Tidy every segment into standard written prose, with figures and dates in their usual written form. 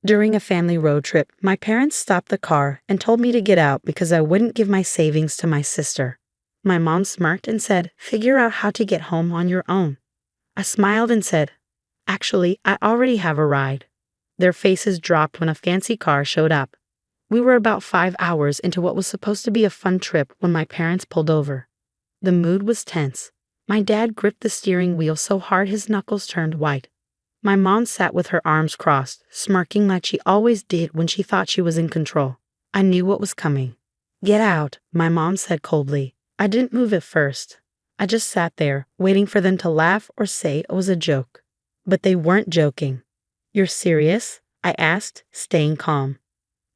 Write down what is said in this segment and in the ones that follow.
During a family road trip, my parents stopped the car and told me to get out because I wouldn't give my savings to my sister. My mom smirked and said, "Figure out how to get home on your own." I smiled and said, "Actually, I already have a ride." Their faces dropped when a fancy car showed up. We were about 5 hours into what was supposed to be a fun trip when my parents pulled over. The mood was tense. My dad gripped the steering wheel so hard his knuckles turned white. My mom sat with her arms crossed, smirking like she always did when she thought she was in control. I knew what was coming. "Get out," my mom said coldly. I didn't move at first. I just sat there, waiting for them to laugh or say it was a joke. But they weren't joking. "You're serious?" I asked, staying calm.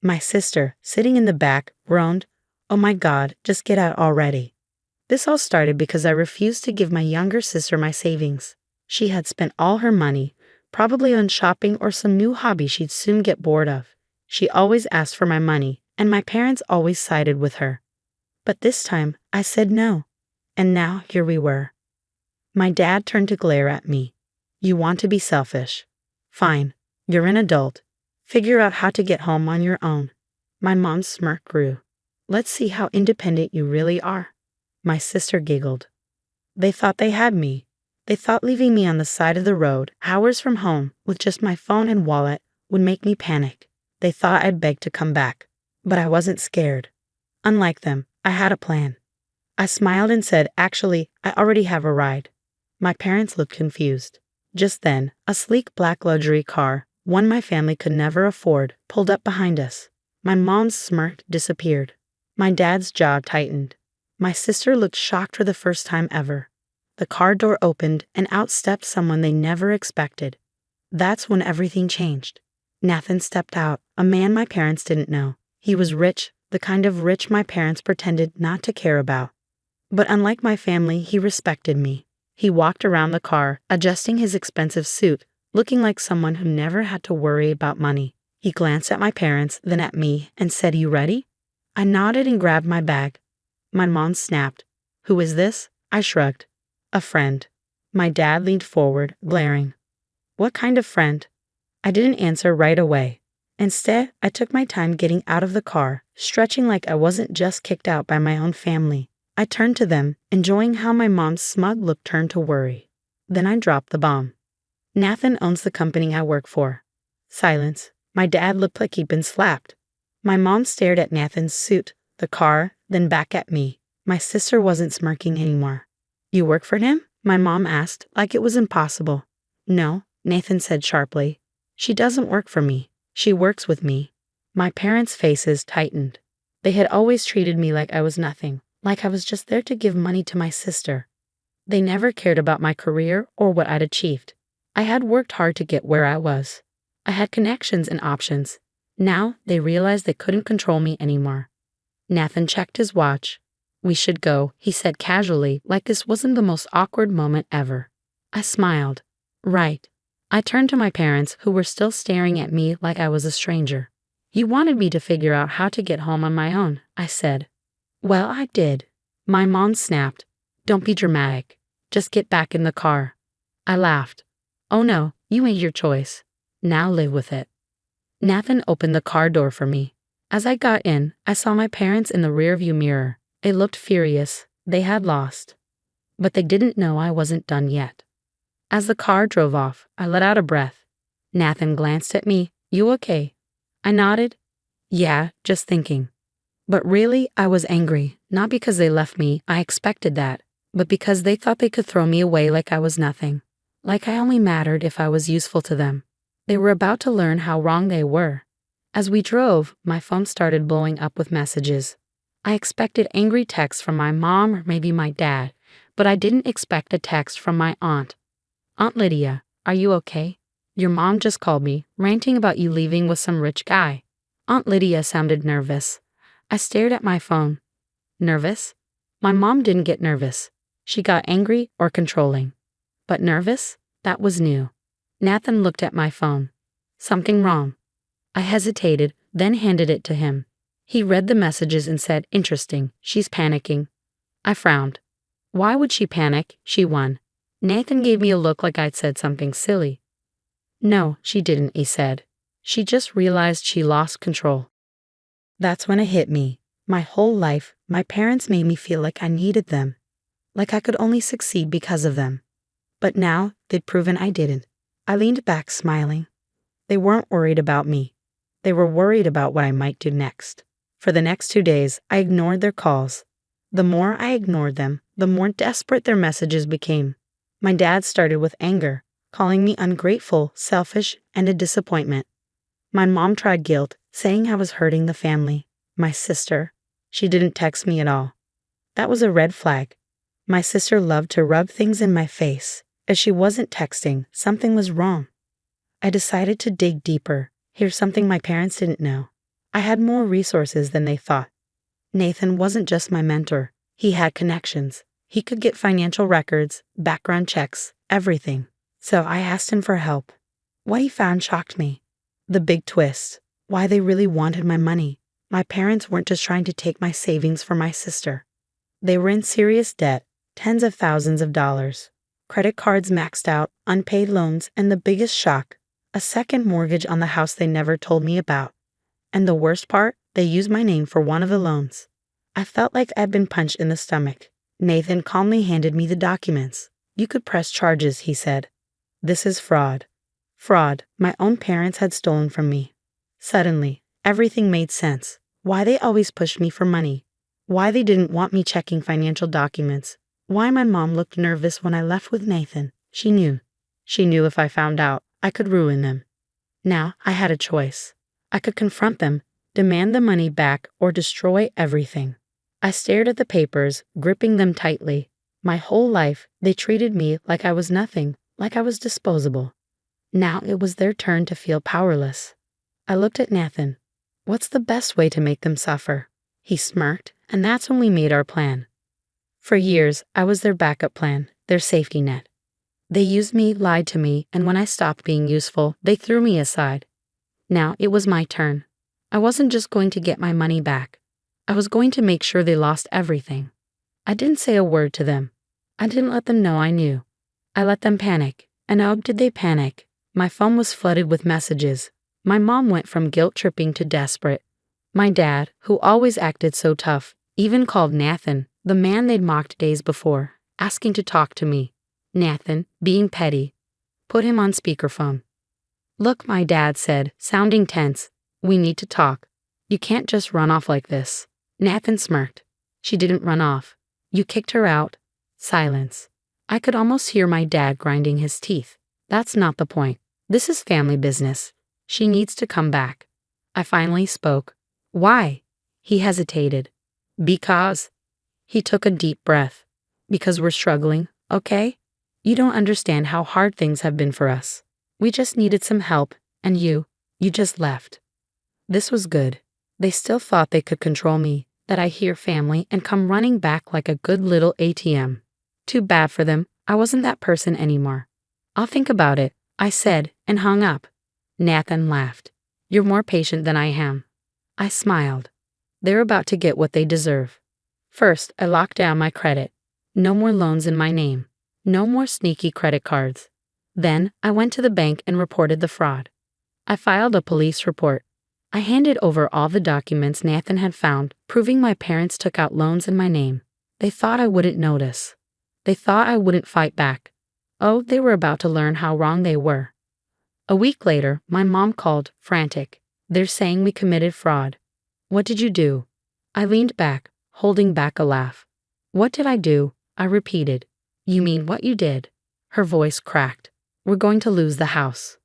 My sister, sitting in the back, groaned, "Oh my God, just get out already." This all started because I refused to give my younger sister my savings. She had spent all her money, probably on shopping or some new hobby she'd soon get bored of. She always asked for my money, and my parents always sided with her. But this time, I said no. And now here we were. My dad turned to glare at me. "You want to be selfish. Fine, you're an adult. Figure out how to get home on your own." My mom's smirk grew. "Let's see how independent you really are." My sister giggled. They thought they had me. They thought leaving me on the side of the road, hours from home, with just my phone and wallet, would make me panic. They thought I'd beg to come back. But I wasn't scared. Unlike them, I had a plan. I smiled and said, "Actually, I already have a ride." My parents looked confused. Just then, a sleek black luxury car, one my family could never afford, pulled up behind us. My mom's smirk disappeared. My dad's jaw tightened. My sister looked shocked for the first time ever. The car door opened and out stepped someone they never expected. That's when everything changed. Nathan stepped out, a man my parents didn't know. He was rich, the kind of rich my parents pretended not to care about. But unlike my family, he respected me. He walked around the car, adjusting his expensive suit, looking like someone who never had to worry about money. He glanced at my parents, then at me, and said, "You ready?" I nodded and grabbed my bag. My mom snapped. "Who is this?" I shrugged. "A friend." My dad leaned forward, glaring. "What kind of friend?" I didn't answer right away. Instead, I took my time getting out of the car, stretching like I wasn't just kicked out by my own family. I turned to them, enjoying how my mom's smug look turned to worry. Then I dropped the bomb. "Nathan owns the company I work for." Silence. My dad looked like he'd been slapped. My mom stared at Nathan's suit, the car, then back at me. My sister wasn't smirking anymore. "You work for him?" my mom asked, like it was impossible. "No," Nathan said sharply. "She doesn't work for me. She works with me." My parents' faces tightened. They had always treated me like I was nothing, like I was just there to give money to my sister. They never cared about my career or what I'd achieved. I had worked hard to get where I was. I had connections and options. Now they realized they couldn't control me anymore. Nathan checked his watch. "We should go," he said casually, like this wasn't the most awkward moment ever. I smiled. "Right." I turned to my parents, who were still staring at me like I was a stranger. "You wanted me to figure out how to get home on my own," I said. "Well, I did." My mom snapped. "Don't be dramatic. Just get back in the car." I laughed. "Oh no, you made your choice. Now live with it." Nathan opened the car door for me. As I got in, I saw my parents in the rearview mirror. They looked furious. They had lost. But they didn't know I wasn't done yet. As the car drove off, I let out a breath. Nathan glanced at me. "You okay?" I nodded. "Yeah, just thinking." But really, I was angry, not because they left me, I expected that, but because they thought they could throw me away like I was nothing, like I only mattered if I was useful to them. They were about to learn how wrong they were. As we drove, my phone started blowing up with messages. I expected angry texts from my mom or maybe my dad, but I didn't expect a text from my aunt. "Aunt Lydia, are you okay? Your mom just called me, ranting about you leaving with some rich guy." Aunt Lydia sounded nervous. I stared at my phone. Nervous? My mom didn't get nervous. She got angry or controlling. But nervous? That was new. Nathan looked at my phone. "Something wrong?" I hesitated, then handed it to him. He read the messages and said, "Interesting, she's panicking." I frowned. Why would she panic? She won. Nathan gave me a look like I'd said something silly. "No, she didn't," he said. She just realized she lost control. That's when it hit me. My whole life, my parents made me feel like I needed them, like I could only succeed because of them. But now, they'd proven I didn't. I leaned back smiling. They weren't worried about me. They were worried about what I might do next. For the next 2 days, I ignored their calls. The more I ignored them, the more desperate their messages became. My dad started with anger, calling me ungrateful, selfish, and a disappointment. My mom tried guilt, saying I was hurting the family. My sister, she didn't text me at all. That was a red flag. My sister loved to rub things in my face. If she wasn't texting, something was wrong. I decided to dig deeper. Here's something my parents didn't know. I had more resources than they thought. Nathan wasn't just my mentor. He had connections. He could get financial records, background checks, everything. So I asked him for help. What he found shocked me. The big twist. Why they really wanted my money. My parents weren't just trying to take my savings for my sister. They were in serious debt, tens of thousands of dollars. Credit cards maxed out, unpaid loans, and the biggest shock, a second mortgage on the house they never told me about. And the worst part, they used my name for one of the loans. I felt like I'd been punched in the stomach. Nathan calmly handed me the documents. You could press charges, he said. This is fraud. Fraud my own parents had stolen from me. Suddenly, everything made sense. Why they always pushed me for money. Why they didn't want me checking financial documents. Why my mom looked nervous when I left with Nathan. She knew. She knew if I found out, I could ruin them. Now I had a choice. I could confront them, demand the money back, or destroy everything. I stared at the papers, gripping them tightly. My whole life, they treated me like I was nothing, like I was disposable. Now it was their turn to feel powerless. I looked at Nathan. What's the best way to make them suffer? He smirked, and that's when we made our plan. For years, I was their backup plan, their safety net. They used me, lied to me, and when I stopped being useful, they threw me aside. Now it was my turn. I wasn't just going to get my money back. I was going to make sure they lost everything. I didn't say a word to them. I didn't let them know I knew. I let them panic. And oh, did they panic? My phone was flooded with messages. My mom went from guilt-tripping to desperate. My dad, who always acted so tough, even called Nathan, the man they'd mocked days before, asking to talk to me. Nathan, being petty, put him on speakerphone. Look, my dad said, sounding tense. We need to talk. You can't just run off like this. Nathan smirked. She didn't run off. You kicked her out. Silence. I could almost hear my dad grinding his teeth. That's not the point. This is family business. She needs to come back. I finally spoke. Why? He hesitated. Because. He took a deep breath. Because we're struggling, okay? You don't understand how hard things have been for us. We just needed some help, and you just left. This was good. They still thought they could control me, that I hear family and come running back like a good little ATM. Too bad for them, I wasn't that person anymore. I'll think about it, I said, and hung up. Nathan laughed. You're more patient than I am. I smiled. They're about to get what they deserve. First, I locked down my credit. No more loans in my name. No more sneaky credit cards. Then, I went to the bank and reported the fraud. I filed a police report. I handed over all the documents Nathan had found, proving my parents took out loans in my name. They thought I wouldn't notice. They thought I wouldn't fight back. Oh, they were about to learn how wrong they were. A week later, my mom called, frantic. They're saying we committed fraud. What did you do? I leaned back, holding back a laugh. What did I do? I repeated. You mean what you did? Her voice cracked. We're going to lose the house.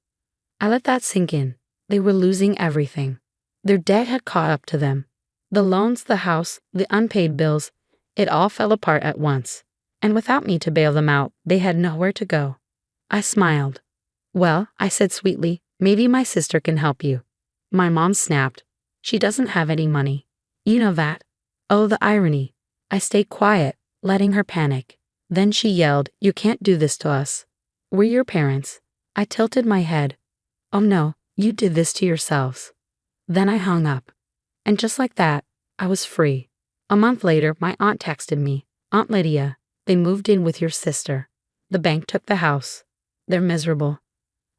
I let that sink in. They were losing everything. Their debt had caught up to them. The loans, the house, the unpaid bills, it all fell apart at once. And without me to bail them out, they had nowhere to go. I smiled. Well, I said sweetly, maybe my sister can help you. My mom snapped. She doesn't have any money. You know that. Oh, the irony. I stayed quiet, letting her panic. Then she yelled, you can't do this to us. We're your parents. I tilted my head. Oh no, you did this to yourselves. Then I hung up. And just like that, I was free. A month later, my aunt texted me. Aunt Lydia, they moved in with your sister. The bank took the house. They're miserable.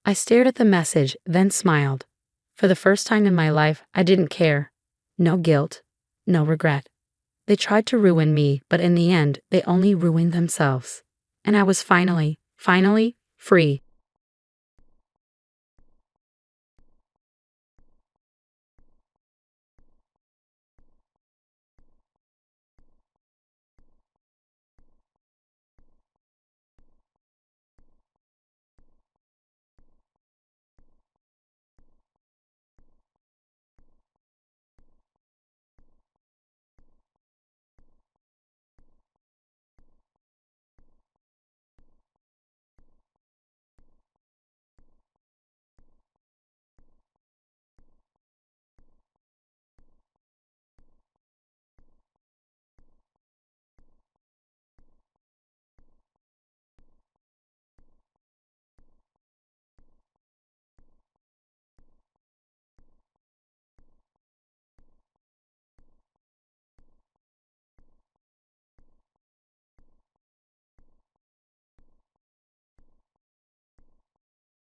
I stared at the message, then smiled. For the first time in my life, I didn't care. No guilt, no regret. They tried to ruin me, but in the end, they only ruined themselves. And I was finally free.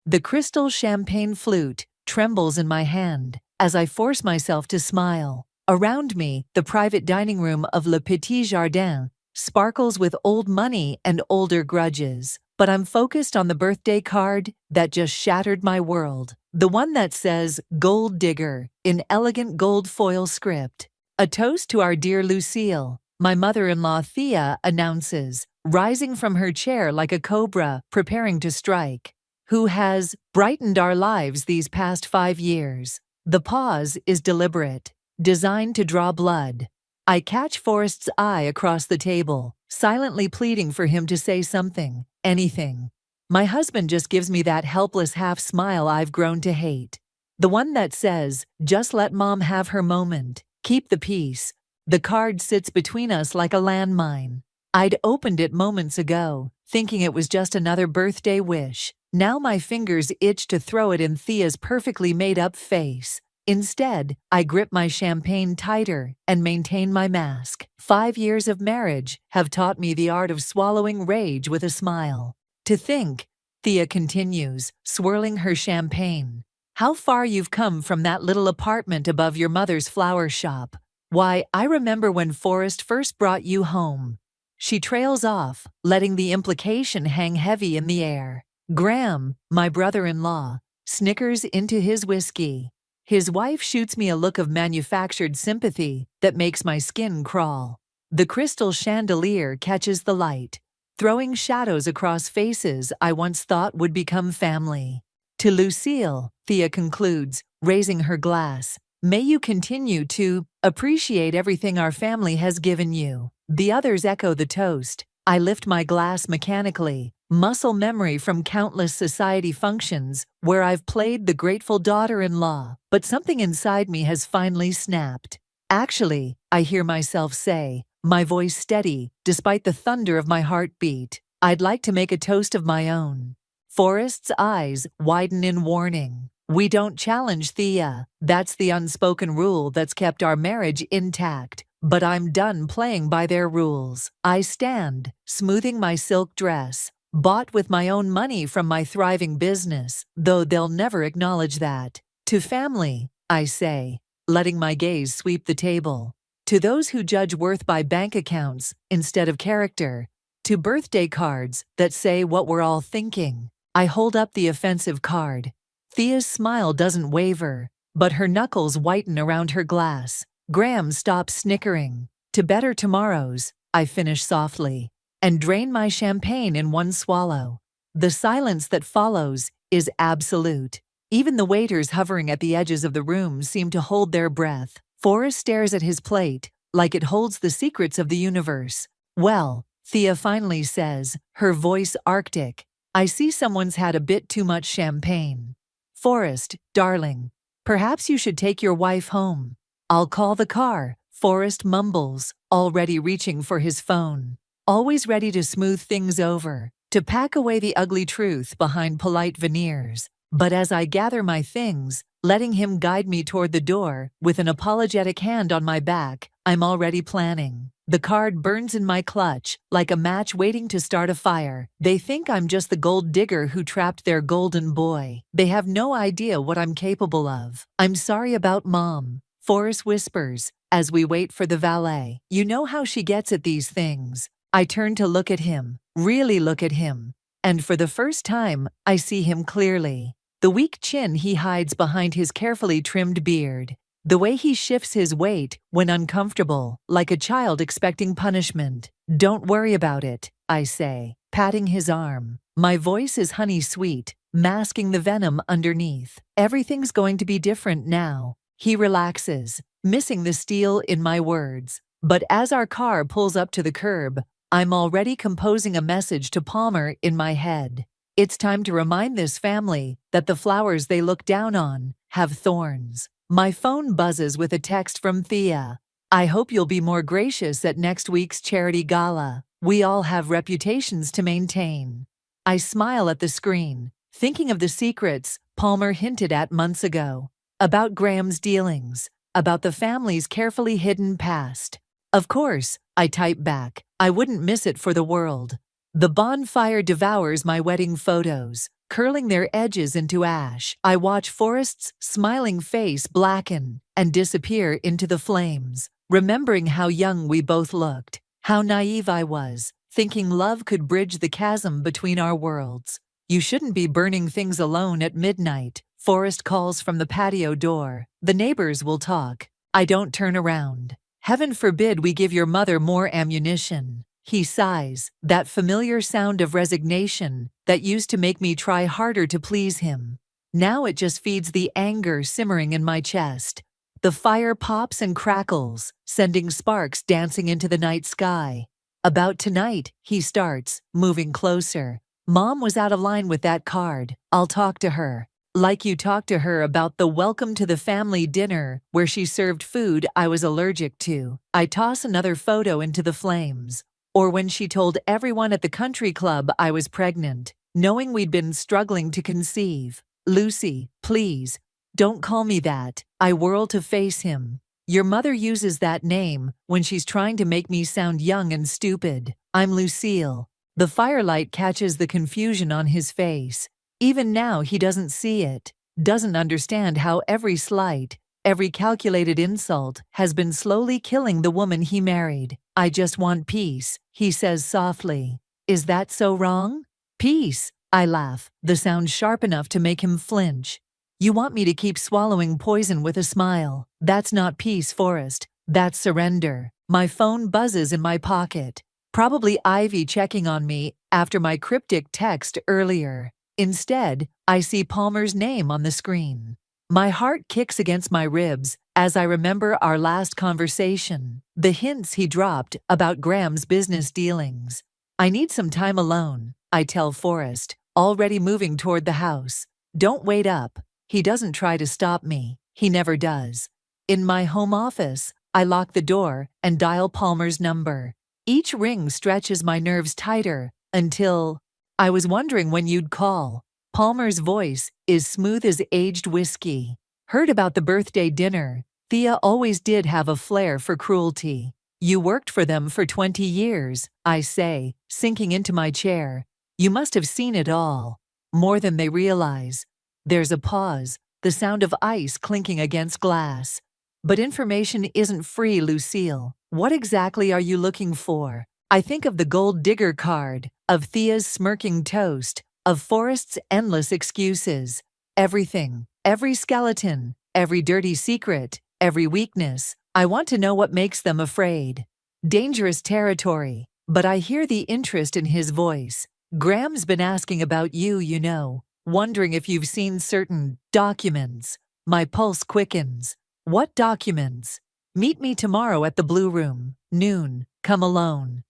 The crystal champagne flute trembles in my hand as I force myself to smile. Around me, the private dining room of Le Petit Jardin sparkles with old money and older grudges. But I'm focused on the birthday card that just shattered my world. The one that says Gold Digger in elegant gold foil script. A toast to our dear Lucille, my mother-in-law Thea announces, rising from her chair like a cobra preparing to strike. Who has brightened our lives these past 5 years. The pause is deliberate, designed to draw blood. I catch Forrest's eye across the table, silently pleading for him to say something, anything. My husband just gives me that helpless half smile I've grown to hate. The one that says, just let mom have her moment, keep the peace. The card sits between us like a landmine. I'd opened it moments ago, thinking it was just another birthday wish. Now my fingers itch to throw it in Thea's perfectly made-up face. Instead, I grip my champagne tighter and maintain my mask. 5 years of marriage have taught me the art of swallowing rage with a smile. To think, Thea continues, swirling her champagne. How far you've come from that little apartment above your mother's flower shop. Why, I remember when Forrest first brought you home. She trails off, letting the implication hang heavy in the air. Graham, my brother-in-law, snickers into his whiskey. His wife shoots me a look of manufactured sympathy that makes my skin crawl. The crystal chandelier catches the light, throwing shadows across faces I once thought would become family. To Lucille, Thea concludes, raising her glass, may you continue to appreciate everything our family has given you. The others echo the toast. I lift my glass mechanically, muscle memory from countless society functions where I've played the grateful daughter-in-law, but something inside me has finally snapped. Actually, I hear myself say, my voice steady despite the thunder of my heartbeat, I'd like to make a toast of my own. Forrest's eyes widen in warning. We don't challenge Thea. That's the unspoken rule that's kept our marriage intact. But I'm done playing by their rules. I stand, smoothing my silk dress, bought with my own money from my thriving business, though they'll never acknowledge that. To family, I say, letting my gaze sweep the table. To those who judge worth by bank accounts instead of character. To birthday cards that say what we're all thinking. I hold up the offensive card. Thea's smile doesn't waver, but her knuckles whiten around her glass. Graham stops snickering. To better tomorrows, I finish softly, and drain my champagne in one swallow. The silence that follows is absolute. Even the waiters hovering at the edges of the room seem to hold their breath. Forrest stares at his plate, like it holds the secrets of the universe. Well, Thea finally says, her voice arctic, I see someone's had a bit too much champagne. Forrest, darling, perhaps you should take your wife home. I'll call the car, Forrest mumbles, already reaching for his phone. Always ready to smooth things over, to pack away the ugly truth behind polite veneers. But as I gather my things, letting him guide me toward the door, with an apologetic hand on my back, I'm already planning. The card burns in my clutch, like a match waiting to start a fire. They think I'm just the gold digger who trapped their golden boy. They have no idea what I'm capable of. I'm sorry about Mom, Forrest whispers, as we wait for the valet. You know how she gets at these things. I turn to look at him, really look at him. And for the first time, I see him clearly. The weak chin he hides behind his carefully trimmed beard. The way he shifts his weight when uncomfortable, like a child expecting punishment. Don't worry about it, I say, patting his arm. My voice is honey sweet, masking the venom underneath. Everything's going to be different now. He relaxes, missing the steel in my words. But as our car pulls up to the curb, I'm already composing a message to Palmer in my head. It's time to remind this family that the flowers they look down on have thorns. My phone buzzes with a text from Thea. I hope you'll be more gracious at next week's charity gala. We all have reputations to maintain. I smile at the screen, thinking of the secrets Palmer hinted at months ago. About Graham's dealings, about the family's carefully hidden past. Of course, I type back. I wouldn't miss it for the world. The bonfire devours my wedding photos, curling their edges into ash. I watch Forrest's smiling face blacken and disappear into the flames, remembering how young we both looked, how naive I was, thinking love could bridge the chasm between our worlds. You shouldn't be burning things alone at midnight, Forrest calls from the patio door. The neighbors will talk. I don't turn around. Heaven forbid we give your mother more ammunition. He sighs, that familiar sound of resignation that used to make me try harder to please him. Now it just feeds the anger simmering in my chest. The fire pops and crackles, sending sparks dancing into the night sky. About tonight, he starts, moving closer. Mom was out of line with that card. I'll talk to her. Like you talked to her about the welcome to the family dinner where she served food I was allergic to. I toss another photo into the flames. Or when she told everyone at the country club I was pregnant, knowing we'd been struggling to conceive. Lucy, please, don't call me that. I whirl to face him. Your mother uses that name when she's trying to make me sound young and stupid. I'm Lucille. The firelight catches the confusion on his face. Even now he doesn't see it, doesn't understand how every slight, every calculated insult has been slowly killing the woman he married. I just want peace, he says softly. Is that so wrong? Peace, I laugh, the sound sharp enough to make him flinch. You want me to keep swallowing poison with a smile. That's not peace, Forrest. That's surrender. My phone buzzes in my pocket. Probably Ivy checking on me after my cryptic text earlier. Instead, I see Palmer's name on the screen. My heart kicks against my ribs as I remember our last conversation, the hints he dropped about Graham's business dealings. I need some time alone, I tell Forrest, already moving toward the house. Don't wait up. He doesn't try to stop me. He never does. In my home office, I lock the door and dial Palmer's number. Each ring stretches my nerves tighter until... I was wondering when you'd call. Palmer's voice is smooth as aged whiskey. Heard about the birthday dinner. Thea always did have a flair for cruelty. You worked for them for 20 years, I say, sinking into my chair. You must have seen it all. More than they realize. There's a pause, the sound of ice clinking against glass. But information isn't free, Lucille. What exactly are you looking for? I think of the gold digger card, of Thea's smirking toast, of Forrest's endless excuses. Everything, every skeleton, every dirty secret, every weakness. I want to know what makes them afraid. Dangerous territory, but I hear the interest in his voice. Graham's been asking about you, you know, wondering if you've seen certain documents. My pulse quickens. What documents? Meet me tomorrow at the Blue Room, noon, come alone.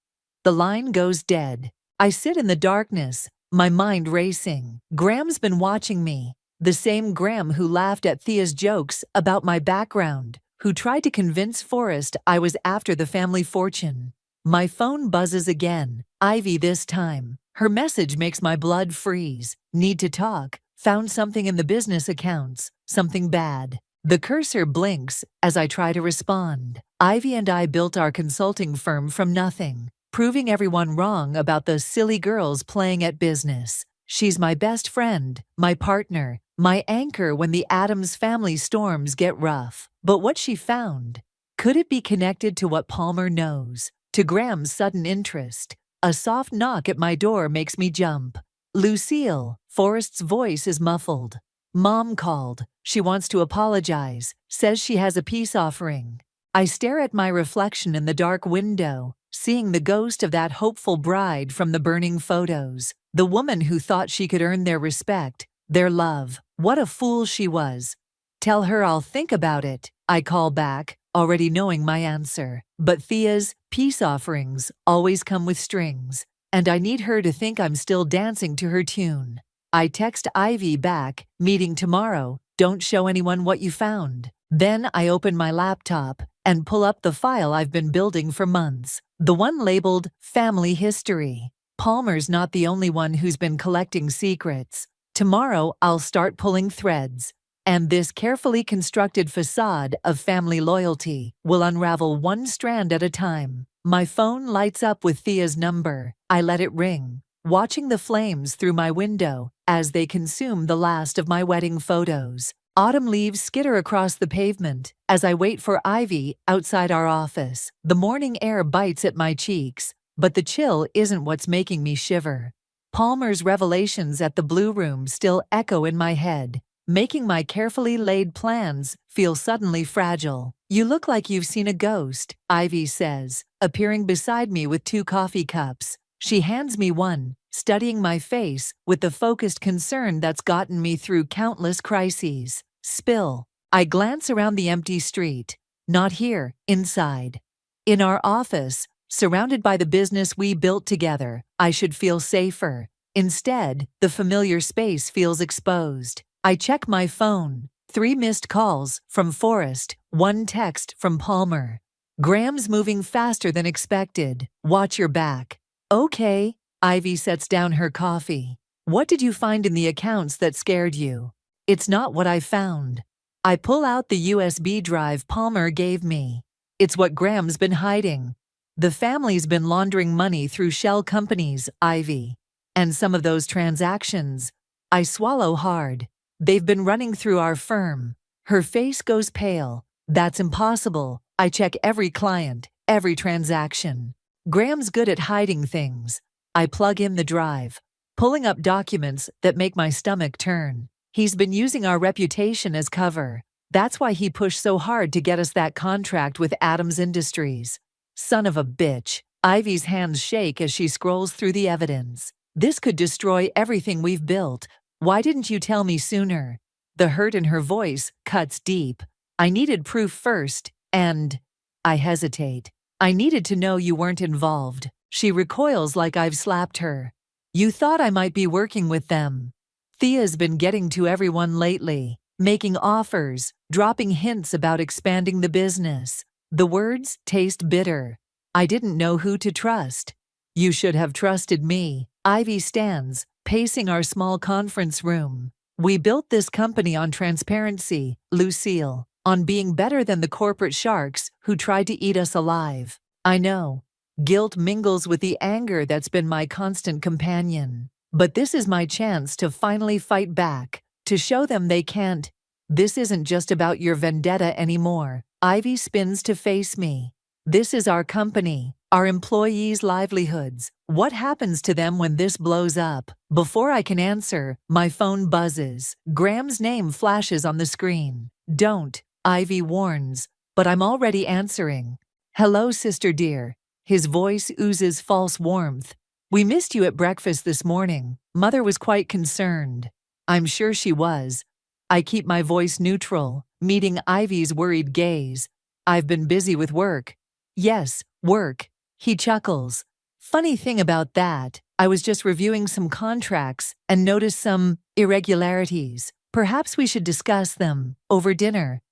The line goes dead. I sit in the darkness, my mind racing. Graham's been watching me. The same Graham who laughed at Thea's jokes about my background, who tried to convince Forrest I was after the family fortune. My phone buzzes again. Ivy this time. Her message makes my blood freeze. Need to talk. Found something in the business accounts. Something bad. The cursor blinks as I try to respond. Ivy and I built our consulting firm from nothing, proving everyone wrong about those silly girls playing at business. She's my best friend, my partner, my anchor when the Addams family storms get rough. But what she found, could it be connected to what Palmer knows? To Graham's sudden interest? A soft knock at my door makes me jump. Lucille, Forrest's voice is muffled. Mom called. She wants to apologize, says she has a peace offering. I stare at my reflection in the dark window, seeing the ghost of that hopeful bride from the burning photos. The woman who thought she could earn their respect, their love. What a fool she was. Tell her I'll think about it, I call back, already knowing my answer. But Thea's peace offerings always come with strings, and I need her to think I'm still dancing to her tune. I text Ivy back, meeting tomorrow, don't show anyone what you found. Then I open my laptop and pull up the file I've been building for months, the one labeled Family History. Palmer's not the only one who's been collecting secrets. Tomorrow I'll start pulling threads, and this carefully constructed facade of family loyalty will unravel one strand at a time. My phone lights up with Thea's number. I let it ring, watching the flames through my window as they consume the last of my wedding photos. Autumn leaves skitter across the pavement as I wait for Ivy outside our office. The morning air bites at my cheeks, but the chill isn't what's making me shiver. Palmer's revelations at the Blue Room still echo in my head, making my carefully laid plans feel suddenly fragile. You look like you've seen a ghost, Ivy says, appearing beside me with 2 coffee cups. She hands me one, studying my face with the focused concern that's gotten me through countless crises. Spill. I glance around the empty street. Not here, inside. In our office, surrounded by the business we built together, I should feel safer. Instead, the familiar space feels exposed. I check my phone. 3 missed calls from Forrest, 1 text from Palmer. Graham's moving faster than expected. Watch your back. Okay. Ivy sets down her coffee. What did you find in the accounts that scared you? It's not what I found. I pull out the USB drive Palmer gave me. It's what Graham's been hiding. The family's been laundering money through shell companies, Ivy. And some of those transactions, I swallow hard. They've been running through our firm. Her face goes pale. That's impossible. I check every client, every transaction. Graham's good at hiding things. I plug in the drive, pulling up documents that make my stomach turn. He's been using our reputation as cover. That's why he pushed so hard to get us that contract with Addams Industries. Son of a bitch. Ivy's hands shake as she scrolls through the evidence. This could destroy everything we've built. Why didn't you tell me sooner? The hurt in her voice cuts deep. I needed proof first, and I hesitate. I needed to know you weren't involved. She recoils like I've slapped her. You thought I might be working with them. Thea's been getting to everyone lately, making offers, dropping hints about expanding the business. The words taste bitter. I didn't know who to trust. You should have trusted me. Ivy stands, pacing our small conference room. We built this company on transparency, Lucille, on being better than the corporate sharks who tried to eat us alive. I know. Guilt mingles with the anger that's been my constant companion. But this is my chance to finally fight back, to show them they can't. This isn't just about your vendetta anymore. Ivy spins to face me. This is our company, our employees' livelihoods. What happens to them when this blows up? Before I can answer, my phone buzzes. Graham's name flashes on the screen. Don't, Ivy warns, but I'm already answering. Hello, sister dear. His voice oozes false warmth. We missed you at breakfast this morning. Mother was quite concerned. I'm sure she was. I keep my voice neutral, meeting Ivy's worried gaze. I've been busy with work. Yes, work. He chuckles. Funny thing about that, I was just reviewing some contracts and noticed some irregularities. Perhaps we should discuss them over dinner.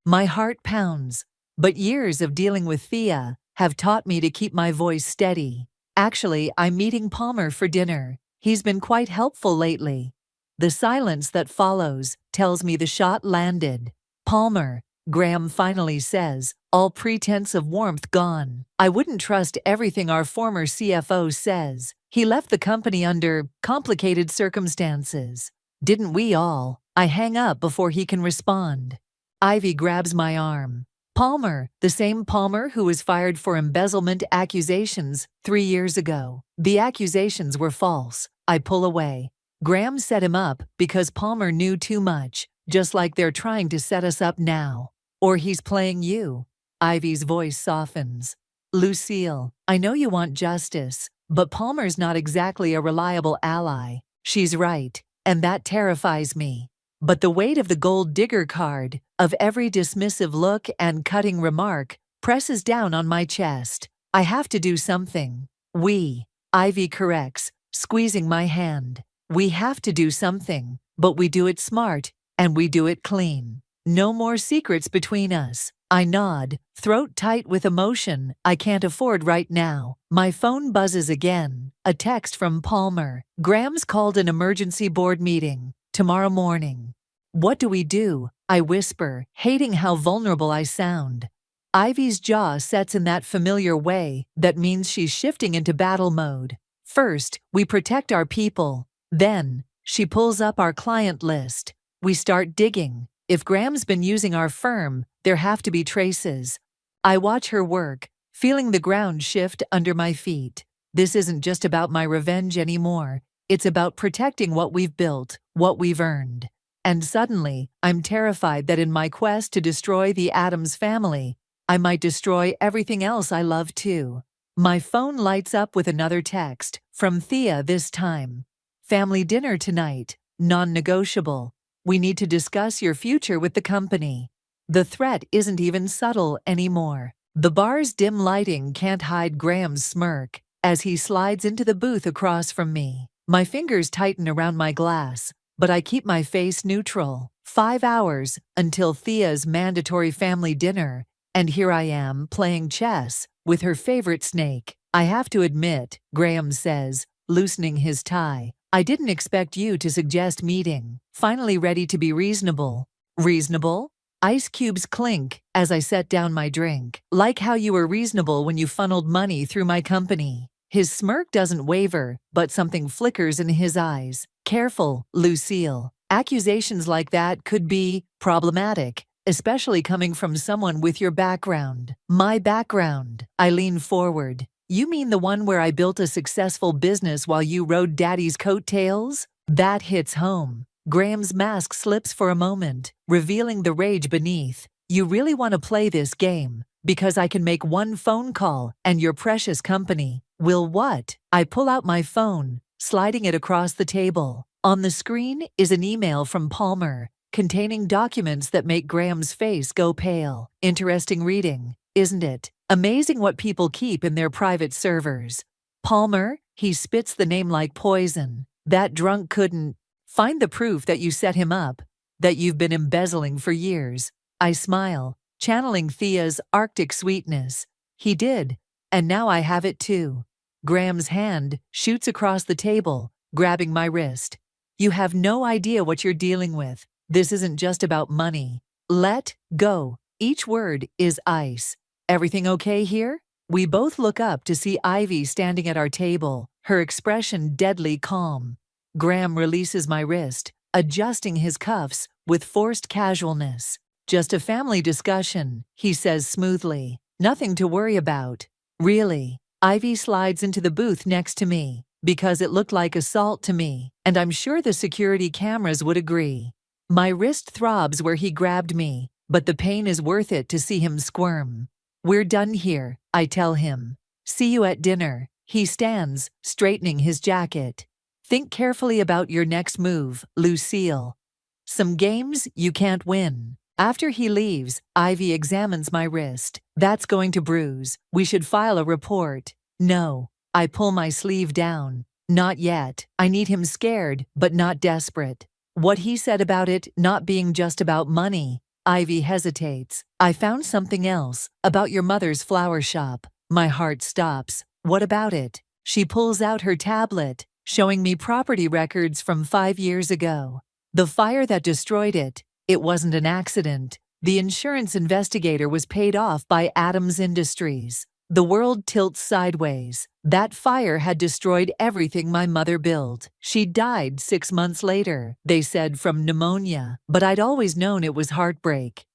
My heart pounds, but years of dealing with Thea have taught me to keep my voice steady. Actually, I'm meeting Palmer for dinner. He's been quite helpful lately. The silence that follows tells me the shot landed. Palmer, Graham finally says, all pretense of warmth gone. I wouldn't trust everything our former CFO says. He left the company under complicated circumstances. Didn't we all? I hang up before he can respond. Ivy grabs my arm. Palmer, the same Palmer who was fired for embezzlement accusations 3 years ago. The accusations were false. I pull away. Graham set him up because Palmer knew too much, just like they're trying to set us up now. Or he's playing you. Ivy's voice softens. Lucille, I know you want justice, but Palmer's not exactly a reliable ally. She's right, and that terrifies me. But the weight of the gold digger card, of every dismissive look and cutting remark, presses down on my chest. I have to do something. Ivy corrects, squeezing my hand. We have to do something, but we do it smart, and we do it clean. No more secrets between us. I nod, throat tight with emotion I can't afford right now. My phone buzzes again. A text from Palmer. Graham's called an emergency board meeting. Tomorrow morning. What do we do? I whisper, hating how vulnerable I sound. Ivy's jaw sets in that familiar way that means she's shifting into battle mode. First, we protect our people. Then, she pulls up our client list. We start digging. If Graham's been using our firm, there have to be traces. I watch her work, feeling the ground shift under my feet. This isn't just about my revenge anymore. It's about protecting what we've built, what we've earned. And suddenly, I'm terrified that in my quest to destroy the Addams family, I might destroy everything else I love too. My phone lights up with another text, from Thea this time. Family dinner tonight, non-negotiable. We need to discuss your future with the company. The threat isn't even subtle anymore. The bar's dim lighting can't hide Graham's smirk as he slides into the booth across from me. My fingers tighten around my glass, but I keep my face neutral. 5 hours until Thea's mandatory family dinner, and here I am playing chess with her favorite snake. I have to admit, Graham says, loosening his tie, I didn't expect you to suggest meeting. Finally ready to be reasonable. Reasonable? Ice cubes clink as I set down my drink. Like how you were reasonable when you funneled money through my company. His smirk doesn't waver, but something flickers in his eyes. Careful, Lucille. Accusations like that could be problematic, especially coming from someone with your background. My background. I lean forward. You mean the one where I built a successful business while you rode Daddy's coattails? That hits home. Graham's mask slips for a moment, revealing the rage beneath. You really want to play this game? Because I can make one phone call and your precious company will what? I pull out my phone, sliding it across the table. On the screen is an email from Palmer, containing documents that make Graham's face go pale. Interesting reading, isn't it? Amazing what people keep in their private servers. Palmer, he spits the name like poison. That drunk couldn't find the proof that you set him up, that you've been embezzling for years. I smile, channeling Thea's Arctic sweetness. He did, and now I have it too. Graham's hand shoots across the table, grabbing my wrist. You have no idea what you're dealing with. This isn't just about money. Let go. Each word is ice. Everything okay here? We both look up to see Ivy standing at our table, her expression deadly calm. Graham releases my wrist, adjusting his cuffs with forced casualness. Just a family discussion, he says smoothly. Nothing to worry about. Really? Ivy slides into the booth next to me, because it looked like assault to me, and I'm sure the security cameras would agree. My wrist throbs where he grabbed me, but the pain is worth it to see him squirm. We're done here, I tell him. See you at dinner. He stands, straightening his jacket. Think carefully about your next move, Lucille. Some games you can't win. After he leaves, Ivy examines my wrist. That's going to bruise. We should file a report. No. I pull my sleeve down. Not yet. I need him scared, but not desperate. What he said about it not being just about money. Ivy hesitates. I found something else, about your mother's flower shop. My heart stops. What about it? She pulls out her tablet, showing me property records from 5 years ago. The fire that destroyed it, it wasn't an accident. The insurance investigator was paid off by Adams Industries. The world tilts sideways. That fire had destroyed everything my mother built. She died 6 months later, they said, from pneumonia. But I'd always known it was heartbreak.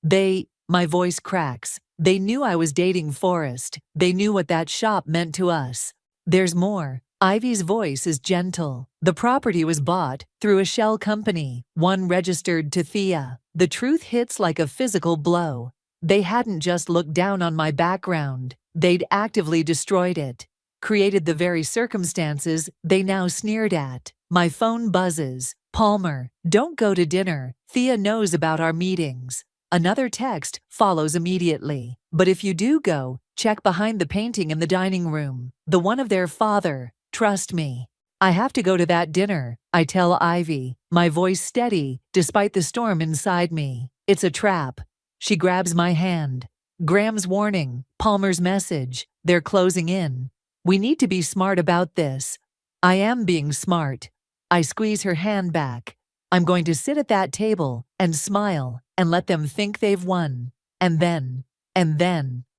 My voice cracks. They knew I was dating Forrest. They knew what that shop meant to us. There's more. Ivy's voice is gentle. The property was bought through a shell company, one registered to Thea. The truth hits like a physical blow. They hadn't just looked down on my background. They'd actively destroyed it, created the very circumstances they now sneered at. My phone buzzes. Palmer, don't go to dinner. Thea knows about our meetings. Another text follows immediately. But if you do go, check behind the painting in the dining room. The one of their father. Trust me. I have to go to that dinner, I tell Ivy, my voice steady despite the storm inside me. It's a trap. She grabs my hand. Graham's warning, Palmer's message, they're closing in. We need to be smart about this. I am being smart. I squeeze her hand back. I'm going to sit at that table and smile and let them think they've won. And then,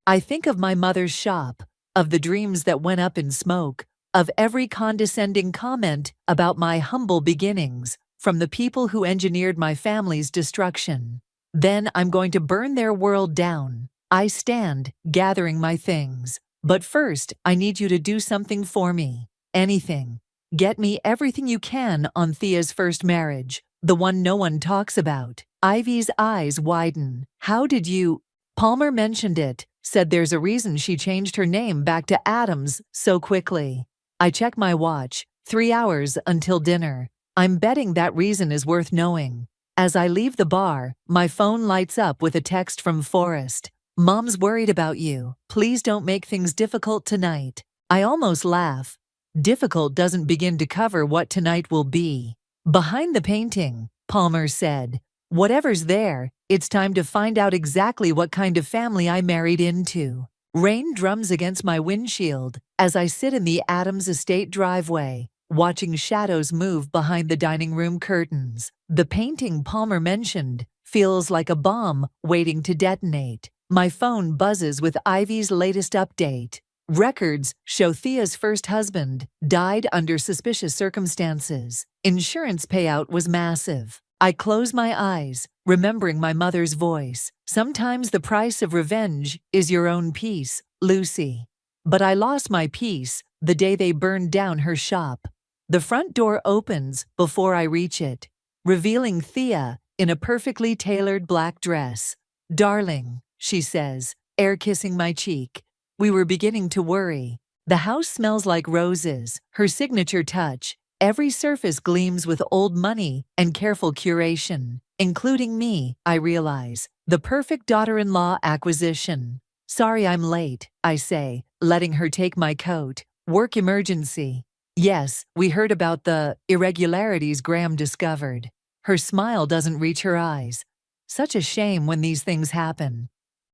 I think of my mother's shop, of the dreams that went up in smoke, of every condescending comment about my humble beginnings from the people who engineered my family's destruction. Then I'm going to burn their world down. I stand, gathering my things. But first, I need you to do something for me. Anything. Get me everything you can on Thea's first marriage, the one no one talks about. Ivy's eyes widen. How did you? Palmer mentioned it, said there's a reason she changed her name back to Adams so quickly. I check my watch. 3 hours until dinner. I'm betting that reason is worth knowing. As I leave the bar, my phone lights up with a text from Forrest. Mom's worried about you. Please don't make things difficult tonight. I almost laugh. Difficult doesn't begin to cover what tonight will be. Behind the painting, Palmer said, whatever's there, it's time to find out exactly what kind of family I married into. Rain drums against my windshield as I sit in the Adams estate driveway, watching shadows move behind the dining room curtains. The painting Palmer mentioned feels like a bomb waiting to detonate. My phone buzzes with Ivy's latest update. Records show Thea's first husband died under suspicious circumstances. Insurance payout was massive. I close my eyes, remembering my mother's voice. Sometimes the price of revenge is your own peace, Lucy. But I lost my peace the day they burned down her shop. The front door opens before I reach it, revealing Thea in a perfectly tailored black dress. Darling, she says, air kissing my cheek. We were beginning to worry. The house smells like roses, her signature touch. Every surface gleams with old money and careful curation, including me, I realize. The perfect daughter-in-law acquisition. Sorry I'm late, I say, letting her take my coat. Work emergency. Yes, we heard about the irregularities Graham discovered. Her smile doesn't reach her eyes. Such a shame when these things happen.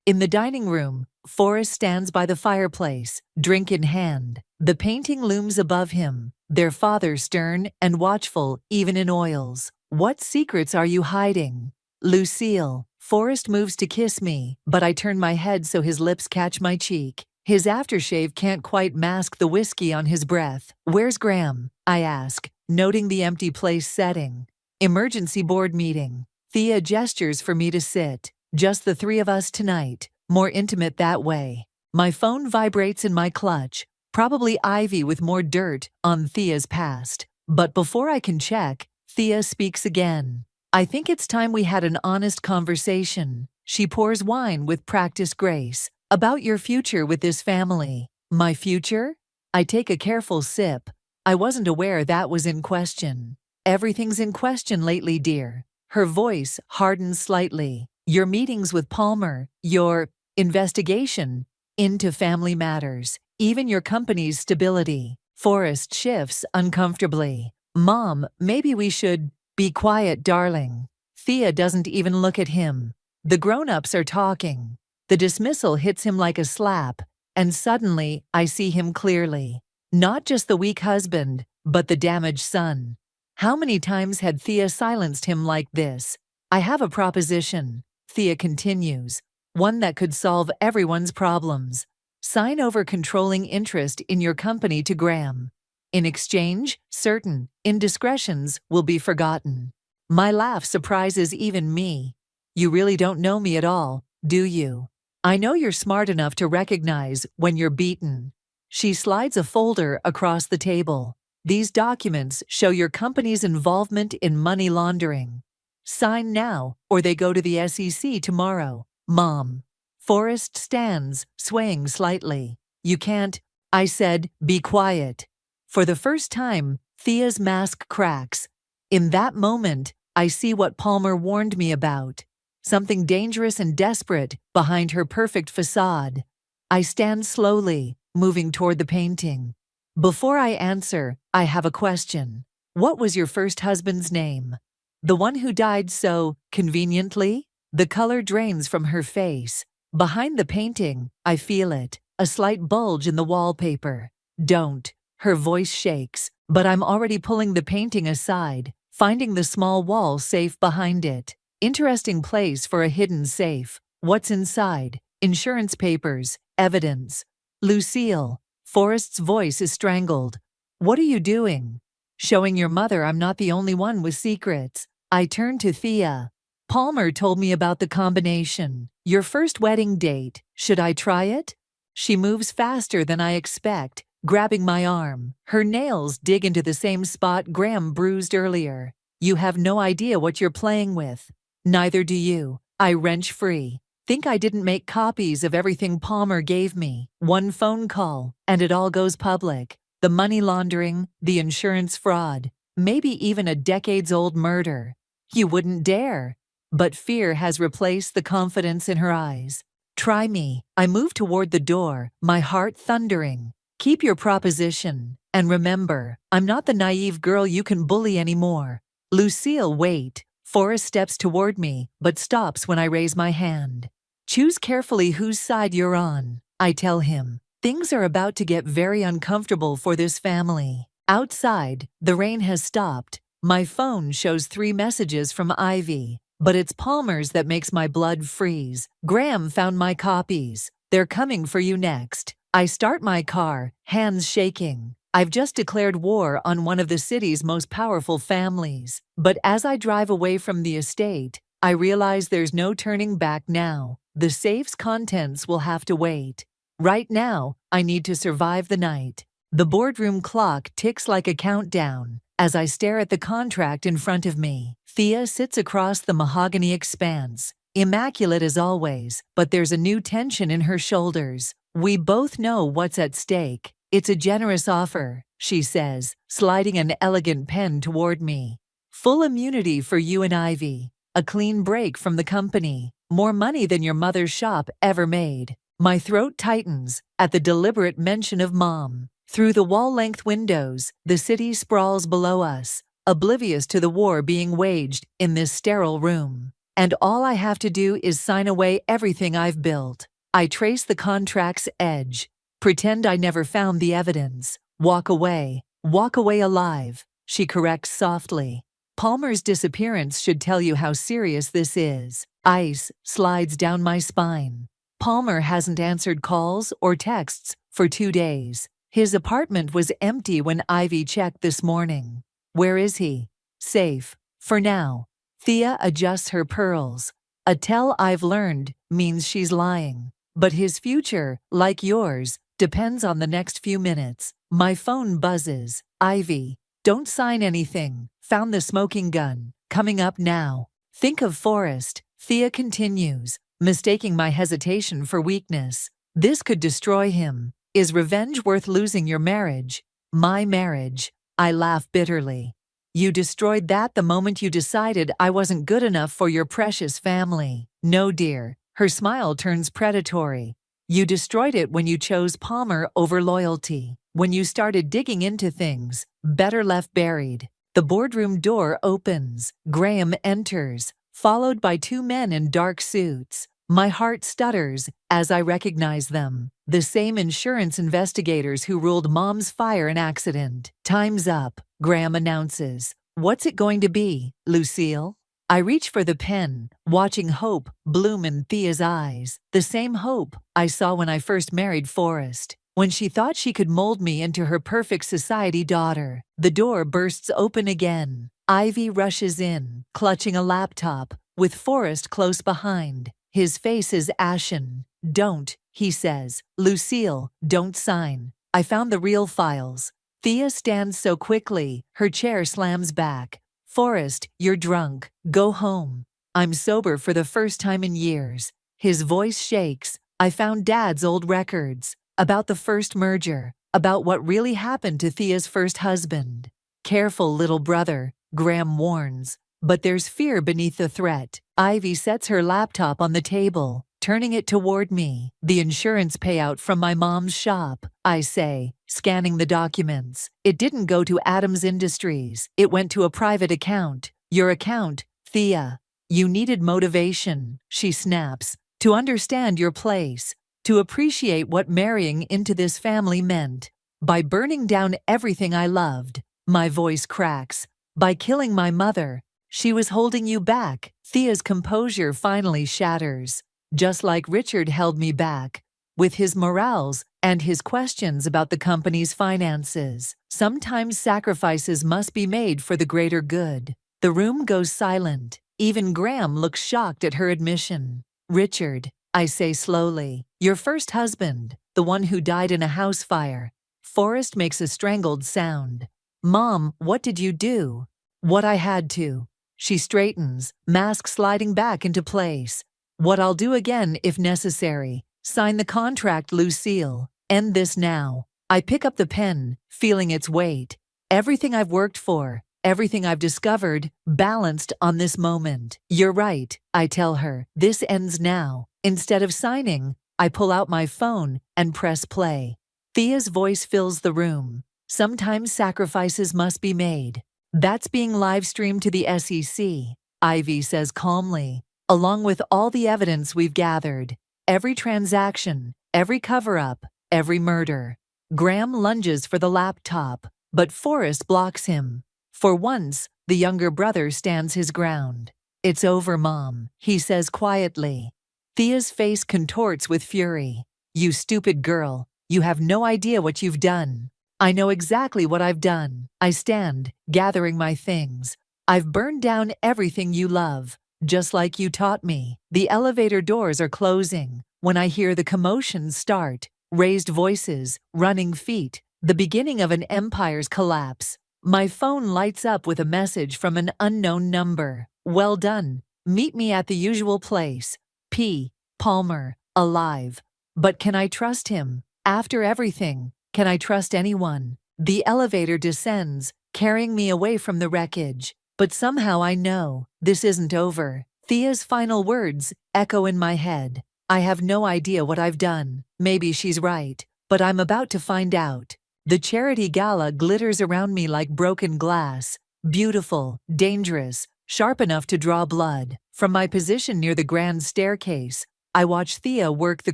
In the dining room, Forrest stands by the fireplace, drink in hand. The painting looms above him, their father stern and watchful even in oils. What secrets are you hiding? Lucille. Forrest moves to kiss me, but I turn my head so his lips catch my cheek. His aftershave can't quite mask the whiskey on his breath. Where's Graham? I ask, noting the empty place setting. Emergency board meeting. Thea gestures for me to sit. Just the three of us tonight. More intimate that way. My phone vibrates in my clutch. Probably Ivy with more dirt on Thea's past. But before I can check, Thea speaks again. I think it's time we had an honest conversation. She pours wine with practiced grace. About your future with this family. My future? I take a careful sip. I wasn't aware that was in question. Everything's in question lately, dear. Her voice hardens slightly. Your meetings with Palmer, your investigation into family matters, even your company's stability. Forrest shifts uncomfortably. Mom, maybe we should be quiet, darling. Thea doesn't even look at him. The grown-ups are talking. The dismissal hits him like a slap, and suddenly I see him clearly. Not just the weak husband, but the damaged son. How many times had Thea silenced him like this? I have a proposition. Thea continues. One that could solve everyone's problems. Sign over controlling interest in your company to Graham. In exchange, certain indiscretions will be forgotten. My laugh surprises even me. You really don't know me at all, do you? I know you're smart enough to recognize when you're beaten. She slides a folder across the table. These documents show your company's involvement in money laundering. Sign now, or they go to the SEC tomorrow. Mom. Forrest stands, swaying slightly. You can't. I said, be quiet. For the first time, Thea's mask cracks. In that moment, I see what Palmer warned me about. Something dangerous and desperate behind her perfect facade. I stand slowly, moving toward the painting. Before I answer, I have a question. What was your first husband's name? The one who died so conveniently? The color drains from her face. Behind the painting, I feel it, a slight bulge in the wallpaper. Don't. Her voice shakes, but I'm already pulling the painting aside, finding the small wall safe behind it. Interesting place for a hidden safe. What's inside? Insurance papers, evidence. Lucille. Forrest's voice is strangled. What are you doing? Showing your mother I'm not the only one with secrets. I turn to Thea. Palmer told me about the combination. Your first wedding date. Should I try it? She moves faster than I expect, grabbing my arm. Her nails dig into the same spot Graham bruised earlier. You have no idea what you're playing with. Neither do you. I wrench free. Think I didn't make copies of everything Palmer gave me. One phone call, and it all goes public. The money laundering, the insurance fraud, maybe even a decades-old murder. You wouldn't dare. But fear has replaced the confidence in her eyes. Try me. I move toward the door, my heart thundering. Keep your proposition. And remember, I'm not the naive girl you can bully anymore. Lucille, wait. Forrest steps toward me, but stops when I raise my hand. Choose carefully whose side you're on, I tell him. Things are about to get very uncomfortable for this family. Outside, the rain has stopped. My phone shows 3 messages from Ivy, but it's Palmer's that makes my blood freeze. Graham found my copies. They're coming for you next. I start my car, hands shaking. I've just declared war on one of the city's most powerful families. But as I drive away from the estate, I realize there's no turning back now. The safe's contents will have to wait. Right now, I need to survive the night. The boardroom clock ticks like a countdown as I stare at the contract in front of me. Thea sits across the mahogany expanse, immaculate as always, but there's a new tension in her shoulders. We both know what's at stake. It's a generous offer, she says, sliding an elegant pen toward me. Full immunity for you and Ivy. A clean break from the company. More money than your mother's shop ever made. My throat tightens at the deliberate mention of Mom. Through the wall-length windows, the city sprawls below us, oblivious to the war being waged in this sterile room. And all I have to do is sign away everything I've built. I trace the contract's edge. Pretend I never found the evidence. Walk away alive, she corrects softly. Palmer's disappearance should tell you how serious this is. Ice slides down my spine. Palmer hasn't answered calls or texts for 2 days. His apartment was empty when Ivy checked this morning. Where is he? Safe. For now. Thea adjusts her pearls. A tell I've learned means she's lying. But his future, like yours, depends on the next few minutes. My phone buzzes. Ivy. Don't sign anything. Found the smoking gun. Coming up now. Think of Forrest. Thea continues, mistaking my hesitation for weakness. This could destroy him. Is revenge worth losing your marriage? My marriage. I laugh bitterly. You destroyed that the moment you decided I wasn't good enough for your precious family. No, dear. Her smile turns predatory. You destroyed it when you chose Palmer over loyalty. When you started digging into things, better left buried. The boardroom door opens. Graham enters, followed by 2 men in dark suits. My heart stutters as I recognize them. The same insurance investigators who ruled Mom's fire an accident. Time's up, Graham announces. What's it going to be, Lucille? I reach for the pen, watching hope bloom in Thea's eyes. The same hope I saw when I first married Forrest. When she thought she could mold me into her perfect society daughter. The door bursts open again. Ivy rushes in, clutching a laptop, with Forrest close behind. His face is ashen. "Don't," he says. "Lucille, don't sign. I found the real files." Thea stands so quickly, her chair slams back. "Forrest, you're drunk. Go home." I'm sober for the first time in years. His voice shakes. I found Dad's old records. About the first merger. About what really happened to Thea's first husband. "Careful, little brother," Graham warns. But there's fear beneath the threat. Ivy sets her laptop on the table, turning it toward me. "The insurance payout from my mom's shop," I say, scanning the documents. "It didn't go to Adams Industries. It went to a private account." "Your account, Thea. You needed motivation," she snaps, "to understand your place, to appreciate what marrying into this family meant. By burning down everything I loved," my voice cracks, "by killing my mother, she was holding you back." Thea's composure finally shatters, just like Richard held me back, with his morals and his questions about the company's finances. Sometimes sacrifices must be made for the greater good. The room goes silent. Even Graham looks shocked at her admission. "Richard," I say slowly, "your first husband, the one who died in a house fire." Forrest makes a strangled sound. "Mom, what did you do?" "What I had to." She straightens, mask sliding back into place. "What I'll do again if necessary. Sign the contract, Lucille. End this now." I pick up the pen, feeling its weight. Everything I've worked for, everything I've discovered, balanced on this moment. "You're right," I tell her. "This ends now." Instead of signing, I pull out my phone and press play. Thea's voice fills the room. "Sometimes sacrifices must be made." "That's being live-streamed to the SEC," Ivy says calmly, "along with all the evidence we've gathered. Every transaction, every cover-up, every murder." Graham lunges for the laptop, but Forrest blocks him. For once, the younger brother stands his ground. "It's over, Mom," he says quietly. Thea's face contorts with fury. "You stupid girl, you have no idea what you've done." "I know exactly what I've done." I stand, gathering my things. "I've burned down everything you love, just like you taught me." The elevator doors are closing when I hear the commotion start. Raised voices, running feet, the beginning of an empire's collapse. My phone lights up with a message from an unknown number. "Well done. Meet me at the usual place. P. Palmer, alive." But can I trust him? After everything, can I trust anyone? The elevator descends, carrying me away from the wreckage. But somehow I know this isn't over. Thea's final words echo in my head. "I have no idea what I've done." Maybe she's right, but I'm about to find out. The charity gala glitters around me like broken glass. Beautiful, dangerous, sharp enough to draw blood. From my position near the grand staircase, I watch Thea work the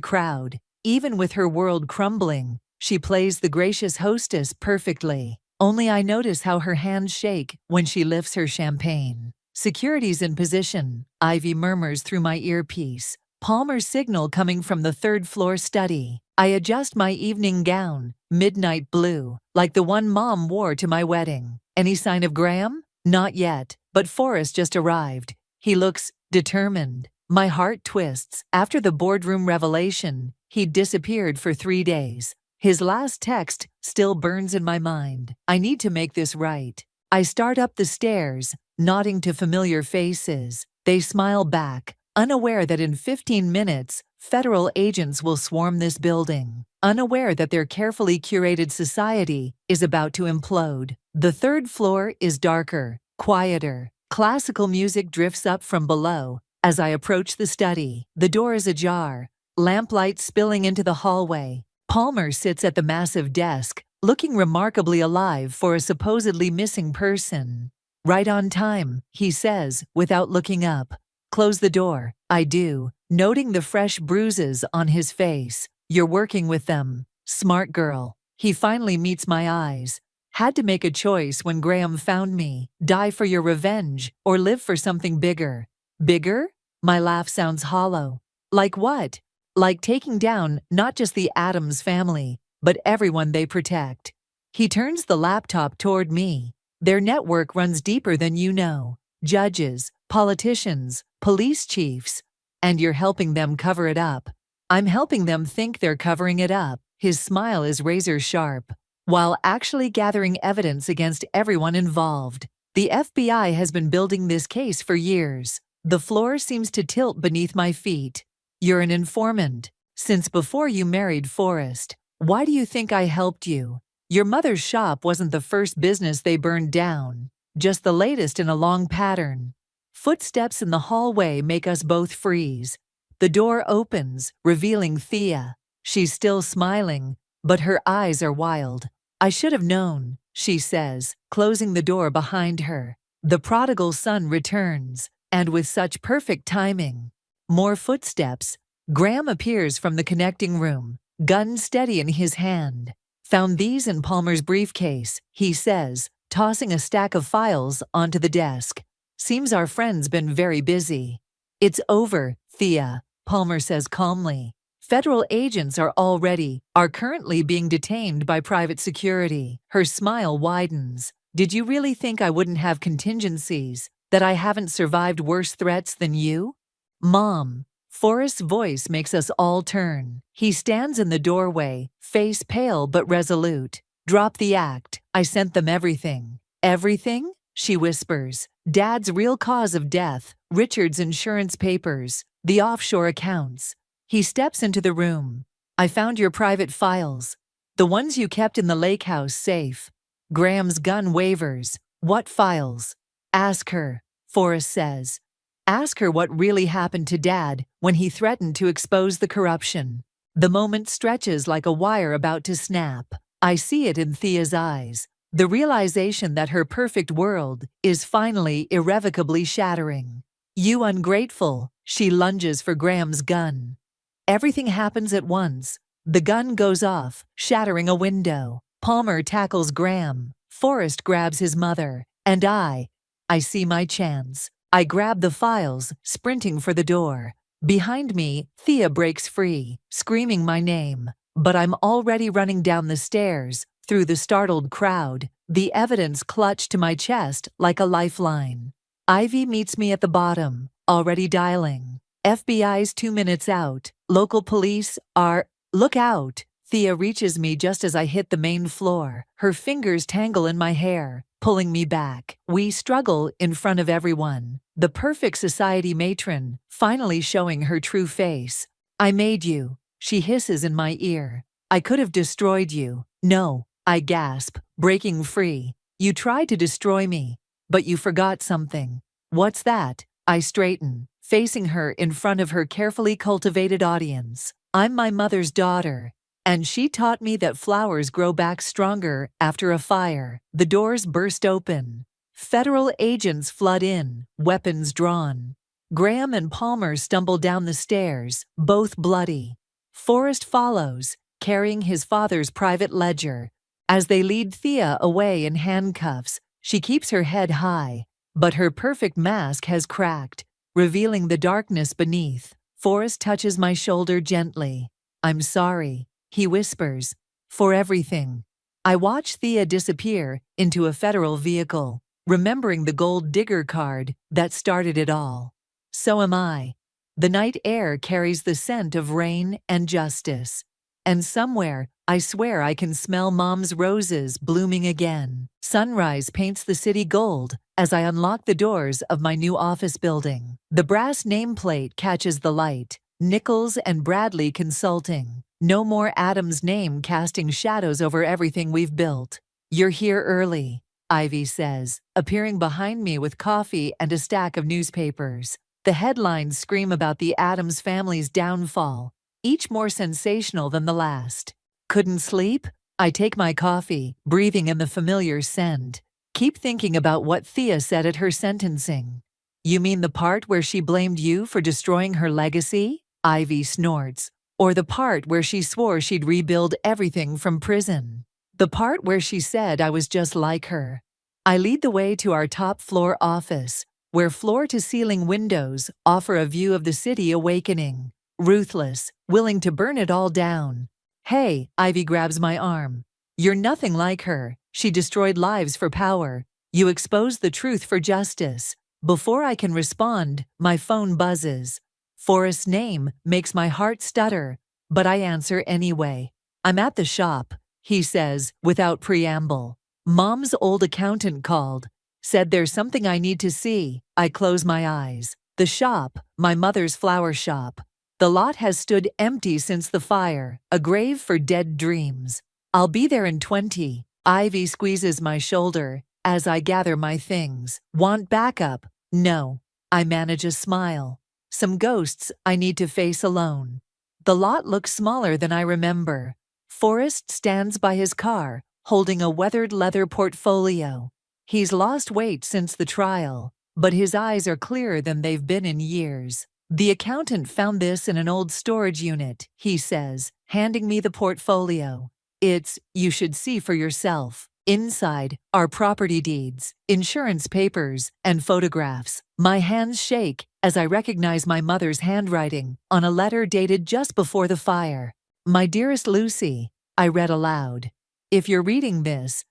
crowd. Even with her world crumbling, she plays the gracious hostess perfectly. Only I notice how her hands shake when she lifts her champagne. "Security's in position," Ivy murmurs through my earpiece. Palmer's signal coming from the third-floor study. I adjust my evening gown, midnight blue, like the one Mom wore to my wedding. "Any sign of Graham?" "Not yet, but Forrest just arrived. He looks determined." My heart twists. After the boardroom revelation, he'd disappeared for 3 days. His last text still burns in my mind. I need to make this right. I start up the stairs, nodding to familiar faces. They smile back, unaware that in 15 minutes, federal agents will swarm this building. Unaware that their carefully curated society is about to implode. The third floor is darker, quieter. Classical music drifts up from below. As I approach the study, the door is ajar, lamplight spilling into the hallway. Palmer sits at the massive desk, looking remarkably alive for a supposedly missing person. "Right on time," he says, without looking up. "Close the door." I do, noting the fresh bruises on his face. "You're working with them. Smart girl." He finally meets my eyes. Had to make a choice when Graham found me. Die for your revenge, or live for something bigger. Bigger? My laugh sounds hollow. Like what? Like taking down not just the Addams family, but everyone they protect. He turns the laptop toward me. Their network runs deeper than you know. Judges, politicians, police chiefs. And you're helping them cover it up. I'm helping them think they're covering it up. His smile is razor sharp. While actually gathering evidence against everyone involved. The FBI has been building this case for years. The floor seems to tilt beneath my feet. You're an informant. Since before you married Forrest. Why do you think I helped you? Your mother's shop wasn't the first business they burned down. Just the latest in a long pattern. Footsteps in the hallway make us both freeze. The door opens, revealing Thea. She's still smiling, but her eyes are wild. I should have known, she says, closing the door behind her. The prodigal son returns, and with such perfect timing. More footsteps. Graham appears from the connecting room, gun steady in his hand. Found these in Palmer's briefcase, he says, tossing a stack of files onto the desk. Seems our friend's been very busy. It's over, Thea, Palmer says calmly. Federal agents are currently being detained by private security. Her smile widens. Did you really think I wouldn't have contingencies? That I haven't survived worse threats than you? Mom. Forrest's voice makes us all turn. He stands in the doorway, face pale but resolute. Drop the act. I sent them everything. Everything? She whispers. Dad's real cause of death, Richard's insurance papers, the offshore accounts. He steps into the room. I found your private files. The ones you kept in the lake house safe. Graham's gun wavers. What files? Ask her, Forrest says. Ask her what really happened to Dad when he threatened to expose the corruption. The moment stretches like a wire about to snap. I see it in Thea's eyes. The realization that her perfect world is finally irrevocably shattering. You ungrateful, she lunges for Graham's gun. Everything happens at once. The gun goes off, shattering a window. Palmer tackles Graham. Forrest grabs his mother. And I see my chance. I grab the files, sprinting for the door. Behind me, Thea breaks free, screaming my name. But I'm already running down the stairs, through the startled crowd, the evidence clutched to my chest like a lifeline. Ivy meets me at the bottom, already dialing. FBI's 2 minutes out. Local police are... Look out! Thea reaches me just as I hit the main floor. Her fingers tangle in my hair, pulling me back. We struggle in front of everyone. The perfect society matron, finally showing her true face. I made you, she hisses in my ear. I could have destroyed you. No, I gasp, breaking free. You tried to destroy me, but you forgot something. What's that? I straighten, facing her in front of her carefully cultivated audience. I'm my mother's daughter, and she taught me that flowers grow back stronger after a fire. The doors burst open. Federal agents flood in, weapons drawn. Graham and Palmer stumble down the stairs, both bloody. Forrest follows, carrying his father's private ledger. As they lead Thea away in handcuffs, she keeps her head high, but her perfect mask has cracked, revealing the darkness beneath. Forrest touches my shoulder gently. I'm sorry, he whispers, for everything. I watch Thea disappear into a federal vehicle, remembering the gold digger card that started it all. So am I. The night air carries the scent of rain and justice. And somewhere, I swear I can smell Mom's roses blooming again. Sunrise paints the city gold as I unlock the doors of my new office building. The brass nameplate catches the light. Nichols and Bradley Consulting. No more Adam's name casting shadows over everything we've built. You're here early, Ivy says, appearing behind me with coffee and a stack of newspapers. The headlines scream about the Addams family's downfall, each more sensational than the last. Couldn't sleep? I take my coffee, breathing in the familiar scent. Keep thinking about what Thea said at her sentencing. You mean the part where she blamed you for destroying her legacy? Ivy snorts. Or the part where she swore she'd rebuild everything from prison. The part where she said I was just like her. I lead the way to our top floor office, where floor-to-ceiling windows offer a view of the city awakening, ruthless, willing to burn it all down. Hey, Ivy grabs my arm. You're nothing like her. She destroyed lives for power. You exposed the truth for justice. Before I can respond, my phone buzzes. Forrest's name makes my heart stutter, but I answer anyway. I'm at the shop, he says, without preamble. Mom's old accountant called. Said there's something I need to see. I close my eyes. The shop, my mother's flower shop. The lot has stood empty since the fire, a grave for dead dreams. I'll be there in 20. Ivy squeezes my shoulder as I gather my things. Want backup? No. I manage a smile. Some ghosts I need to face alone. The lot looks smaller than I remember. Forrest stands by his car, holding a weathered leather portfolio. He's lost weight since the trial, but his eyes are clearer than they've been in years. The accountant found this in an old storage unit, he says, handing me the portfolio. You should see for yourself. Inside are property deeds, insurance papers, and photographs. My hands shake as I recognize my mother's handwriting on a letter dated just before the fire. My dearest Lucy, I read aloud. If you're reading this,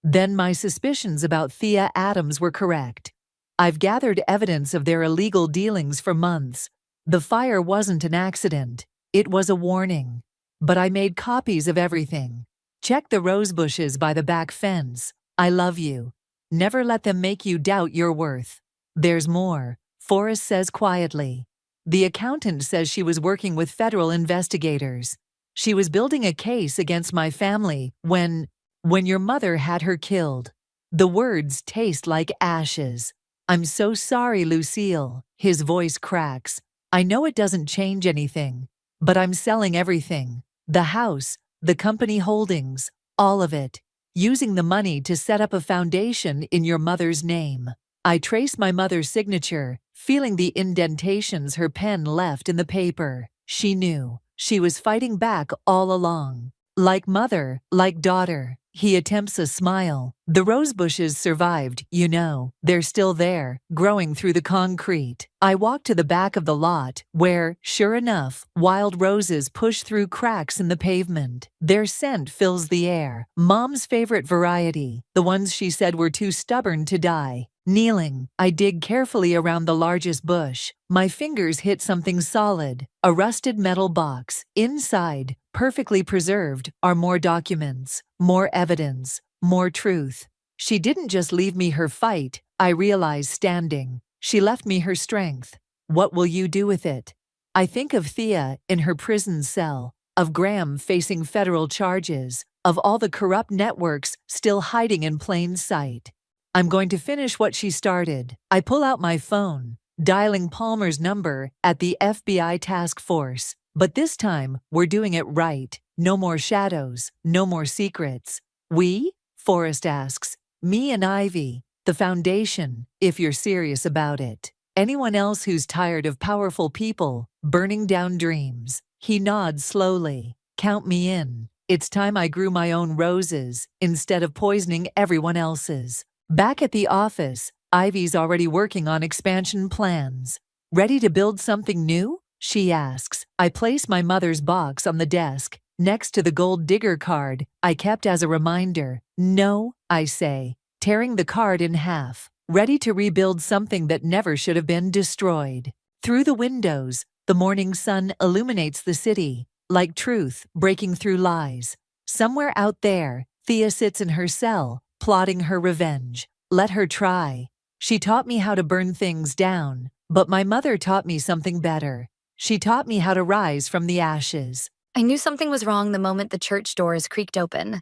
then my suspicions about Thea Adams were correct. I've gathered evidence of their illegal dealings for months. The fire wasn't an accident. It was a warning. But I made copies of everything. Check the rose bushes by the back fence. I love you. Never let them make you doubt your worth. There's more, Forrest says quietly. The accountant says she was working with federal investigators. She was building a case against my family when your mother had her killed. The words taste like ashes. I'm so sorry, Lucille. His voice cracks. I know it doesn't change anything, but I'm selling everything. The house, the company holdings, all of it. Using the money to set up a foundation in your mother's name. I trace my mother's signature, feeling the indentations her pen left in the paper. She knew. She was fighting back all along. Like mother, like daughter. He attempts a smile. The rose bushes survived, you know. They're still there, growing through the concrete. I walk to the back of the lot, where, sure enough, wild roses push through cracks in the pavement. Their scent fills the air. Mom's favorite variety, the ones she said were too stubborn to die. Kneeling, I dig carefully around the largest bush. My fingers hit something solid, a rusted metal box. Inside, perfectly preserved, are more documents, more evidence, more truth. She didn't just leave me her fight, I realize standing. She left me her strength. What will you do with it? I think of Thea in her prison cell, of Graham facing federal charges, of all the corrupt networks still hiding in plain sight. I'm going to finish what she started. I pull out my phone, dialing Palmer's number at the FBI task force. But this time, we're doing it right. No more shadows, no more secrets. We? Forrest asks. Me and Ivy. The foundation, if you're serious about it. Anyone else who's tired of powerful people burning down dreams. He nods slowly. Count me in. It's time I grew my own roses instead of poisoning everyone else's. Back at the office, Ivy's already working on expansion plans. Ready to build something new? She asks. I place my mother's box on the desk, next to the gold digger card I kept as a reminder. No, I say, tearing the card in half, ready to rebuild something that never should have been destroyed. Through the windows, the morning sun illuminates the city, like truth breaking through lies. Somewhere out there, Thea sits in her cell, plotting her revenge. Let her try. She taught me how to burn things down, but my mother taught me something better. She taught me how to rise from the ashes. I knew something was wrong the moment the church doors creaked open.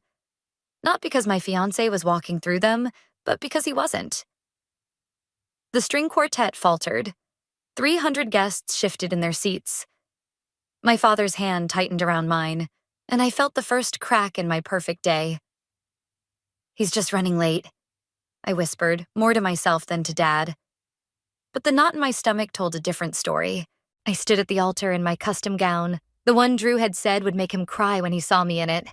Not because my fiancé was walking through them, but because he wasn't. The string quartet faltered. 300 guests shifted in their seats. My father's hand tightened around mine, and I felt the first crack in my perfect day. He's just running late, I whispered, more to myself than to Dad. But the knot in my stomach told a different story. I stood at the altar in my custom gown, the one Drew had said would make him cry when he saw me in it.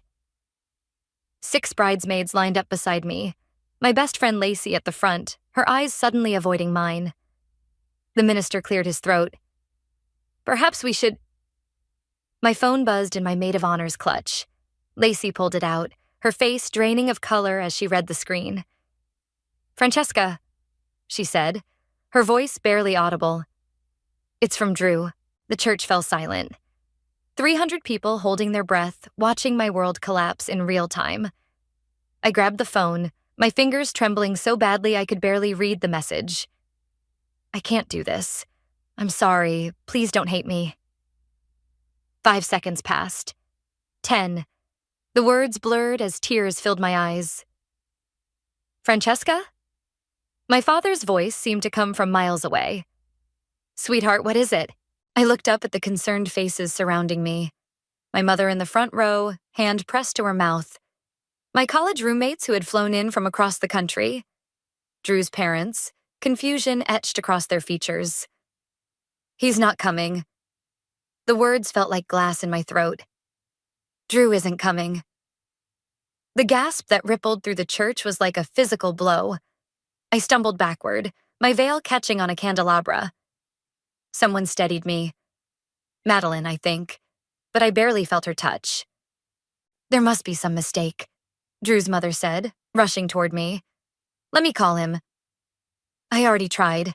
6 bridesmaids lined up beside me, my best friend Lacey at the front, her eyes suddenly avoiding mine. The minister cleared his throat. "Perhaps we should—" My phone buzzed in my maid of honor's clutch. Lacey pulled it out, her face draining of color as she read the screen. "Francesca," she said, her voice barely audible. "It's from Drew." The church fell silent. 300 people holding their breath, watching my world collapse in real time. I grabbed the phone, my fingers trembling so badly I could barely read the message. "I can't do this. I'm sorry. Please don't hate me." 5 seconds passed. 10. The words blurred as tears filled my eyes. "Francesca?" My father's voice seemed to come from miles away. "Sweetheart, what is it?" I looked up at the concerned faces surrounding me. My mother in the front row, hand pressed to her mouth. My college roommates who had flown in from across the country. Drew's parents, confusion etched across their features. "He's not coming." The words felt like glass in my throat. Drew isn't coming. The gasp that rippled through the church was like a physical blow. I stumbled backward, my veil catching on a candelabra. Someone steadied me. Madeline, I think, but I barely felt her touch. "There must be some mistake," Drew's mother said, rushing toward me. "Let me call him." I already tried.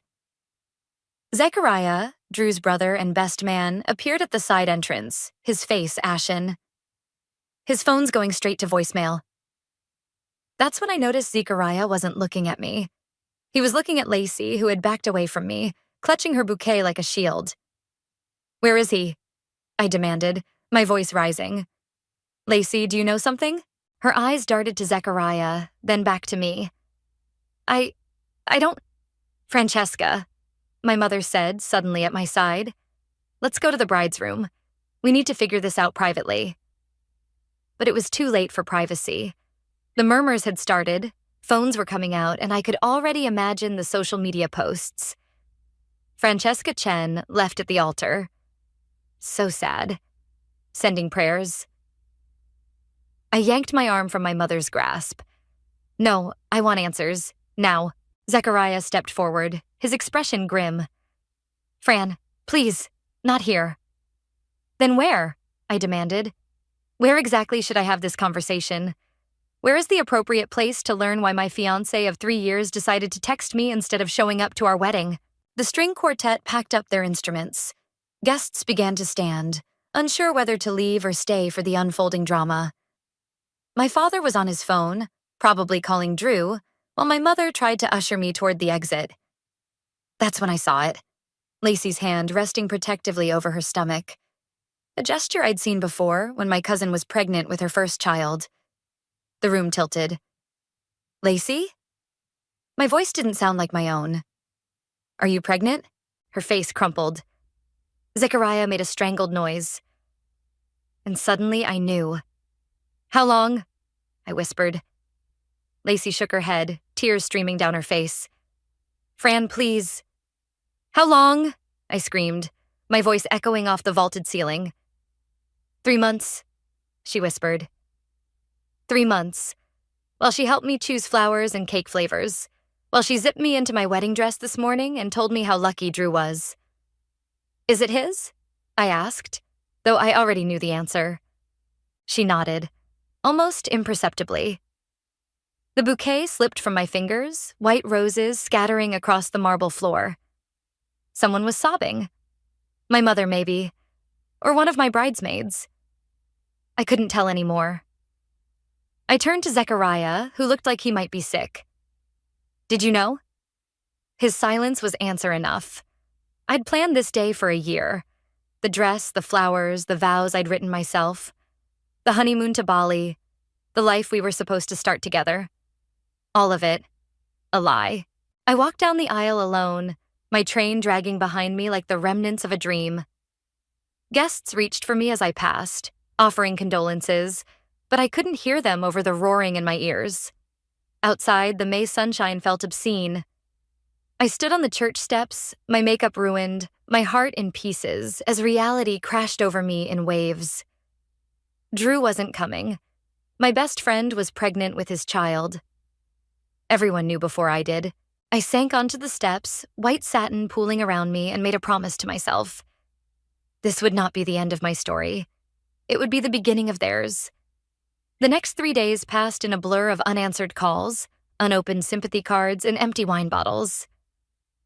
Zechariah, Drew's brother and best man, appeared at the side entrance, his face ashen. "His phone's going straight to voicemail." That's when I noticed Zechariah wasn't looking at me. He was looking at Lacey, who had backed away from me, clutching her bouquet like a shield. "Where is he?" I demanded, my voice rising. "Lacey, do you know something?" Her eyes darted to Zechariah, then back to me. I don't... "Francesca," my mother said, suddenly at my side. "Let's go to the bride's room. We need to figure this out privately." But it was too late for privacy. The murmurs had started, phones were coming out, and I could already imagine the social media posts. Francesca Chen left at the altar. So sad. Sending prayers. I yanked my arm from my mother's grasp. "No, I want answers. Now." Zechariah stepped forward, his expression grim. "Fran, please, not here." "Then where?" I demanded. "Where exactly should I have this conversation? Where is the appropriate place to learn why my fiancé of 3 years decided to text me instead of showing up to our wedding?" The string quartet packed up their instruments. Guests began to stand, unsure whether to leave or stay for the unfolding drama. My father was on his phone, probably calling Drew, while my mother tried to usher me toward the exit. That's when I saw it. Lacey's hand resting protectively over her stomach. A gesture I'd seen before when my cousin was pregnant with her first child. The room tilted. "Lacey?" My voice didn't sound like my own. "Are you pregnant?" Her face crumpled. Zechariah made a strangled noise. And suddenly I knew. "How long?" I whispered. Lacey shook her head, tears streaming down her face. "Fran, please." "How long?" I screamed, my voice echoing off the vaulted ceiling. 3 months, she whispered. 3 months, while she helped me choose flowers and cake flavors, while she zipped me into my wedding dress this morning and told me how lucky Drew was. "Is it his?" I asked, though I already knew the answer. She nodded, almost imperceptibly. The bouquet slipped from my fingers, white roses scattering across the marble floor. Someone was sobbing. My mother, maybe, or one of my bridesmaids. I couldn't tell anymore. I turned to Zechariah, who looked like he might be sick. "Did you know?" His silence was answer enough. I'd planned this day for a year. The dress, the flowers, the vows I'd written myself. The honeymoon to Bali. The life we were supposed to start together. All of it, a lie. I walked down the aisle alone, my train dragging behind me like the remnants of a dream. Guests reached for me as I passed, offering condolences, but I couldn't hear them over the roaring in my ears. Outside, the May sunshine felt obscene. I stood on the church steps, my makeup ruined, my heart in pieces, as reality crashed over me in waves. Drew wasn't coming. My best friend was pregnant with his child. Everyone knew before I did. I sank onto the steps, white satin pooling around me, and made a promise to myself. This would not be the end of my story. It would be the beginning of theirs. The next 3 days passed in a blur of unanswered calls, unopened sympathy cards, and empty wine bottles.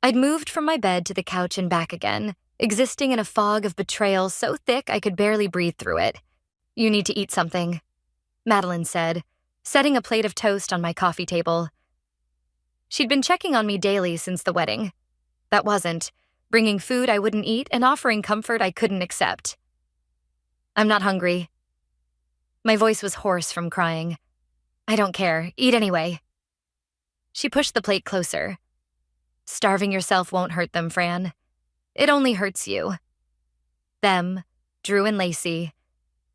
I'd moved from my bed to the couch and back again, existing in a fog of betrayal so thick I could barely breathe through it. "You need to eat something," Madeline said, setting a plate of toast on my coffee table. She'd been checking on me daily since the wedding. That wasn't, bringing food I wouldn't eat and offering comfort I couldn't accept. "I'm not hungry." My voice was hoarse from crying. "I don't care. Eat anyway." She pushed the plate closer. "Starving yourself won't hurt them, Fran. It only hurts you." Them, Drew and Lacey,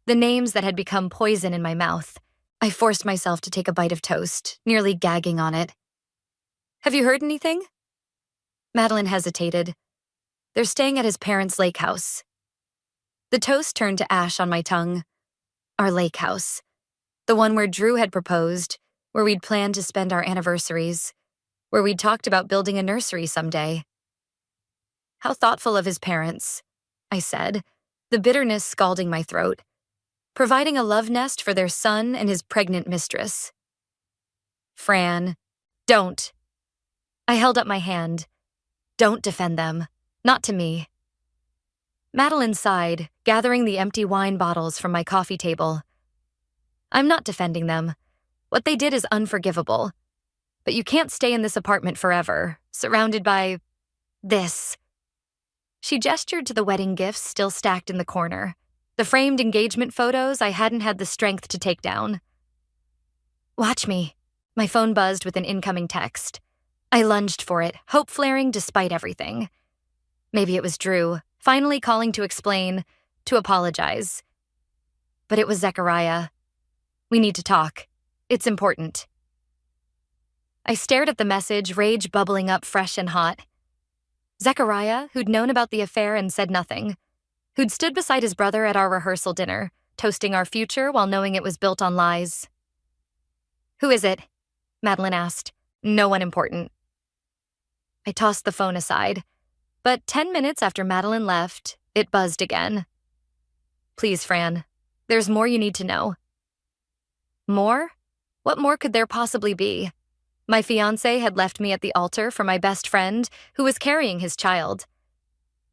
the names that had become poison in my mouth. I forced myself to take a bite of toast, nearly gagging on it. "Have you heard anything?" Madeline hesitated. "They're staying at his parents' lake house." The toast turned to ash on my tongue. Our lake house. The one where Drew had proposed, where we'd planned to spend our anniversaries, where we'd talked about building a nursery someday. "How thoughtful of his parents," I said, the bitterness scalding my throat. "Providing a love nest for their son and his pregnant mistress." "Fran, don't." I held up my hand. "Don't defend them. Not to me." Madeline sighed, gathering the empty wine bottles from my coffee table. "I'm not defending them. What they did is unforgivable. But you can't stay in this apartment forever, surrounded by this." She gestured to the wedding gifts still stacked in the corner, the framed engagement photos I hadn't had the strength to take down. "Watch me." My phone buzzed with an incoming text. I lunged for it, hope flaring despite everything. Maybe it was Drew, finally calling to explain, to apologize. But it was Zechariah. "We need to talk. It's important." I stared at the message, rage bubbling up fresh and hot. Zechariah, who'd known about the affair and said nothing, who'd stood beside his brother at our rehearsal dinner, toasting our future while knowing it was built on lies. "Who is it?" Madeline asked. "No one important." I tossed the phone aside, but 10 minutes after Madeline left, it buzzed again. "Please, Fran, there's more you need to know." More? What more could there possibly be? My fiancé had left me at the altar for my best friend, who was carrying his child.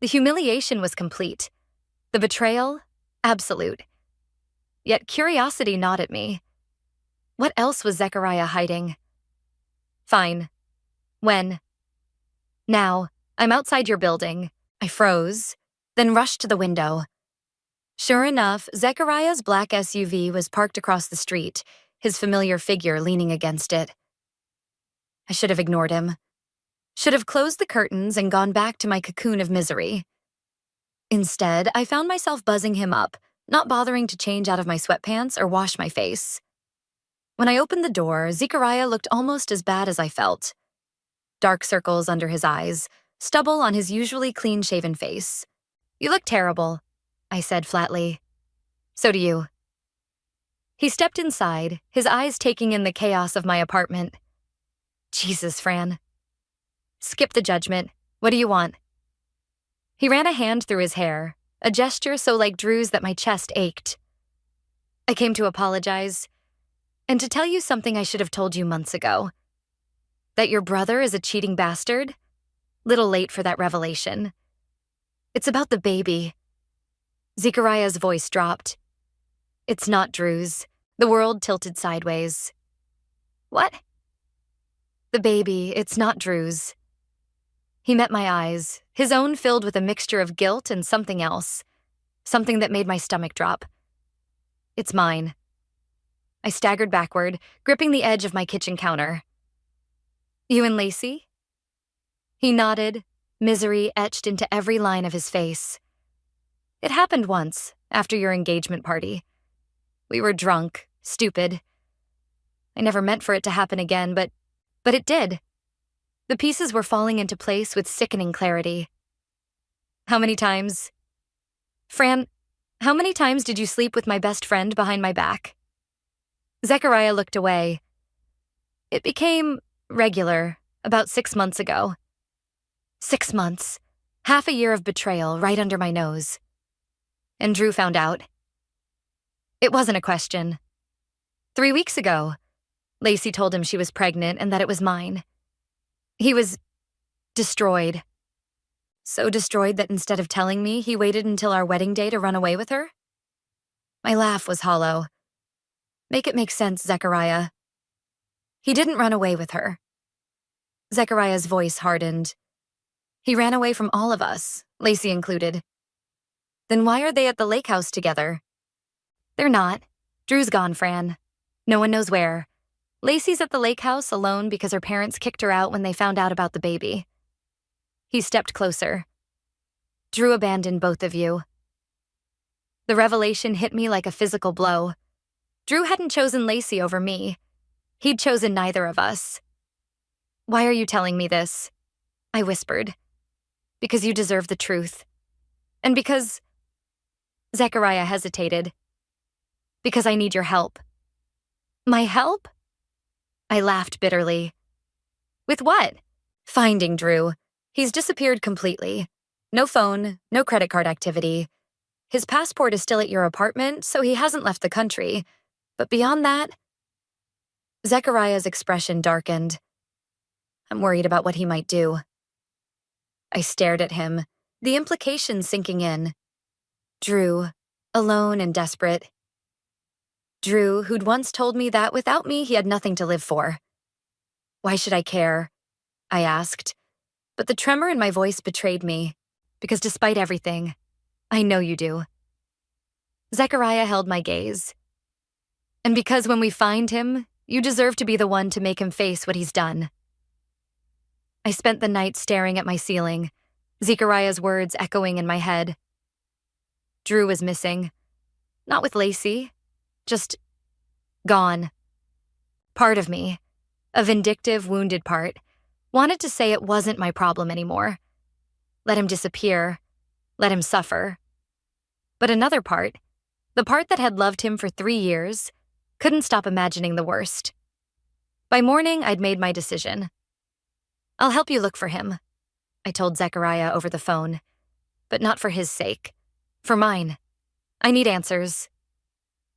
The humiliation was complete. The betrayal, absolute. Yet curiosity gnawed at me. What else was Zechariah hiding? "Fine. When?" "Now. I'm outside your building." I froze, then rushed to the window. Sure enough, Zechariah's black SUV was parked across the street, his familiar figure leaning against it. I should have ignored him. Should have closed the curtains and gone back to my cocoon of misery. Instead, I found myself buzzing him up, not bothering to change out of my sweatpants or wash my face. When I opened the door, Zechariah looked almost as bad as I felt. Dark circles under his eyes, stubble on his usually clean-shaven face. "You look terrible," I said flatly. "So do you." He stepped inside, his eyes taking in the chaos of my apartment. "Jesus, Fran." "Skip the judgment. What do you want?" He ran a hand through his hair, a gesture so like Drew's that my chest ached. "I came to apologize, and to tell you something I should have told you months ago. That your brother is a cheating bastard? Little late for that revelation. It's about the baby." Zechariah's voice dropped. "It's not Drew's." The world tilted sideways. "What?" "The baby, it's not Drew's." He met my eyes, his own filled with a mixture of guilt and something else, something that made my stomach drop. "It's mine." I staggered backward, gripping the edge of my kitchen counter. "You and Lacey?" He nodded, misery etched into every line of his face. "It happened once, after your engagement party. We were drunk, stupid. I never meant for it to happen again, but it did. The pieces were falling into place with sickening clarity." "How many times?" "Fran, how many times did you sleep with my best friend behind my back?" Zechariah looked away. It became regular about 6 months ago. 6 months. Half a year of betrayal right under my nose. And Drew found out. It wasn't a question. 3 weeks ago, Lacey told him she was pregnant and that it was mine. He was destroyed. So destroyed that instead of telling me, he waited until our wedding day to run away with her? My laugh was hollow. Make it make sense, Zechariah. He didn't run away with her. Zechariah's voice hardened. He ran away from all of us, Lacey included. Then why are they at the lake house together? They're not. Drew's gone, Fran. No one knows where. Lacey's at the lake house alone because her parents kicked her out when they found out about the baby. He stepped closer. Drew abandoned both of you. The revelation hit me like a physical blow. Drew hadn't chosen Lacey over me. He'd chosen neither of us. Why are you telling me this? I whispered. Because you deserve the truth. And because... Zechariah hesitated. Because I need your help. My help? I laughed bitterly. With what? Finding Drew. He's disappeared completely. No phone, no credit card activity. His passport is still at your apartment, so he hasn't left the country. But beyond that... Zechariah's expression darkened. I'm worried about what he might do. I stared at him, the implications sinking in. Drew, alone and desperate. Drew, who'd once told me that without me he had nothing to live for. Why should I care? I asked, but the tremor in my voice betrayed me, because despite everything, I know you do. Zechariah held my gaze. And because when we find him, you deserve to be the one to make him face what he's done. I spent the night staring at my ceiling, Zechariah's words echoing in my head. Drew was missing. Not with Lacey. Just gone. Part of me, a vindictive, wounded part, wanted to say it wasn't my problem anymore. Let him disappear. Let him suffer. But another part, the part that had loved him for 3 years, couldn't stop imagining the worst. By morning, I'd made my decision. I'll help you look for him, I told Zechariah over the phone. But not for his sake. For mine. I need answers.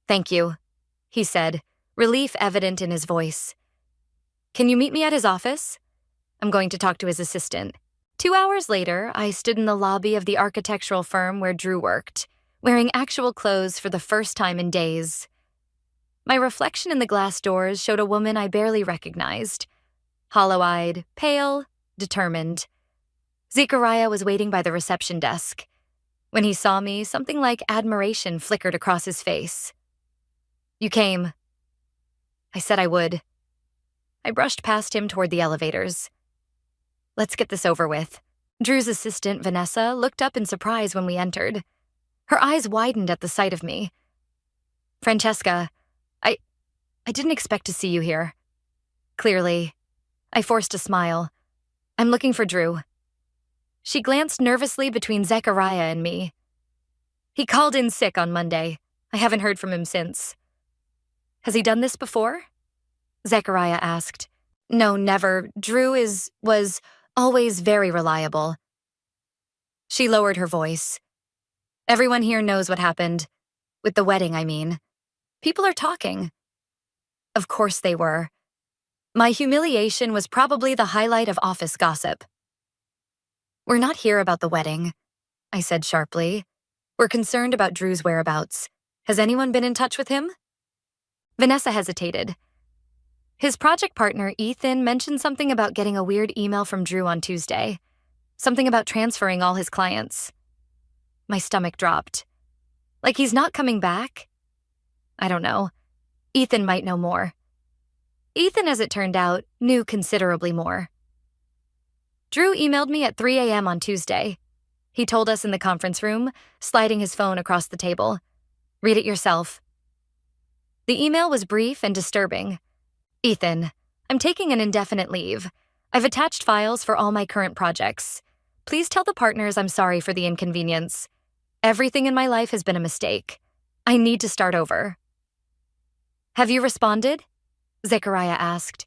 Thank you, he said, relief evident in his voice. Can you meet me at his office? I'm going to talk to his assistant. 2 hours later, I stood in the lobby of the architectural firm where Drew worked, wearing actual clothes for the first time in days. My reflection in the glass doors showed a woman I barely recognized. Hollow-eyed, pale, determined. Zechariah was waiting by the reception desk. When he saw me, something like admiration flickered across his face. You came. I said I would. I brushed past him toward the elevators. Let's get this over with. Drew's assistant, Vanessa, looked up in surprise when we entered. Her eyes widened at the sight of me. Francesca, I didn't expect to see you here. Clearly, I forced a smile. I'm looking for Drew. She glanced nervously between Zechariah and me. He called in sick on Monday. I haven't heard from him since. Has he done this before? Zechariah asked. No, never. Drew was always very reliable. She lowered her voice. Everyone here knows what happened. With the wedding, I mean. People are talking. Of course they were. My humiliation was probably the highlight of office gossip. We're not here about the wedding, I said sharply. We're concerned about Drew's whereabouts. Has anyone been in touch with him? Vanessa hesitated. His project partner, Ethan, mentioned something about getting a weird email from Drew on Tuesday. Something about transferring all his clients. My stomach dropped. Like he's not coming back? I don't know. Ethan might know more. Ethan, as it turned out, knew considerably more. Drew emailed me at 3 a.m. on Tuesday. He told us in the conference room, sliding his phone across the table. Read it yourself. The email was brief and disturbing. Ethan, I'm taking an indefinite leave. I've attached files for all my current projects. Please tell the partners I'm sorry for the inconvenience. Everything in my life has been a mistake. I need to start over. "Have you responded?" Zechariah asked.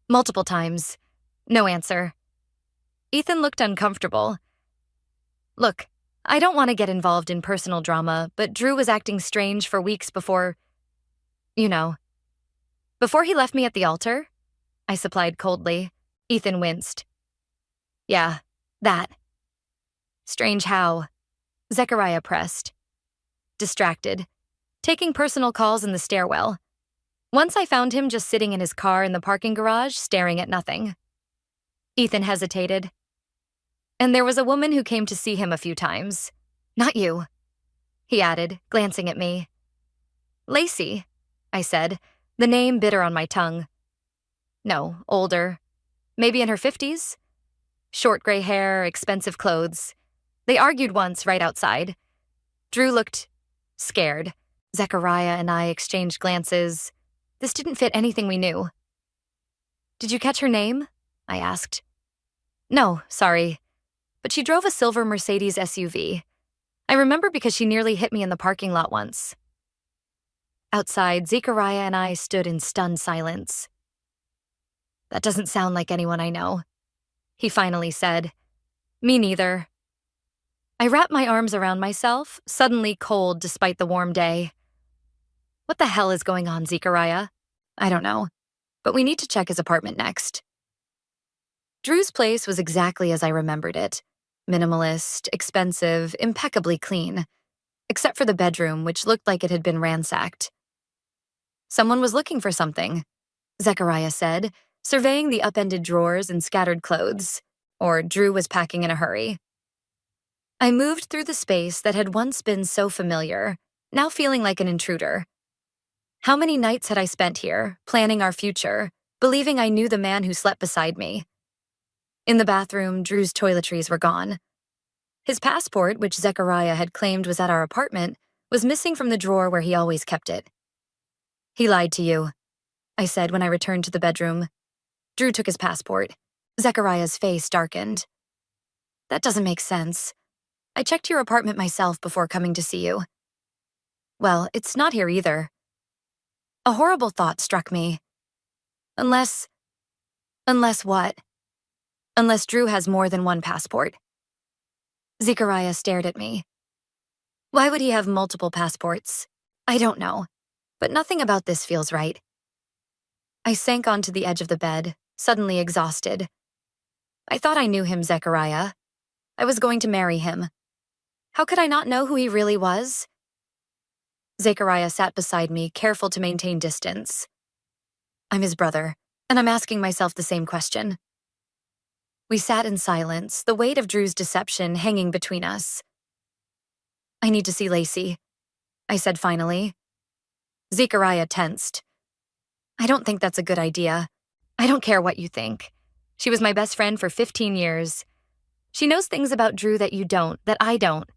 "Multiple times. No answer." Ethan looked uncomfortable. "Look, I don't want to get involved in personal drama, but Drew was acting strange for weeks before, you know. Before he left me at the altar?" I supplied coldly. Ethan winced. "Yeah, that." "Strange how?" Zechariah pressed. "Distracted. Taking personal calls in the stairwell. Once I found him just sitting in his car in the parking garage, staring at nothing." Ethan hesitated. "And there was a woman who came to see him a few times. Not you," he added, glancing at me. "Lacey," I said, the name bitter on my tongue. "No, older. Maybe in her 50s. Short gray hair, expensive clothes. They argued once right outside. Drew looked scared. Zechariah and I exchanged glances. This didn't fit anything we knew." "Did you catch her name?" I asked. "No, sorry. But she drove a silver Mercedes SUV. I remember because she nearly hit me in the parking lot once." Outside, Zechariah and I stood in stunned silence. "That doesn't sound like anyone I know," he finally said. "Me neither." I wrapped my arms around myself, suddenly cold despite the warm day. "What the hell is going on, Zechariah?" "I don't know, but we need to check his apartment next." Drew's place was exactly as I remembered it. Minimalist, expensive, impeccably clean. Except for the bedroom, which looked like it had been ransacked. "Someone was looking for something," Zechariah said, surveying the upended drawers and scattered clothes. Or Drew was packing in a hurry. I moved through the space that had once been so familiar, now feeling like an intruder. How many nights had I spent here, planning our future, believing I knew the man who slept beside me? In the bathroom, Drew's toiletries were gone. His passport, which Zechariah had claimed was at our apartment, was missing from the drawer where he always kept it. "He lied to you," I said when I returned to the bedroom. "Drew took his passport." Zechariah's face darkened. "That doesn't make sense. I checked your apartment myself before coming to see you." "Well, it's not here either." A horrible thought struck me. Unless what? Unless Drew has more than one passport. Zechariah stared at me. "Why would he have multiple passports?" "I don't know, but nothing about this feels right." I sank onto the edge of the bed, suddenly exhausted. I thought I knew him, Zechariah. I was going to marry him. How could I not know who he really was? Zechariah sat beside me, careful to maintain distance. "I'm his brother, and I'm asking myself the same question." We sat in silence, the weight of Drew's deception hanging between us. "I need to see Lacey," I said finally. Zechariah tensed. "I don't think that's a good idea. I don't care what you think. She was my best friend for 15 years. She knows things about Drew that you don't, that I don't."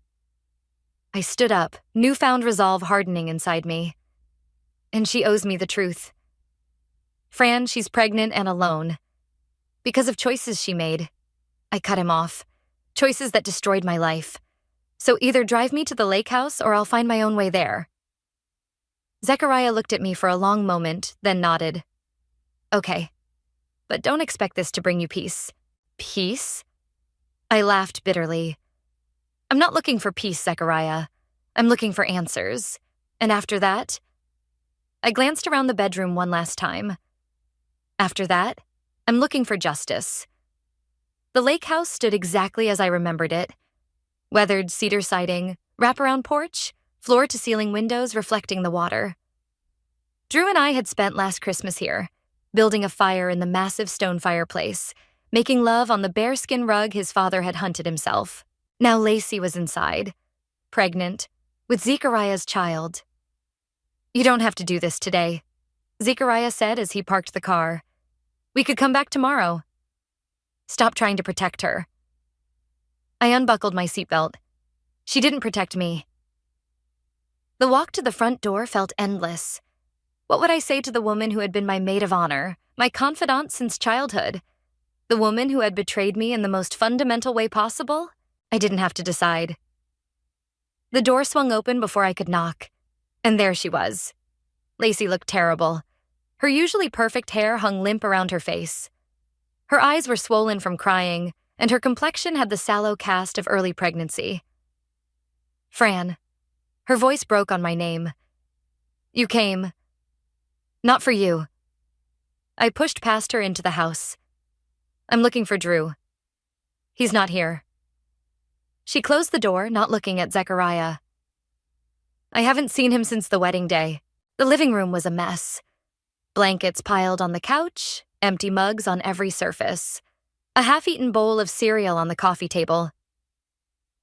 I stood up, newfound resolve hardening inside me. "And she owes me the truth. Fran, she's pregnant and alone. Because of choices she made." I cut him off. "Choices that destroyed my life. So either drive me to the lake house or I'll find my own way there." Zechariah looked at me for a long moment, then nodded. "Okay, but don't expect this to bring you peace." "Peace?" I laughed bitterly. "I'm not looking for peace, Zechariah. I'm looking for answers. And after that?" I glanced around the bedroom one last time. "After that, I'm looking for justice." The lake house stood exactly as I remembered it. Weathered cedar siding, wraparound porch, floor-to-ceiling windows reflecting the water. Drew and I had spent last Christmas here, building a fire in the massive stone fireplace, making love on the bearskin rug his father had hunted himself. Now Lacey was inside, pregnant, with Zechariah's child. "You don't have to do this today," Zechariah said as he parked the car. "We could come back tomorrow." "Stop trying to protect her." I unbuckled my seatbelt. She didn't protect me. The walk to the front door felt endless. What would I say to the woman who had been my maid of honor, my confidant since childhood? The woman who had betrayed me in the most fundamental way possible? I didn't have to decide. The door swung open before I could knock, and there she was. Lacey looked terrible. Her usually perfect hair hung limp around her face. Her eyes were swollen from crying, and her complexion had the sallow cast of early pregnancy. Fran. Her voice broke on my name. You came. Not for you. I pushed past her into the house. I'm looking for Drew. He's not here. She closed the door, not looking at Zechariah. I haven't seen him since the wedding day. The living room was a mess. Blankets piled on the couch, empty mugs on every surface, a half-eaten bowl of cereal on the coffee table.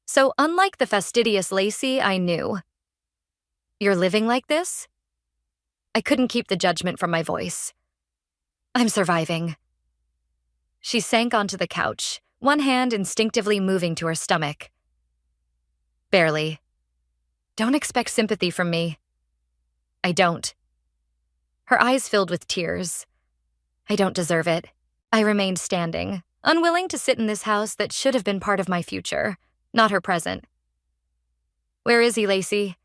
So unlike the fastidious Lacey I knew. You're living like this? I couldn't keep the judgment from my voice. I'm surviving. She sank onto the couch, one hand instinctively moving to her stomach. Barely. Don't expect sympathy from me. I don't. Her eyes filled with tears. I don't deserve it. I remained standing, unwilling to sit in this house that should have been part of my future, not her present. Where is he, Lacey?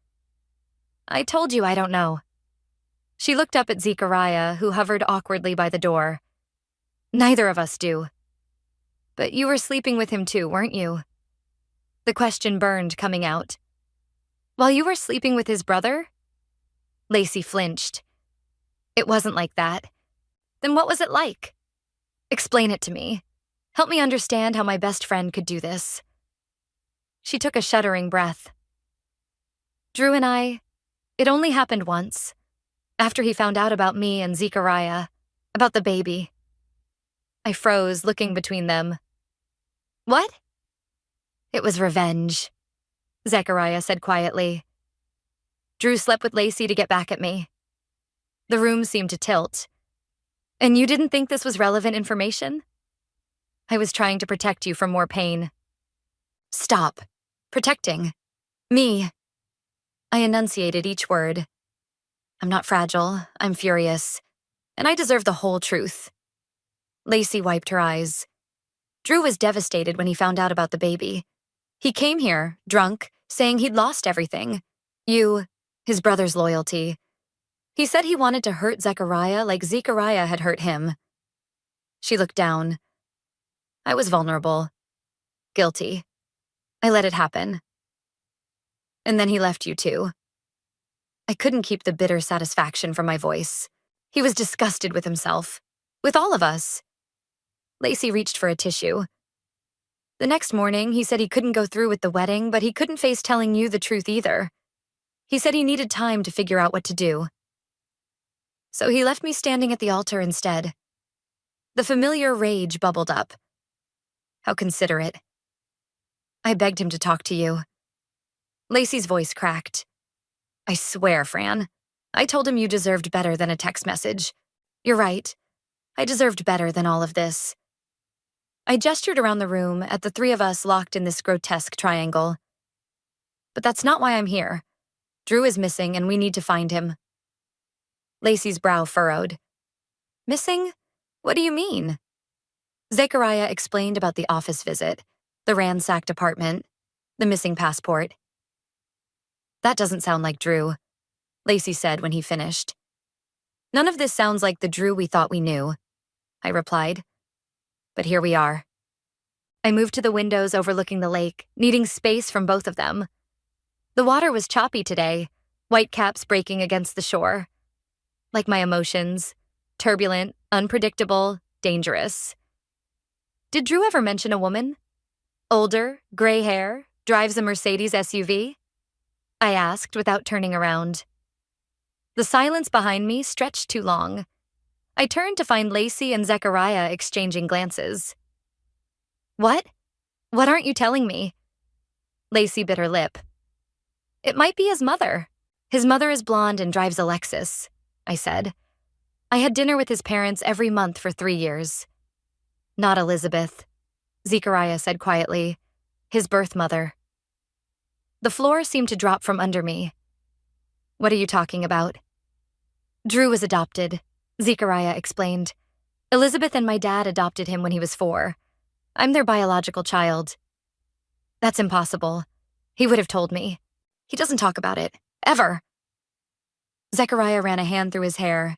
I told you I don't know. She looked up at Zechariah, who hovered awkwardly by the door. Neither of us do. But you were sleeping with him too, weren't you? The question burned coming out. While you were sleeping with his brother? Lacey flinched. It wasn't like that. Then what was it like? Explain it to me. Help me understand how my best friend could do this. She took a shuddering breath. Drew and I, it only happened once. After he found out about me and Zechariah, about the baby. I froze, looking between them. What? It was revenge, Zechariah said quietly. Drew slept with Lacey to get back at me. The room seemed to tilt. And you didn't think this was relevant information? I was trying to protect you from more pain. Stop. Protecting. Me. I enunciated each word. I'm not fragile, I'm furious. And I deserve the whole truth. Lacey wiped her eyes. Drew was devastated when he found out about the baby. He came here, drunk, saying he'd lost everything. You, his brother's loyalty. He said he wanted to hurt Zechariah like Zechariah had hurt him. She looked down. I was vulnerable. Guilty. I let it happen. And then he left you too. I couldn't keep the bitter satisfaction from my voice. He was disgusted with himself. With all of us. Lacey reached for a tissue. The next morning, he said he couldn't go through with the wedding, but he couldn't face telling you the truth either. He said he needed time to figure out what to do. So he left me standing at the altar instead. The familiar rage bubbled up. How considerate. I begged him to talk to you. Lacey's voice cracked. I swear, Fran. I told him you deserved better than a text message. You're right. I deserved better than all of this. I gestured around the room at the three of us locked in this grotesque triangle. But that's not why I'm here. Drew is missing and we need to find him. Lacey's brow furrowed. Missing? What do you mean? Zechariah explained about the office visit, the ransacked apartment, the missing passport. That doesn't sound like Drew, Lacey said when he finished. None of this sounds like the Drew we thought we knew, I replied. But here we are. I moved to the windows overlooking the lake, needing space from both of them. The water was choppy today, white caps breaking against the shore. Like my emotions, turbulent, unpredictable, dangerous. Did Drew ever mention a woman? Older, gray hair, drives a Mercedes SUV? I asked without turning around. The silence behind me stretched too long. I turned to find Lacey and Zechariah exchanging glances. What? What aren't you telling me? Lacey bit her lip. It might be his mother. His mother is blonde and drives a Lexus, I said. I had dinner with his parents every month for 3 years. Not Elizabeth, Zechariah said quietly. His birth mother. The floor seemed to drop from under me. What are you talking about? Drew was adopted, Zechariah explained. Elizabeth and my dad adopted him when he was 4. I'm their biological child. That's impossible. He would have told me. He doesn't talk about it. Ever. Zechariah ran a hand through his hair.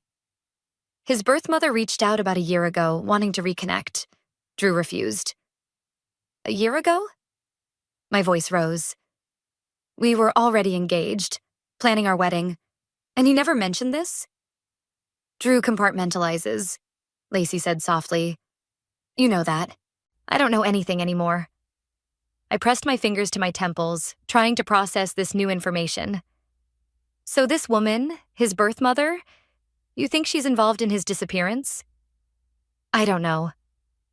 His birth mother reached out about a year ago, wanting to reconnect. Drew refused. A year ago? My voice rose. We were already engaged, planning our wedding, and he never mentioned this? Drew compartmentalizes, Lacey said softly. You know that. I don't know anything anymore. I pressed my fingers to my temples, trying to process this new information. So this woman, his birth mother, you think she's involved in his disappearance? I don't know,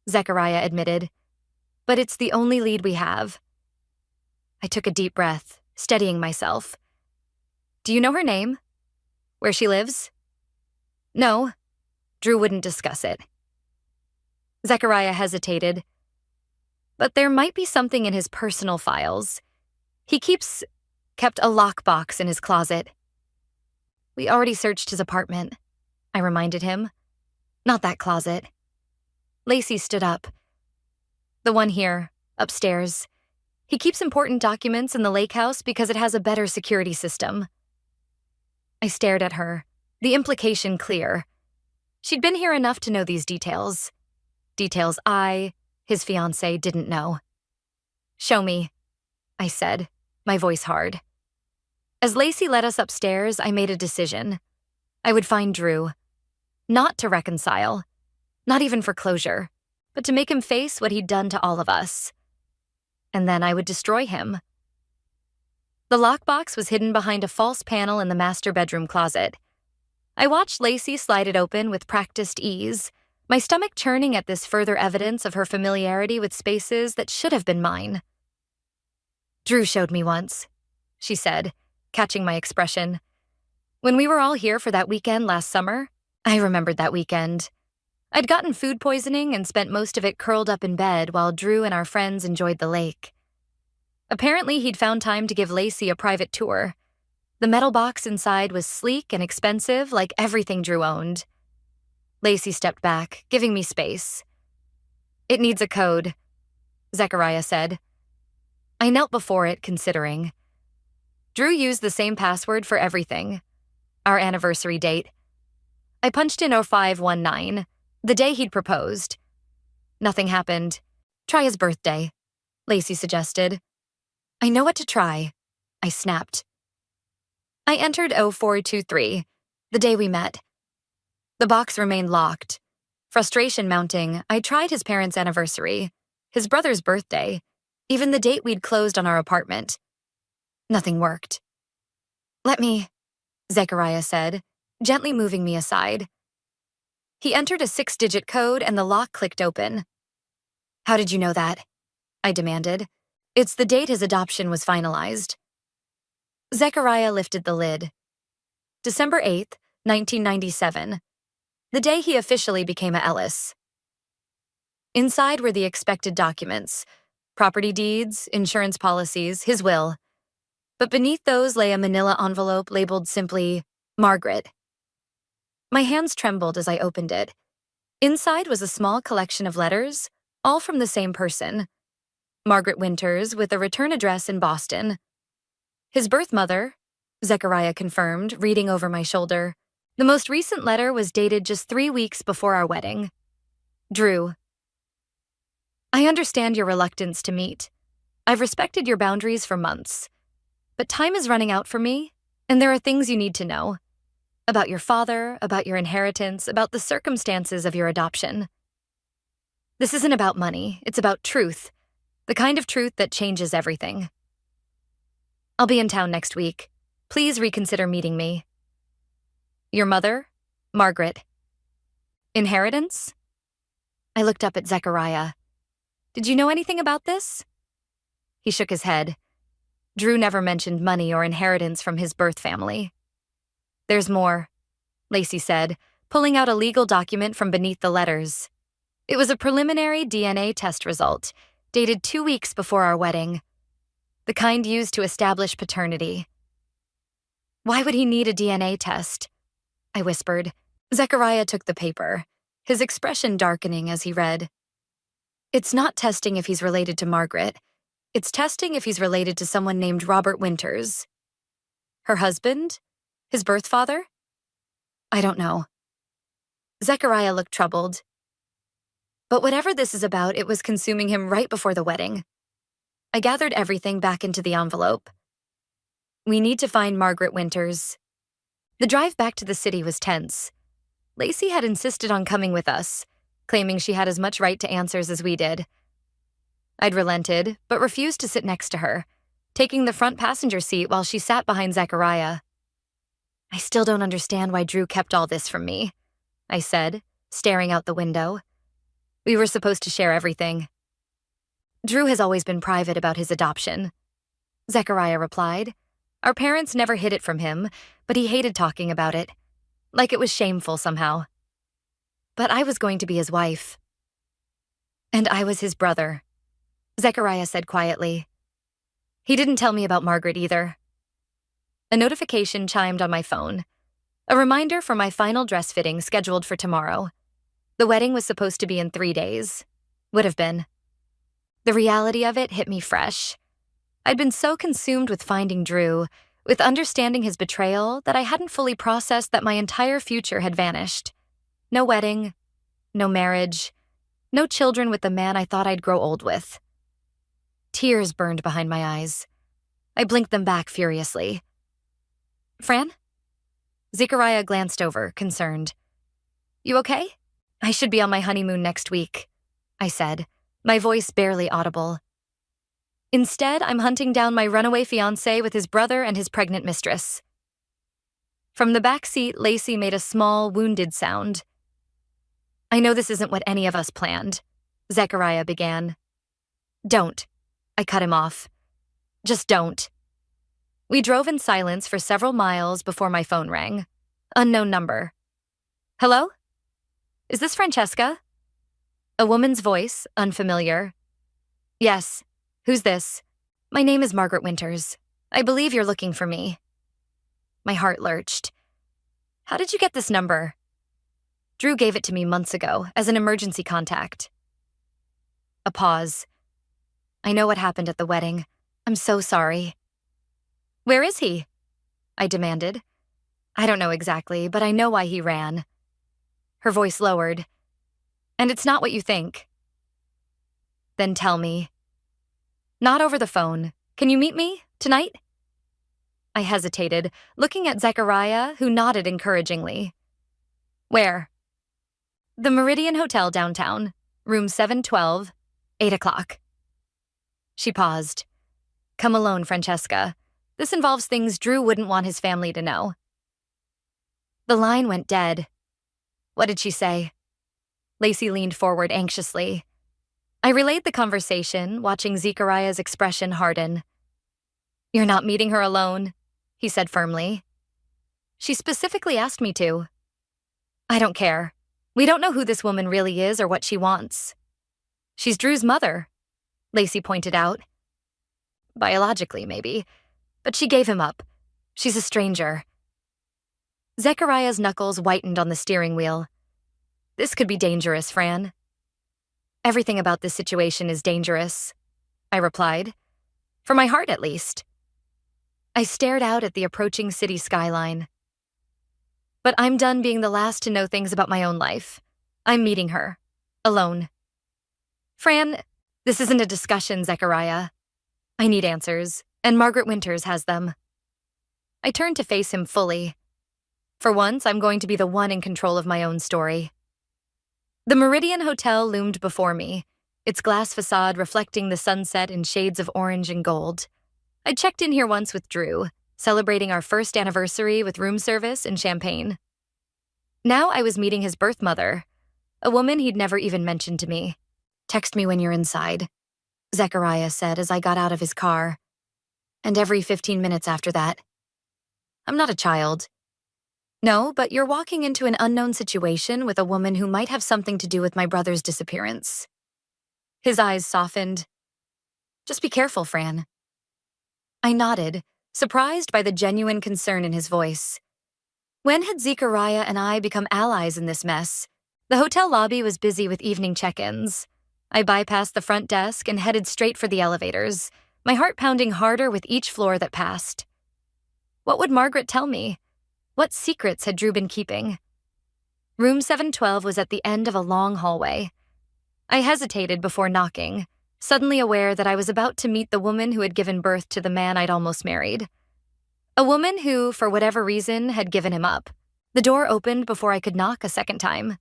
Zechariah admitted, but it's the only lead we have. I took a deep breath, steadying myself. Do you know her name? Where she lives? No, Drew wouldn't discuss it. Zechariah hesitated. But there might be something in his personal files. He kept a lockbox in his closet. We already searched his apartment, I reminded him. Not that closet. Lacey stood up. The one here, upstairs. He keeps important documents in the lake house because it has a better security system. I stared at her, the implication clear. She'd been here enough to know these details. Details his fiancé, didn't know. Show me, I said, my voice hard. As Lacey led us upstairs, I made a decision. I would find Drew. Not to reconcile, not even for closure, but to make him face what he'd done to all of us. And then I would destroy him. The lockbox was hidden behind a false panel in the master bedroom closet. I watched Lacey slide it open with practiced ease, my stomach churning at this further evidence of her familiarity with spaces that should have been mine. Drew showed me once, she said, catching my expression. When we were all here for that weekend last summer, I remembered that weekend. I'd gotten food poisoning and spent most of it curled up in bed while Drew and our friends enjoyed the lake. Apparently, he'd found time to give Lacey a private tour. The metal box inside was sleek and expensive, like everything Drew owned. Lacey stepped back, giving me space. It needs a code, Zechariah said. I knelt before it, considering. Drew used the same password for everything. Our anniversary date. I punched in 0519, the day he'd proposed. Nothing happened. Try his birthday, Lacey suggested. I know what to try, I snapped. I entered 0423, the day we met. The box remained locked. Frustration mounting, I tried his parents' anniversary, his brother's birthday, even the date we'd closed on our apartment. Nothing worked. Let me, Zechariah said, gently moving me aside. He entered a 6-digit code and the lock clicked open. How did you know that? I demanded. It's the date his adoption was finalized. Zechariah lifted the lid. December 8th, 1997. The day he officially became a Ellis. Inside were the expected documents, property deeds, insurance policies, his will. But beneath those lay a manila envelope labeled simply, Margaret. My hands trembled as I opened it. Inside was a small collection of letters, all from the same person. Margaret Winters, with a return address in Boston. His birth mother, Zechariah confirmed, reading over my shoulder. The most recent letter was dated just 3 weeks before our wedding. Drew. I understand your reluctance to meet. I've respected your boundaries for months. But time is running out for me, and there are things you need to know. About your father, about your inheritance, about the circumstances of your adoption. This isn't about money, it's about truth. The kind of truth that changes everything. I'll be in town next week. Please reconsider meeting me. Your mother, Margaret. Inheritance? I looked up at Zechariah. Did you know anything about this? He shook his head. Drew never mentioned money or inheritance from his birth family. There's more, Lacey said, pulling out a legal document from beneath the letters. It was a preliminary DNA test result, dated 2 weeks before our wedding. The kind used to establish paternity. Why would he need a DNA test? I whispered. Zechariah took the paper, his expression darkening as he read. It's not testing if he's related to Margaret. It's testing if he's related to someone named Robert Winters. Her husband? His birth father? I don't know. Zechariah looked troubled. But whatever this is about, it was consuming him right before the wedding. I gathered everything back into the envelope. We need to find Margaret Winters. The drive back to the city was tense. Lacey had insisted on coming with us, claiming she had as much right to answers as we did. I'd relented, but refused to sit next to her, taking the front passenger seat while she sat behind Zechariah. I still don't understand why Drew kept all this from me, I said, staring out the window. We were supposed to share everything. Drew has always been private about his adoption, Zechariah replied. Our parents never hid it from him, but he hated talking about it, like it was shameful somehow. But I was going to be his wife. And I was his brother, Zechariah said quietly. He didn't tell me about Margaret either. A notification chimed on my phone, a reminder for my final dress fitting scheduled for tomorrow. The wedding was supposed to be in 3 days. Would have been. The reality of it hit me fresh. I'd been so consumed with finding Drew, with understanding his betrayal, that I hadn't fully processed that my entire future had vanished. No wedding, no marriage, no children with the man I thought I'd grow old with. Tears burned behind my eyes. I blinked them back furiously. Fran? Zechariah glanced over, concerned. You okay? I should be on my honeymoon next week, I said, my voice barely audible. Instead, I'm hunting down my runaway fiancé with his brother and his pregnant mistress. From the back seat, Lacey made a small, wounded sound. I know this isn't what any of us planned, Zechariah began. Don't, I cut him off. Just don't. We drove in silence for several miles before my phone rang. Unknown number. Hello? Is this Francesca? A woman's voice, unfamiliar. Yes. Who's this? My name is Margaret Winters. I believe you're looking for me. My heart lurched. How did you get this number? Drew gave it to me months ago as an emergency contact. A pause. I know what happened at the wedding. I'm so sorry. Where is he? I demanded. I don't know exactly, but I know why he ran. Her voice lowered. And it's not what you think. Then tell me. Not over the phone. Can you meet me tonight? I hesitated, looking at Zechariah, who nodded encouragingly. Where? The Meridian Hotel downtown, room 712, 8 o'clock. She paused. Come alone, Francesca. This involves things Drew wouldn't want his family to know. The line went dead. What did she say? Lacey leaned forward anxiously. I relayed the conversation, watching Zechariah's expression harden. You're not meeting her alone, he said firmly. She specifically asked me to. I don't care. We don't know who this woman really is or what she wants. She's Drew's mother, Lacey pointed out. Biologically, maybe, but she gave him up. She's a stranger. Zechariah's knuckles whitened on the steering wheel. This could be dangerous, Fran. Everything about this situation is dangerous, I replied. For my heart, at least. I stared out at the approaching city skyline. But I'm done being the last to know things about my own life. I'm meeting her. Alone. Fran, this isn't a discussion, Zechariah. I need answers, and Margaret Winters has them. I turned to face him fully. For once, I'm going to be the one in control of my own story. The Meridian Hotel loomed before me, its glass facade reflecting the sunset in shades of orange and gold. I'd checked in here once with Drew, celebrating our first anniversary with room service and champagne. Now I was meeting his birth mother, a woman he'd never even mentioned to me. Text me when you're inside, Zechariah said as I got out of his car. And every 15 minutes after that. I'm not a child. No, but you're walking into an unknown situation with a woman who might have something to do with my brother's disappearance. His eyes softened. Just be careful, Fran. I nodded, surprised by the genuine concern in his voice. When had Zechariah and I become allies in this mess? The hotel lobby was busy with evening check-ins. I bypassed the front desk and headed straight for the elevators, my heart pounding harder with each floor that passed. What would Margaret tell me? What secrets had Drew been keeping? Room 712 was at the end of a long hallway. I hesitated before knocking, suddenly aware that I was about to meet the woman who had given birth to the man I'd almost married. A woman who, for whatever reason, had given him up. The door opened before I could knock a second time.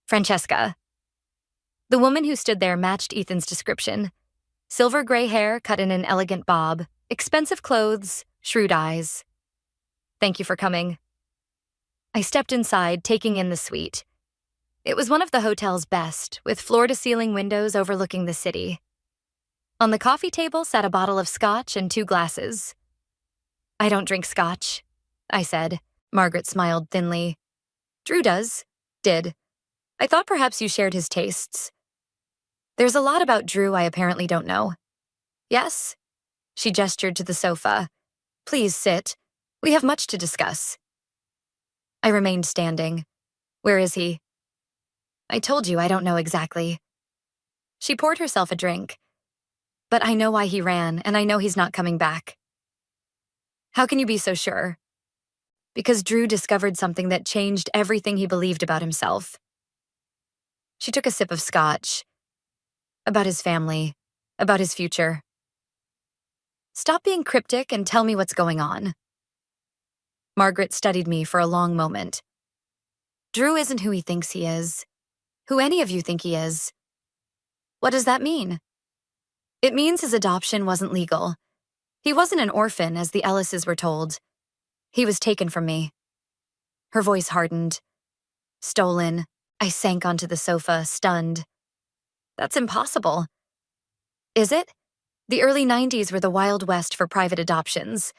Francesca. The woman who stood there matched Ethan's description. Silver gray hair cut in an elegant bob, expensive clothes, shrewd eyes. Thank you for coming. I stepped inside, taking in the suite. It was one of the hotel's best, with floor-to-ceiling windows overlooking the city. On the coffee table sat a bottle of scotch and 2 glasses. I don't drink scotch, I said. Margaret smiled thinly. Drew does. Did. I thought perhaps you shared his tastes. There's a lot about Drew I apparently don't know. Yes? She gestured to the sofa. Please sit. We have much to discuss. I remained standing. Where is he? I told you I don't know exactly. She poured herself a drink. But I know why he ran, and I know he's not coming back. How can you be so sure? Because Drew discovered something that changed everything he believed about himself. She took a sip of scotch. About his family, about his future. Stop being cryptic and tell me what's going on. Margaret studied me for a long moment. Drew isn't who he thinks he is. Who any of you think he is. What does that mean? It means his adoption wasn't legal. He wasn't an orphan, as the Ellises were told. He was taken from me. Her voice hardened. Stolen. I sank onto the sofa, stunned. That's impossible. Is it? The early 90s were the Wild West for private adoptions.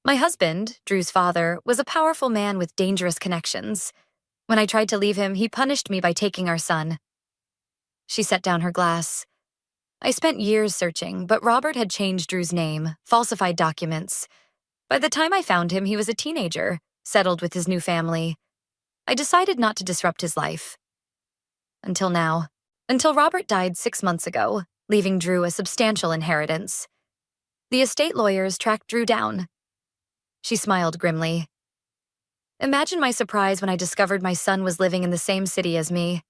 My husband, Drew's father, was a powerful man with dangerous connections. When I tried to leave him, he punished me by taking our son. She set down her glass. I spent years searching, but Robert had changed Drew's name, falsified documents. By the time I found him, he was a teenager, settled with his new family. I decided not to disrupt his life. Until now. Until Robert died 6 months ago, leaving Drew a substantial inheritance. The estate lawyers tracked Drew down. She smiled grimly. Imagine my surprise when I discovered my son was living in the same city as me.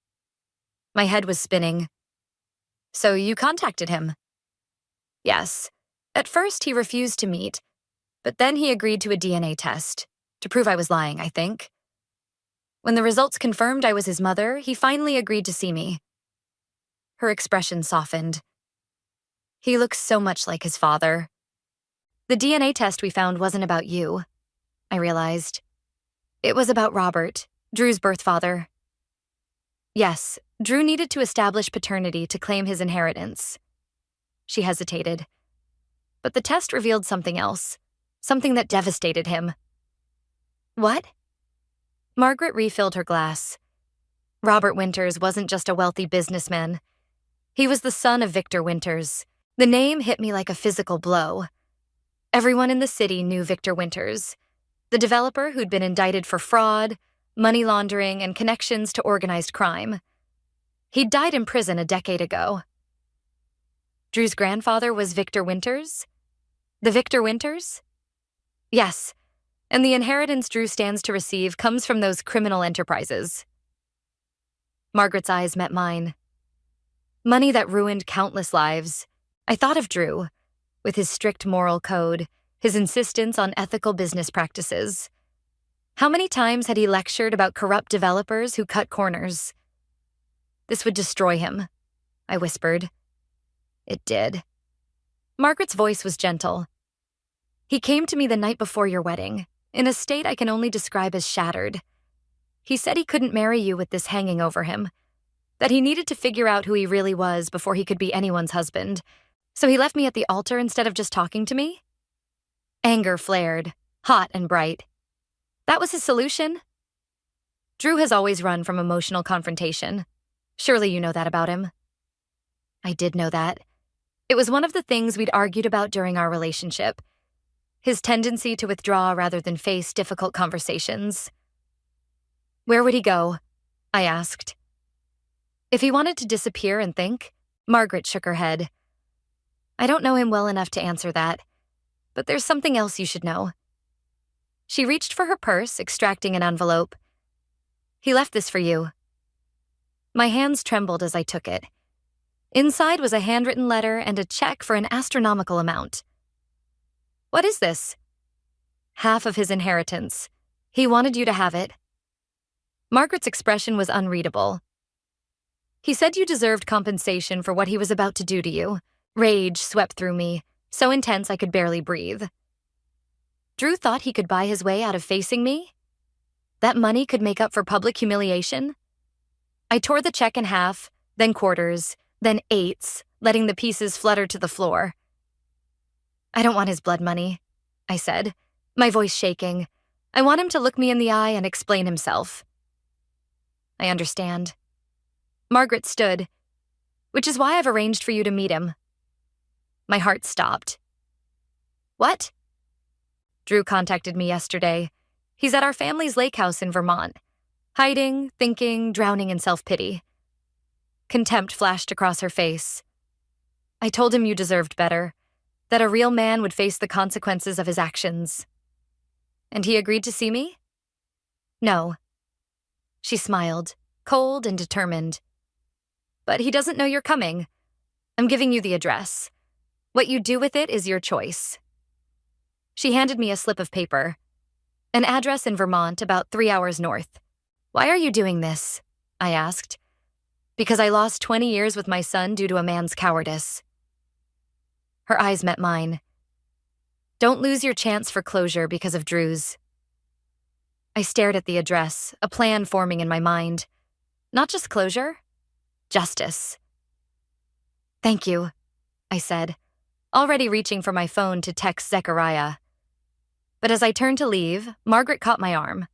My head was spinning. So you contacted him? Yes. At first, he refused to meet, but then he agreed to a DNA test, to prove I was lying, I think. When the results confirmed I was his mother, he finally agreed to see me. Her expression softened. He looks so much like his father. The DNA test we found wasn't about you, I realized. It was about Robert, Drew's birth father. Yes, Drew needed to establish paternity to claim his inheritance. She hesitated. But the test revealed something else, something that devastated him. What? Margaret refilled her glass. Robert Winters wasn't just a wealthy businessman. He was the son of Victor Winters. The name hit me like a physical blow. Everyone in the city knew Victor Winters, the developer who'd been indicted for fraud, money laundering, and connections to organized crime. He'd died in prison a decade ago. Drew's grandfather was Victor Winters? The Victor Winters? Yes, and the inheritance Drew stands to receive comes from those criminal enterprises. Margaret's eyes met mine. Money that ruined countless lives. I thought of Drew, with his strict moral code, his insistence on ethical business practices. How many times had he lectured about corrupt developers who cut corners? This would destroy him, I whispered. It did. Margaret's voice was gentle. He came to me the night before your wedding, in a state I can only describe as shattered. He said he couldn't marry you with this hanging over him, that he needed to figure out who he really was before he could be anyone's husband. So he left me at the altar instead of just talking to me? Anger flared, hot and bright. That was his solution? Drew has always run from emotional confrontation. Surely you know that about him. I did know that. It was one of the things we'd argued about during our relationship. His tendency to withdraw rather than face difficult conversations. Where would he go? I asked. If he wanted to disappear and think, Margaret shook her head. I don't know him well enough to answer that, but there's something else you should know. She reached for her purse, extracting an envelope. "He left this for you." My hands trembled as I took it. Inside was a handwritten letter and a check for an astronomical amount. "What is this?" "Half of his inheritance. He wanted you to have it." Margaret's expression was unreadable. "He said you deserved compensation for what he was about to do to you." Rage swept through me, so intense I could barely breathe. Drew thought he could buy his way out of facing me? That money could make up for public humiliation? I tore the check in half, then quarters, then eighths, letting the pieces flutter to the floor. "I don't want his blood money," I said, my voice shaking. "I want him to look me in the eye and explain himself." "I understand." Margaret stood. "Which is why I've arranged for you to meet him." My heart stopped. "What?" "Drew contacted me yesterday. He's at our family's lake house in Vermont, hiding, thinking, drowning in self-pity." Contempt flashed across her face. "I told him you deserved better, that a real man would face the consequences of his actions." "And he agreed to see me?" "No." She smiled, cold and determined. "But he doesn't know you're coming. I'm giving you the address. What you do with it is your choice." She handed me a slip of paper. "An address in Vermont, about 3 hours north." "Why are you doing this?" I asked. "Because I lost 20 years with my son due to a man's cowardice." Her eyes met mine. "Don't lose your chance for closure because of Drew's." I stared at the address, a plan forming in my mind. Not just closure, justice. "Thank you," I said, already reaching for my phone to text Zechariah. But as I turned to leave, Margaret caught my arm.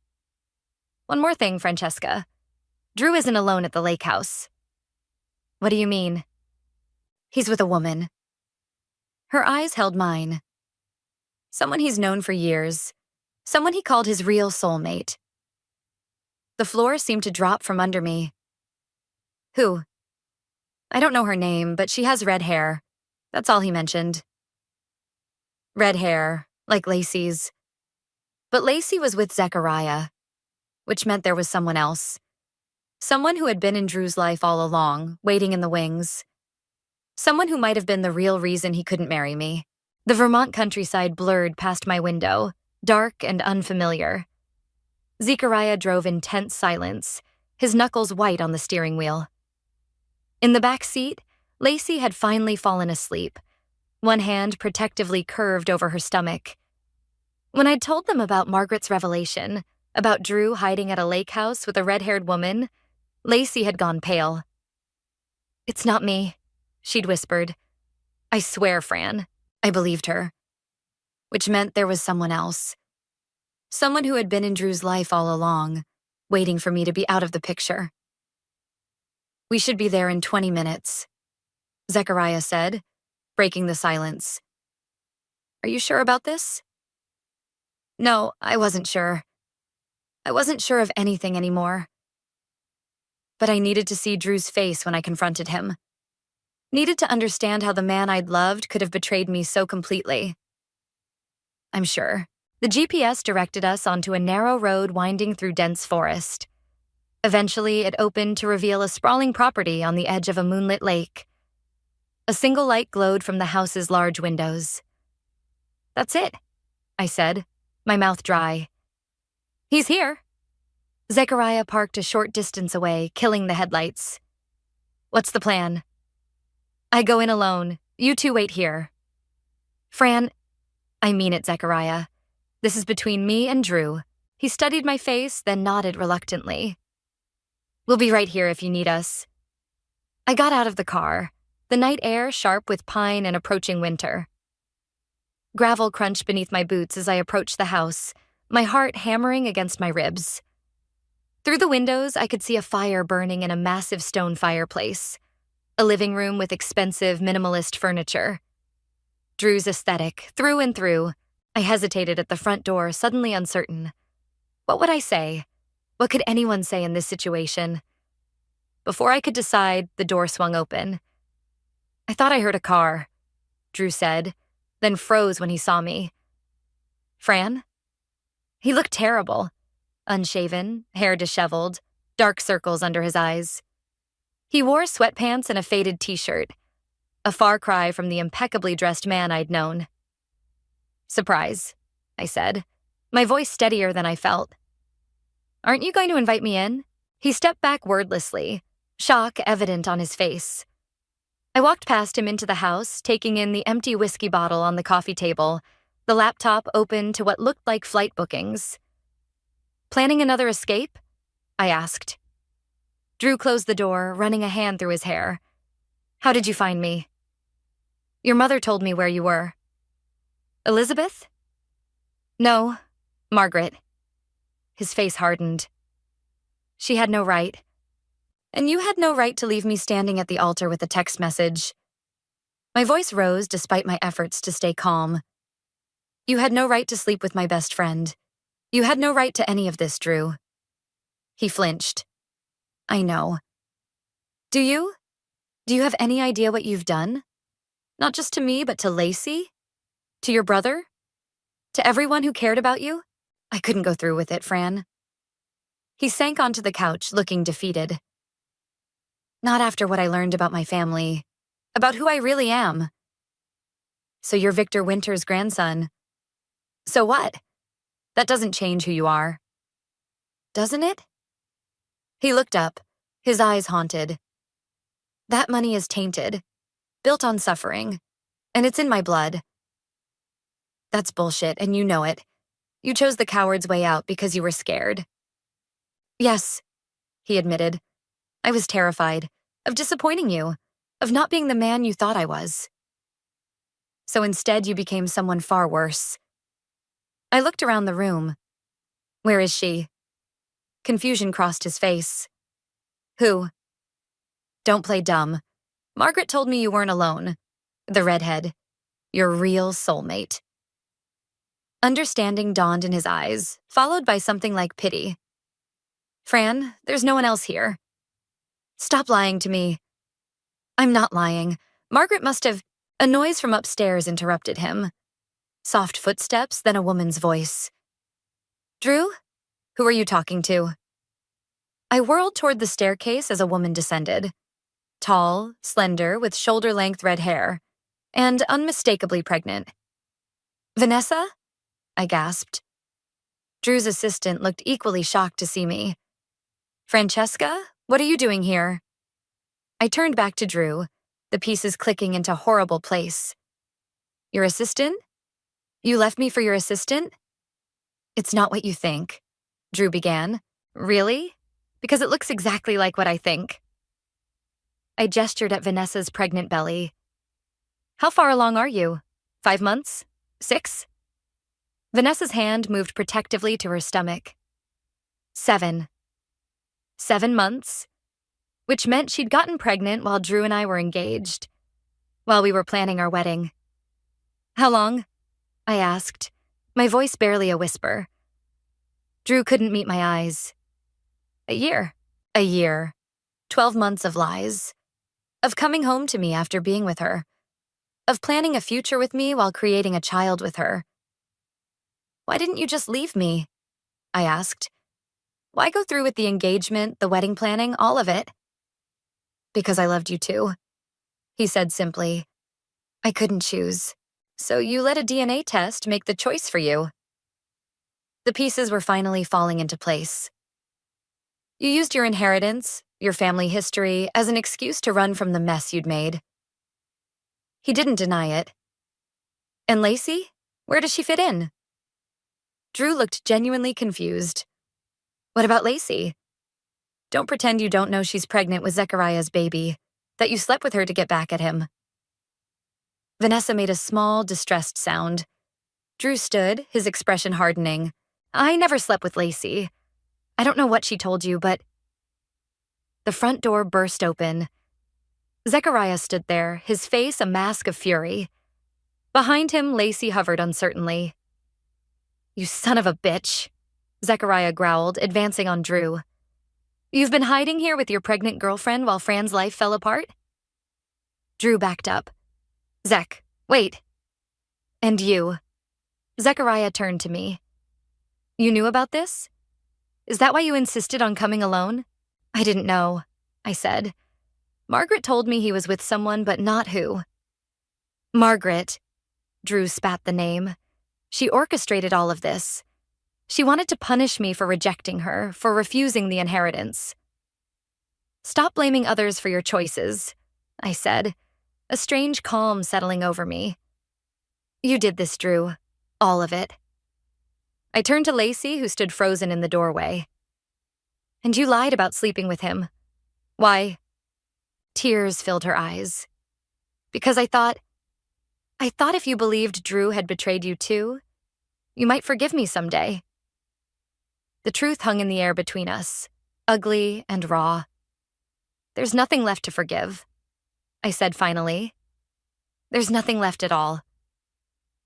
"One more thing, Francesca. Drew isn't alone at the lake house." "What do you mean?" "He's with a woman." Her eyes held mine. "Someone he's known for years. Someone he called his real soulmate." The floor seemed to drop from under me. "Who?" "I don't know her name, but she has red hair. That's all he mentioned." Red hair, like Lacey's. But Lacey was with Zechariah, which meant there was someone else. Someone who had been in Drew's life all along, waiting in the wings. Someone who might have been the real reason he couldn't marry me. The Vermont countryside blurred past my window, dark and unfamiliar. Zechariah drove in tense silence, his knuckles white on the steering wheel. In the back seat, Lacey had finally fallen asleep, one hand protectively curved over her stomach. When I'd told them about Margaret's revelation, about Drew hiding at a lake house with a red-haired woman, Lacey had gone pale. "It's not me," she'd whispered. "I swear, Fran." I believed her. Which meant there was someone else. Someone who had been in Drew's life all along, waiting for me to be out of the picture. "We should be there in 20 minutes, Zechariah said, breaking the silence. "Are you sure about this?" No, I wasn't sure. I wasn't sure of anything anymore. But I needed to see Drew's face when I confronted him. Needed to understand how the man I'd loved could have betrayed me so completely. "I'm sure." The GPS directed us onto a narrow road winding through dense forest. Eventually, it opened to reveal a sprawling property on the edge of a moonlit lake. A single light glowed from the house's large windows. "That's it," I said, my mouth dry. "He's here." Zechariah parked a short distance away, killing the headlights. "What's the plan?" "I go in alone. You two wait here." "Fran," "I mean it, Zechariah. This is between me and Drew." He studied my face, then nodded reluctantly. "We'll be right here if you need us." I got out of the car, the night air sharp with pine and approaching winter. Gravel crunched beneath my boots as I approached the house, my heart hammering against my ribs. Through the windows, I could see a fire burning in a massive stone fireplace, a living room with expensive, minimalist furniture. Drew's aesthetic, through and through. I hesitated at the front door, suddenly uncertain. What would I say? What could anyone say in this situation? Before I could decide, the door swung open. "I thought I heard a car," Drew said, then froze when he saw me. "Fran?" He looked terrible. Unshaven, hair disheveled, dark circles under his eyes. He wore sweatpants and a faded t-shirt, a far cry from the impeccably dressed man I'd known. "Surprise," I said, my voice steadier than I felt. "Aren't you going to invite me in?" He stepped back wordlessly, shock evident on his face. I walked past him into the house, taking in the empty whiskey bottle on the coffee table, the laptop open to what looked like flight bookings. "Planning another escape?" I asked. Drew closed the door, running a hand through his hair. "How did you find me?" "Your mother told me where you were." "Elizabeth?" "No, Margaret." His face hardened. "She had no right. And you had no right to leave me standing at the altar with a text message." My voice rose despite my efforts to stay calm. "You had no right to sleep with my best friend. You had no right to any of this, Drew." He flinched. "I know. Do you? Do you have any idea what you've done? Not just to me, but to Lacey? To your brother? To everyone who cared about you? I couldn't go through with it, Fran." He sank onto the couch, looking defeated. "Not after what I learned about my family, about who I really am." "So you're Victor Winter's grandson." "So what? That doesn't change who you are." "Doesn't it?" He looked up, his eyes haunted. "That money is tainted, built on suffering, and it's in my blood." "That's bullshit, and you know it. You chose the coward's way out because you were scared." "Yes," he admitted. "I was terrified of disappointing you, of not being the man you thought I was. So instead you became someone far worse." I looked around the room. "Where is she?" Confusion crossed his face. "Who?" "Don't play dumb. Margaret told me you weren't alone. The redhead. Your real soulmate." Understanding dawned in his eyes, followed by something like pity. "Fran, there's no one else here." "Stop lying to me." "I'm not lying. Margaret must have—" A noise from upstairs interrupted him. Soft footsteps, then a woman's voice. "Drew? Who are you talking to?" I whirled toward the staircase as a woman descended. Tall, slender, with shoulder-length red hair, and unmistakably pregnant. "Vanessa?" I gasped. Drew's assistant looked equally shocked to see me. "Francesca, what are you doing here?" I turned back to Drew, the pieces clicking into horrible place. "Your assistant? You left me for your assistant?" "It's not what you think," Drew began. "Really? Because it looks exactly like what I think." I gestured at Vanessa's pregnant belly. "How far along are you? 5 months? 6? Vanessa's hand moved protectively to her stomach. 7. 7 months, which meant she'd gotten pregnant while Drew and I were engaged, while we were planning our wedding. "How long?" I asked, my voice barely a whisper. Drew couldn't meet my eyes. "A year. A year. 12 months of lies. Of coming home to me after being with her. Of planning a future with me while creating a child with her." "Why didn't you just leave me?" I asked. "Why go through with the engagement, the wedding planning, all of it?" "Because I loved you too," he said simply. "I couldn't choose. So you let a DNA test make the choice for you." The pieces were finally falling into place. "You used your inheritance, your family history, as an excuse to run from the mess you'd made." He didn't deny it. "And Lacey? Where does she fit in?" Drew looked genuinely confused. "What about Lacey? Don't pretend you don't know she's pregnant with Zechariah's baby, that you slept with her to get back at him." Vanessa made a small, distressed sound. Drew stood, his expression hardening. "I never slept with Lacey. I don't know what she told you, but—" The front door burst open. Zechariah stood there, his face a mask of fury. Behind him, Lacey hovered uncertainly. "You son of a bitch," Zechariah growled, advancing on Drew. "You've been hiding here with your pregnant girlfriend while Fran's life fell apart?" Drew backed up. "Zech, wait." "And you." Zechariah turned to me. You knew about this? Is that why you insisted on coming alone? I didn't know, I said. Margaret told me he was with someone, but not who. Margaret. Drew spat the name. She orchestrated all of this. She wanted to punish me for rejecting her, for refusing the inheritance. Stop blaming others for your choices, I said, a strange calm settling over me. You did this, Drew. All of it. I turned to Lacey, who stood frozen in the doorway. And you lied about sleeping with him. Why? Tears filled her eyes. Because I thought if you believed Drew had betrayed you too, you might forgive me someday. The truth hung in the air between us, ugly and raw. There's nothing left to forgive, I said finally. There's nothing left at all.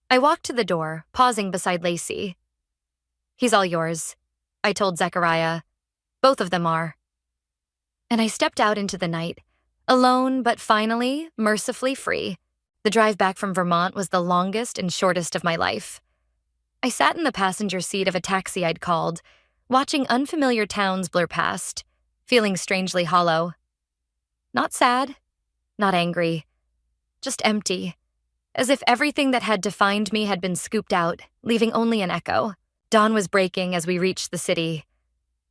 I walked to the door, pausing beside Lacey. He's all yours, I told Zechariah. Both of them are. And I stepped out into the night, alone but finally, mercifully free. The drive back from Vermont was the longest and shortest of my life. I sat in the passenger seat of a taxi I'd called, watching unfamiliar towns blur past, feeling strangely hollow. Not sad, not angry, just empty, as if everything that had defined me had been scooped out, leaving only an echo. Dawn was breaking as we reached the city.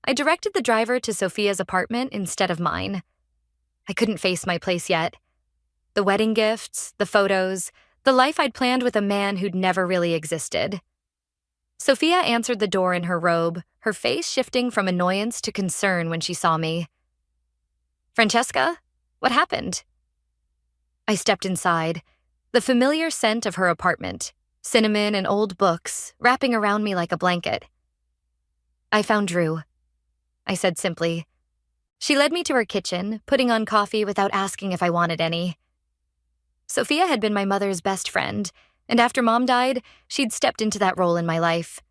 I directed the driver to Sophia's apartment instead of mine. I couldn't face my place yet. The wedding gifts, the photos, the life I'd planned with a man who'd never really existed. Sophia answered the door in her robe, her face shifting from annoyance to concern when she saw me. Francesca, what happened? I stepped inside, the familiar scent of her apartment, cinnamon and old books, wrapping around me like a blanket. I found Drew, I said simply. She led me to her kitchen, putting on coffee without asking if I wanted any. Sophia had been my mother's best friend, and after Mom died, she'd stepped into that role in my life.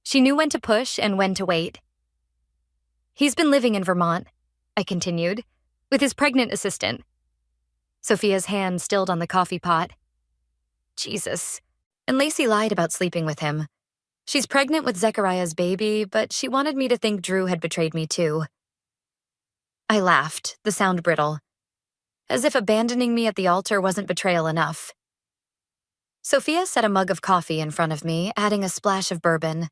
She knew when to push and when to wait. He's been living in Vermont, I continued, with his pregnant assistant. Sophia's hand stilled on the coffee pot. Jesus. And Lacey lied about sleeping with him. She's pregnant with Zechariah's baby, but she wanted me to think Drew had betrayed me too. I laughed, the sound brittle, as if abandoning me at the altar wasn't betrayal enough. Sophia set a mug of coffee in front of me, adding a splash of bourbon.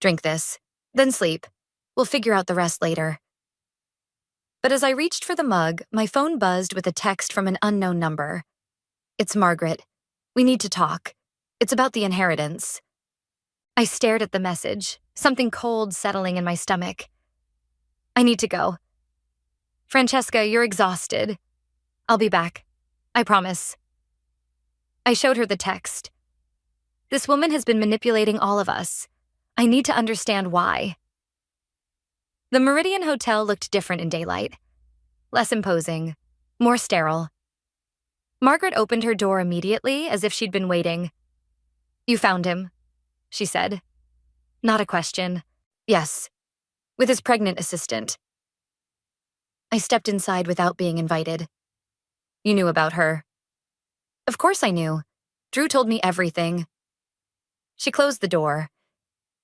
Drink this, then sleep. We'll figure out the rest later. But as I reached for the mug, my phone buzzed with a text from an unknown number. It's Margaret. We need to talk. It's about the inheritance. I stared at the message, something cold settling in my stomach. I need to go. Francesca, you're exhausted. I'll be back. I promise. I showed her the text. This woman has been manipulating all of us. I need to understand why. The Meridian Hotel looked different in daylight. Less imposing, more sterile. Margaret opened her door immediately, as if she'd been waiting. You found him, she said. Not a question. Yes, with his pregnant assistant. I stepped inside without being invited. You knew about her. Of course I knew. Drew told me everything. She closed the door.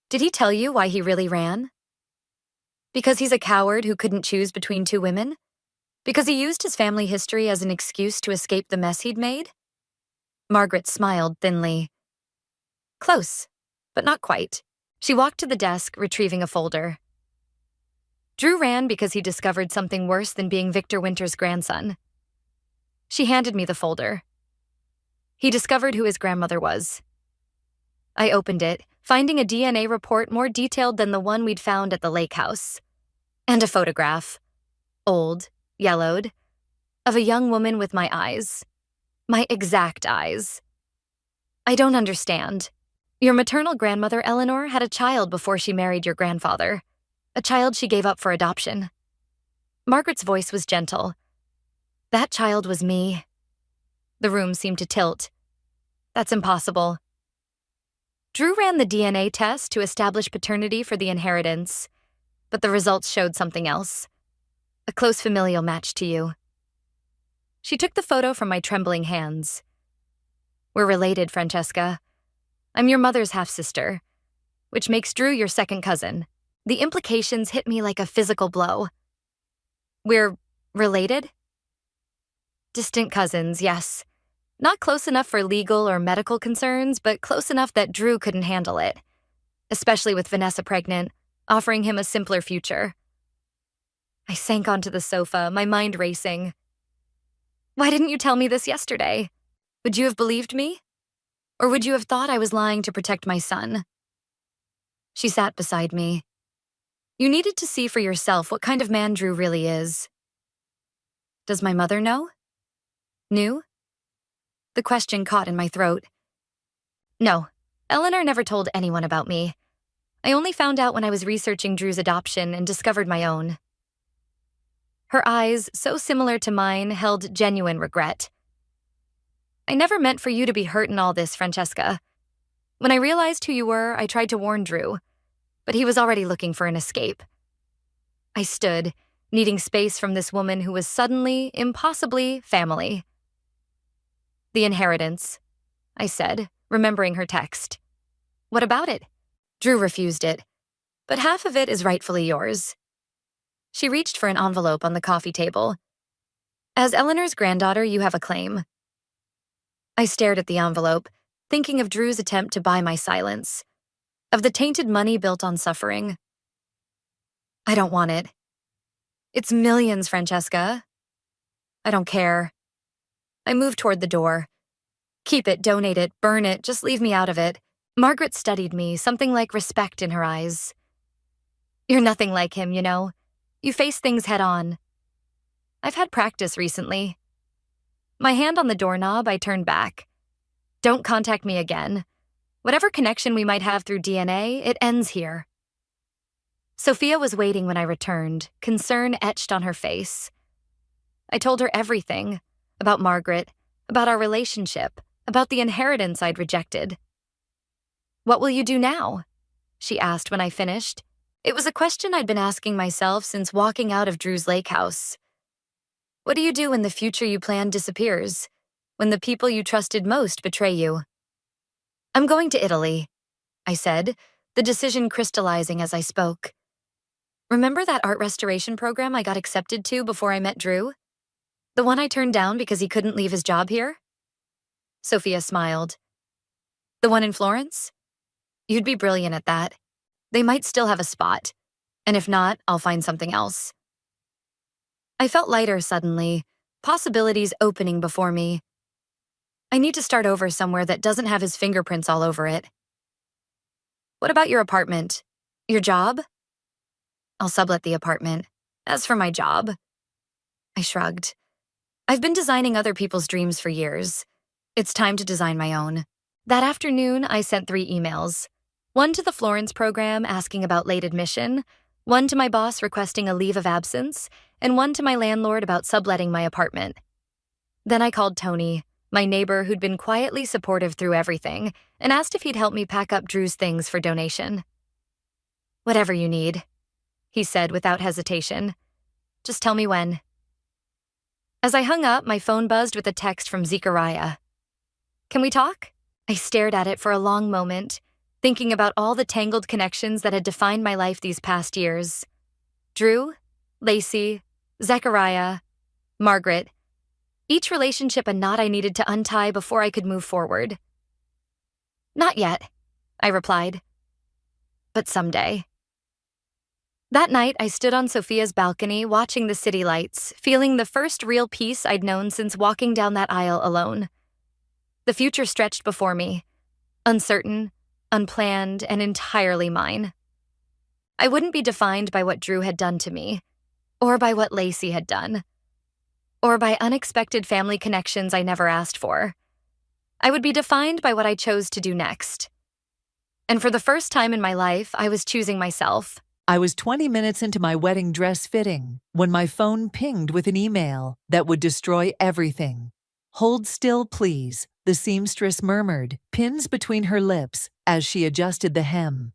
Did he tell you why he really ran? Because he's a coward who couldn't choose between two women? Because he used his family history as an excuse to escape the mess he'd made? Margaret smiled thinly. Close, but not quite. She walked to the desk, retrieving a folder. Drew ran because he discovered something worse than being Victor Winter's grandson. She handed me the folder. He discovered who his grandmother was. I opened it, finding a DNA report more detailed than the one we'd found at the lake house. And a photograph, old, yellowed, of a young woman with my eyes. My exact eyes. I don't understand. Your maternal grandmother, Eleanor, had a child before she married your grandfather. A child she gave up for adoption. Margaret's voice was gentle. That child was me. The room seemed to tilt. That's impossible. Drew ran the DNA test to establish paternity for the inheritance, but the results showed something else. A close familial match to you. She took the photo from my trembling hands. We're related, Francesca. I'm your mother's half-sister, which makes Drew your second cousin. The implications hit me like a physical blow. We're related? Distant cousins, yes. Not close enough for legal or medical concerns, but close enough that Drew couldn't handle it. Especially with Vanessa pregnant, offering him a simpler future. I sank onto the sofa, my mind racing. Why didn't you tell me this yesterday? Would you have believed me? Or would you have thought I was lying to protect my son? She sat beside me. You needed to see for yourself what kind of man Drew really is. Does my mother know? Knew? The question caught in my throat. No, Eleanor never told anyone about me. I only found out when I was researching Drew's adoption and discovered my own. Her eyes, so similar to mine, held genuine regret. I never meant for you to be hurt in all this, Francesca. When I realized who you were, I tried to warn Drew, but he was already looking for an escape. I stood, needing space from this woman who was suddenly, impossibly, family. The inheritance, I said, remembering her text. What about it? Drew refused it, but half of it is rightfully yours. She reached for an envelope on the coffee table. As Eleanor's granddaughter, you have a claim. I stared at the envelope, thinking of Drew's attempt to buy my silence, of the tainted money built on suffering. I don't want it. It's millions, Francesca. I don't care. I moved toward the door. Keep it, donate it, burn it, just leave me out of it. Margaret studied me, something like respect in her eyes. You're nothing like him, you know. You face things head on. I've had practice recently. My hand on the doorknob, I turned back. Don't contact me again. Whatever connection we might have through DNA, it ends here. Sophia was waiting when I returned, concern etched on her face. I told her everything, about Margaret, about our relationship, about the inheritance I'd rejected. What will you do now? She asked when I finished. It was a question I'd been asking myself since walking out of Drew's lake house. What do you do when the future you planned disappears? When the people you trusted most betray you? I'm going to Italy, I said, the decision crystallizing as I spoke. Remember that art restoration program I got accepted to before I met Drew? The one I turned down because he couldn't leave his job here? Sophia smiled. The one in Florence? You'd be brilliant at that. They might still have a spot, and if not, I'll find something else. I felt lighter suddenly, possibilities opening before me. I need to start over somewhere that doesn't have his fingerprints all over it. What about your apartment? Your job? I'll sublet the apartment. As for my job, I shrugged. I've been designing other people's dreams for years. It's time to design my own. That afternoon, I sent 3 emails. One to the Florence program asking about late admission, one to my boss requesting a leave of absence, and one to my landlord about subletting my apartment. Then I called Tony, my neighbor who'd been quietly supportive through everything, and asked if he'd help me pack up Drew's things for donation. Whatever you need, he said without hesitation. Just tell me when. As I hung up, my phone buzzed with a text from Zechariah. Can we talk? I stared at it for a long moment, thinking about all the tangled connections that had defined my life these past years. Drew, Lacey, Zechariah, Margaret. Each relationship a knot I needed to untie before I could move forward. Not yet, I replied. But someday. That night, I stood on Sophia's balcony watching the city lights, feeling the first real peace I'd known since walking down that aisle alone. The future stretched before me, uncertain, unplanned, and entirely mine. I wouldn't be defined by what Drew had done to me, or by what Lacey had done, or by unexpected family connections I never asked for. I would be defined by what I chose to do next. And for the first time in my life, I was choosing myself. I was 20 minutes into my wedding dress fitting when my phone pinged with an email that would destroy everything. Hold still, please, the seamstress murmured, pins between her lips as she adjusted the hem.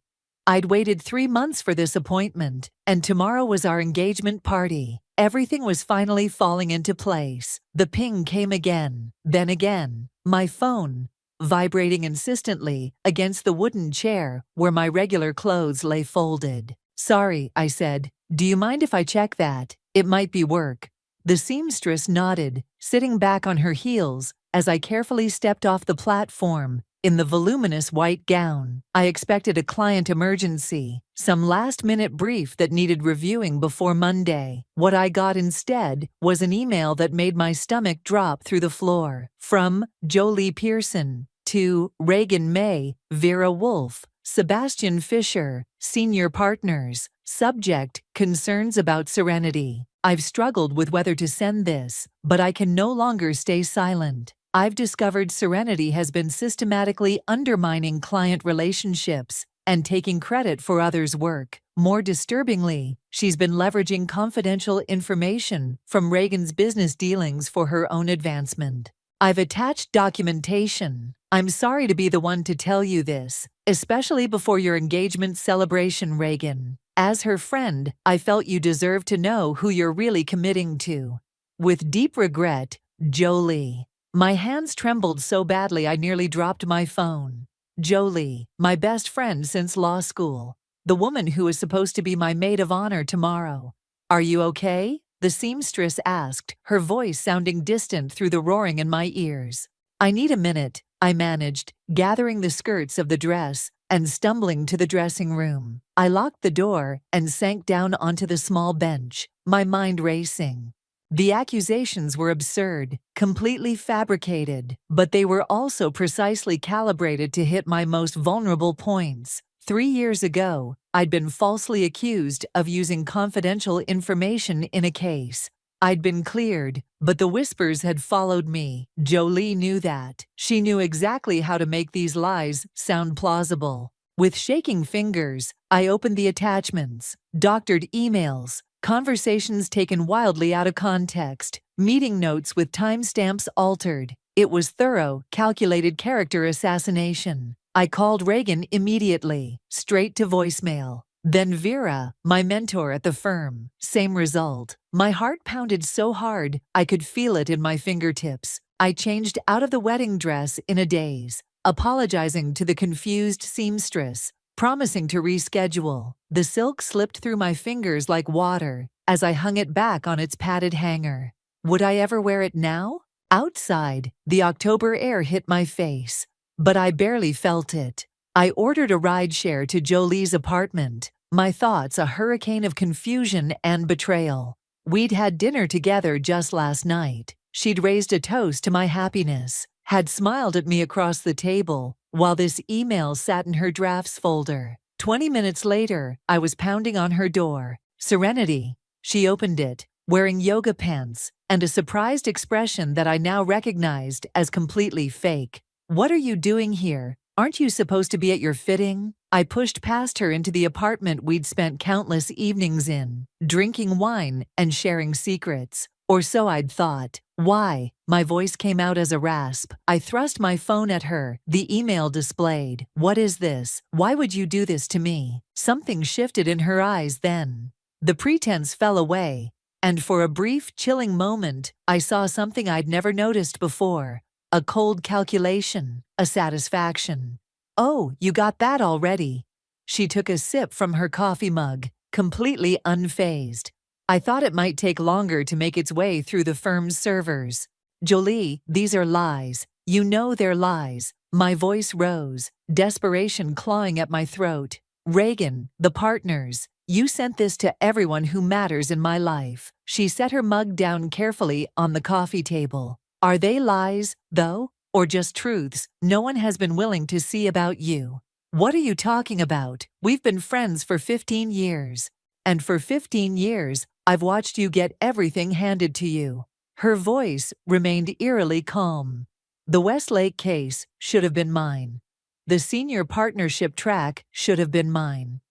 I'd waited 3 months for this appointment, and tomorrow was our engagement party. Everything was finally falling into place. The ping came again, then again. My phone vibrating insistently against the wooden chair where my regular clothes lay folded. "Sorry," I said. "Do you mind if I check that? It might be work." The seamstress nodded, sitting back on her heels as I carefully stepped off the platform in the voluminous white gown. I expected a client emergency, some last-minute brief that needed reviewing before Monday. What I got instead was an email that made my stomach drop through the floor. From Jolie Pearson to Reagan May, Vera Wolf, Sebastian Fisher, Senior Partners. Subject: Concerns about Serenity. I've struggled with whether to send this, but I can no longer stay silent. I've discovered Serenity has been systematically undermining client relationships and taking credit for others' work. More disturbingly, she's been leveraging confidential information from Reagan's business dealings for her own advancement. I've attached documentation. I'm sorry to be the one to tell you this, especially before your engagement celebration, Reagan. As her friend, I felt you deserved to know who you're really committing to. With deep regret, Jolie. My hands trembled so badly I nearly dropped my phone. Jolie, my best friend since law school. The woman who is supposed to be my maid of honor tomorrow. "Are you okay?" the seamstress asked, her voice sounding distant through the roaring in my ears. "I need a minute," I managed, gathering the skirts of the dress and stumbling to the dressing room. I locked the door and sank down onto the small bench, my mind racing. The accusations were absurd, completely fabricated, but they were also precisely calibrated to hit my most vulnerable points. 3 years ago, I'd been falsely accused of using confidential information in a case. I'd been cleared, but the whispers had followed me. Jolie knew that. She knew exactly how to make these lies sound plausible. With shaking fingers, I opened the attachments, doctored emails, conversations taken wildly out of context, meeting notes with timestamps altered. It was thorough, calculated character assassination. I called Reagan immediately, straight to voicemail. Then Vera, my mentor at the firm. Same result. My heart pounded so hard, I could feel it in my fingertips. I changed out of the wedding dress in a daze, apologizing to the confused seamstress, promising to reschedule. The silk slipped through my fingers like water as I hung it back on its padded hanger. Would I ever wear it now? Outside, the October air hit my face, but I barely felt it. I ordered a rideshare to Jolie's apartment, my thoughts a hurricane of confusion and betrayal. We'd had dinner together just last night. She'd raised a toast to my happiness, had smiled at me across the table, while this email sat in her drafts folder. 20 minutes later, I was pounding on her door. "Serenity." She opened it, wearing yoga pants and a surprised expression that I now recognized as completely fake. "What are you doing here? Aren't you supposed to be at your fitting?" I pushed past her into the apartment we'd spent countless evenings in, drinking wine and sharing secrets. Or so I'd thought. "Why?" My voice came out as a rasp. I thrust my phone at her, the email displayed. "What is this? Why would you do this to me?" Something shifted in her eyes then. The pretense fell away, and for a brief, chilling moment, I saw something I'd never noticed before. A cold calculation, a satisfaction. "Oh, you got that already." She took a sip from her coffee mug, completely unfazed. I thought it might take longer to make its way through the firm's servers. "Jolie, these are lies. You know they're lies." My voice rose, desperation clawing at my throat. "Reagan, the partners, you sent this to everyone who matters in my life." She set her mug down carefully on the coffee table. "Are they lies, though, or just truths no one has been willing to see about you?" "What are you talking about? We've been friends for 15 years. And for 15 years, I've watched you get everything handed to you." Her voice remained eerily calm. "The Westlake case should have been mine. The senior partnership track should have been mine.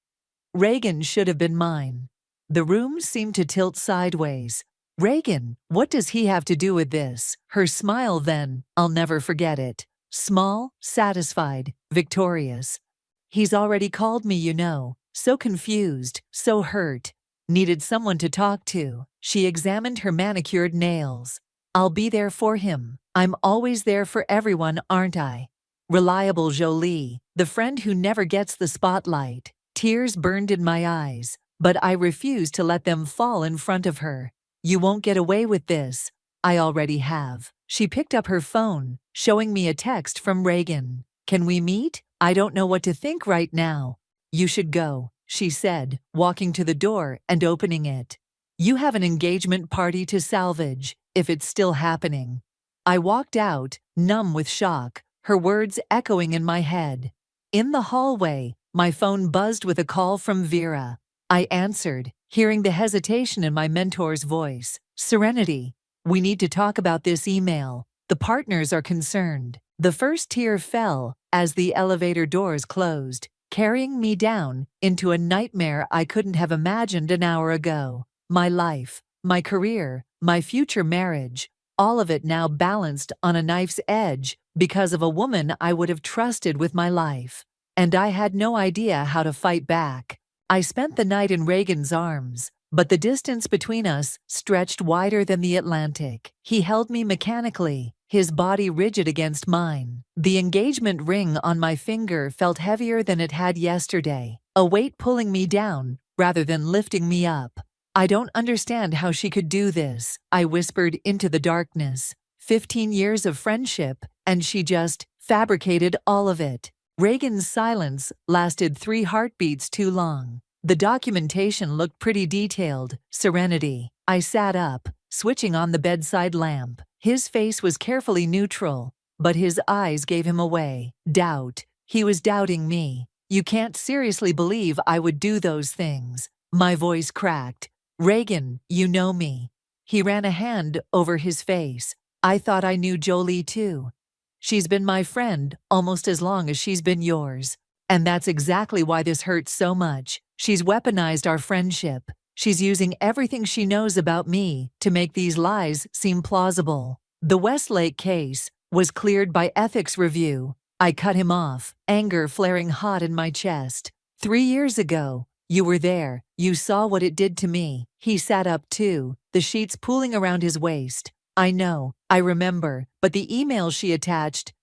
Reagan should have been mine." The room seemed to tilt sideways. "Reagan, what does he have to do with this?" Her smile then, I'll never forget it. Small, satisfied, victorious. "He's already called me, you know. So confused, so hurt. Needed someone to talk to." She examined her manicured nails. "I'll be there for him. I'm always there for everyone, aren't I?" reliable Jolie, the friend who never gets the spotlight. Tears burned in my eyes, but I refused to let them fall in front of her. You won't get away with this. I already have. She picked up her phone, showing me a text from Reagan. Can we meet? I don't know what to think right now. You should go, she said, walking to the door and opening it. You have an engagement party to salvage, if it's still happening. I walked out, numb with shock, her words echoing in my head. In the hallway, my phone buzzed with a call from Vera. I answered, hearing the hesitation in my mentor's voice. Serenity, we need to talk about this email. The partners are concerned. The first tear fell as the elevator doors closed, carrying me down into a nightmare I couldn't have imagined an hour ago. My life, my career, my future marriage, all of it now balanced on a knife's edge because of a woman I would have trusted with my life. And I had no idea how to fight back. I spent the night in Reagan's arms, but the distance between us stretched wider than the Atlantic. He held me mechanically, his body rigid against mine. The engagement ring on my finger felt heavier than it had yesterday, a weight pulling me down rather than lifting me up. I don't understand how she could do this, I whispered into the darkness. 15 years of friendship, and she just fabricated all of it. Reagan's silence lasted 3 heartbeats too long. The documentation looked pretty detailed. Serenity. I sat up, switching on the bedside lamp. His face was carefully neutral, but his eyes gave him away. Doubt. He was doubting me. You can't seriously believe I would do those things. My voice cracked. Reagan, you know me. He ran a hand over his face. I thought I knew Jolie too. She's been my friend almost as long as she's been yours. And that's exactly why this hurts so much. She's weaponized our friendship. She's using everything she knows about me to make these lies seem plausible. The Westlake case was cleared by ethics review. I cut him off, anger flaring hot in my chest. 3 years ago, you were there. You saw what it did to me. He sat up too, the sheets pooling around his waist. I know, I remember, but the email she attached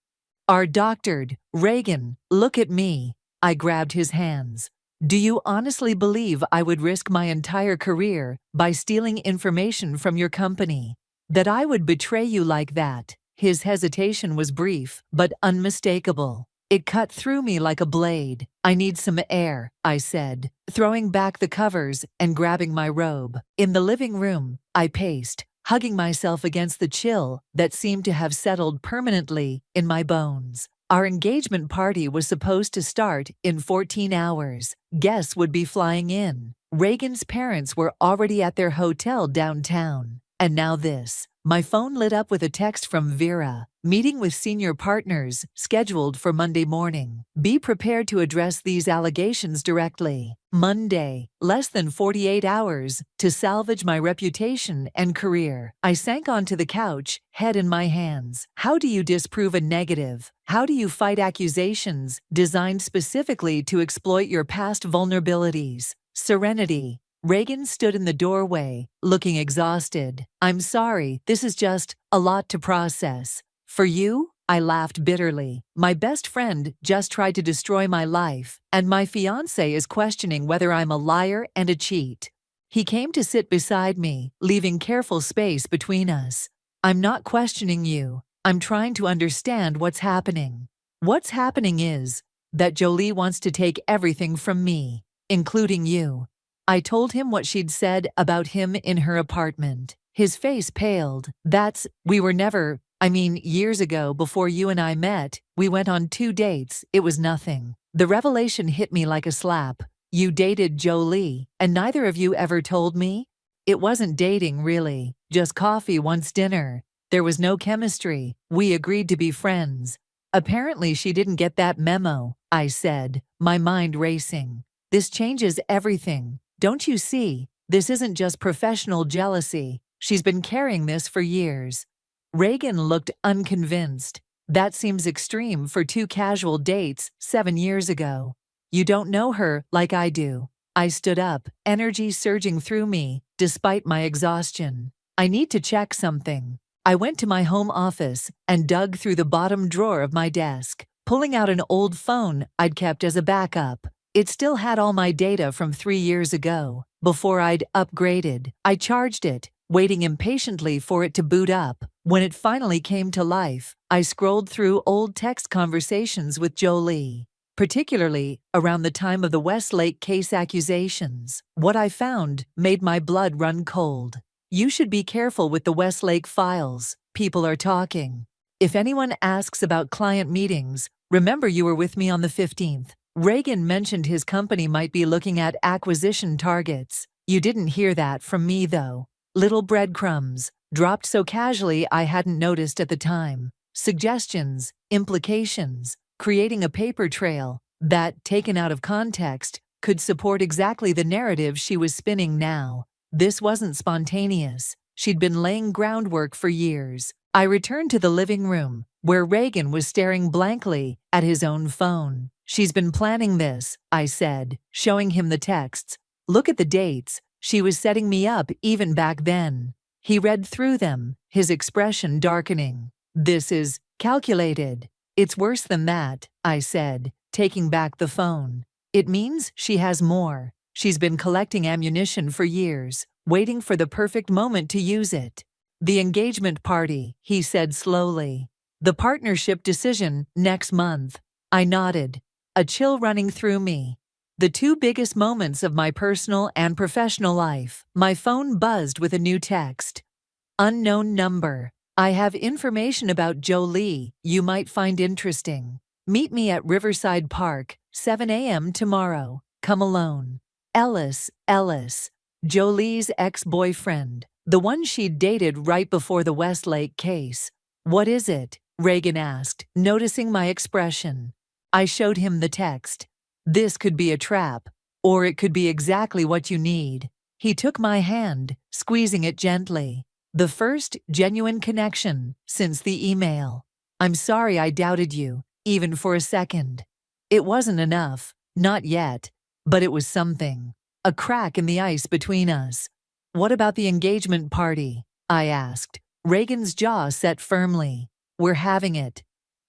are doctored. Reagan, look at me. I grabbed his hands. Do you honestly believe I would risk my entire career by stealing information from your company? That I would betray you like that? His hesitation was brief, but unmistakable. It cut through me like a blade. I need some air, I said, throwing back the covers and grabbing my robe. In the living room, I paced, hugging myself against the chill that seemed to have settled permanently in my bones. Our engagement party was supposed to start in 14 hours. Guests would be flying in. Reagan's parents were already at their hotel downtown. And now this. My phone lit up with a text from Vera. Meeting with senior partners, scheduled for Monday morning. Be prepared to address these allegations directly. Monday, less than 48 hours to salvage my reputation and career. I sank onto the couch, head in my hands. How do you disprove a negative? How do you fight accusations designed specifically to exploit your past vulnerabilities? Serenity. Reagan stood in the doorway, looking exhausted. I'm sorry, this is just a lot to process. For you? I laughed bitterly. My best friend just tried to destroy my life, and my fiancé is questioning whether I'm a liar and a cheat. He came to sit beside me, leaving careful space between us. I'm not questioning you. I'm trying to understand what's happening. What's happening is that Jolie wants to take everything from me, including you. I told him what she'd said about him in her apartment. His face paled. We were never, years ago before you and I met, we went on 2 dates, it was nothing. The revelation hit me like a slap. You dated Jolie, and neither of you ever told me? It wasn't dating, really. Just coffee once dinner. There was no chemistry. We agreed to be friends. Apparently she didn't get that memo, I said, my mind racing. This changes everything. Don't you see? This isn't just professional jealousy. She's been carrying this for years. Reagan looked unconvinced. That seems extreme for 2 casual dates 7 years ago. You don't know her like I do. I stood up, energy surging through me, despite my exhaustion. I need to check something. I went to my home office and dug through the bottom drawer of my desk. pulling out an old phone I'd kept as a backup. It still had all my data from 3 years ago. Before I'd upgraded, I charged it, waiting impatiently for it to boot up. When it finally came to life, I scrolled through old text conversations with Jolie, particularly around the time of the Westlake case accusations. What I found made my blood run cold. You should be careful with the Westlake files. People are talking. If anyone asks about client meetings, remember you were with me on the 15th. Reagan mentioned his company might be looking at acquisition targets. You didn't hear that from me, though. Little breadcrumbs, dropped so casually I hadn't noticed at the time. Suggestions, implications, creating a paper trail that, taken out of context, could support exactly the narrative she was spinning now. This wasn't spontaneous. She'd been laying groundwork for years. I returned to the living room, where Reagan was staring blankly at his own phone. "She's been planning this," I said, showing him the texts. "Look at the dates. She was setting me up even back then." He read through them, his expression darkening. "This is calculated." "It's worse than that," I said, taking back the phone. "It means she has more. She's been collecting ammunition for years, waiting for the perfect moment to use it." "The engagement party," he said slowly. "The partnership decision next month." I nodded, a chill running through me. The two biggest moments of my personal and professional life. My phone buzzed with a new text. "Unknown number. I have information about Jolie you might find interesting. Meet me at Riverside Park, 7 a.m. tomorrow. Come alone. Ellis, Jolie's ex-boyfriend, the one she'd dated right before the Westlake case. "What is it?" Reagan asked, noticing my expression. I showed him the text. "This could be a trap, or it could be exactly what you need." He took my hand, squeezing it gently. "The first genuine connection since the email. I'm sorry I doubted you, even for a second. It wasn't enough, not yet, but it was something. A crack in the ice between us." "What about the engagement party?" I asked. Reagan's jaw set firmly. "We're having it.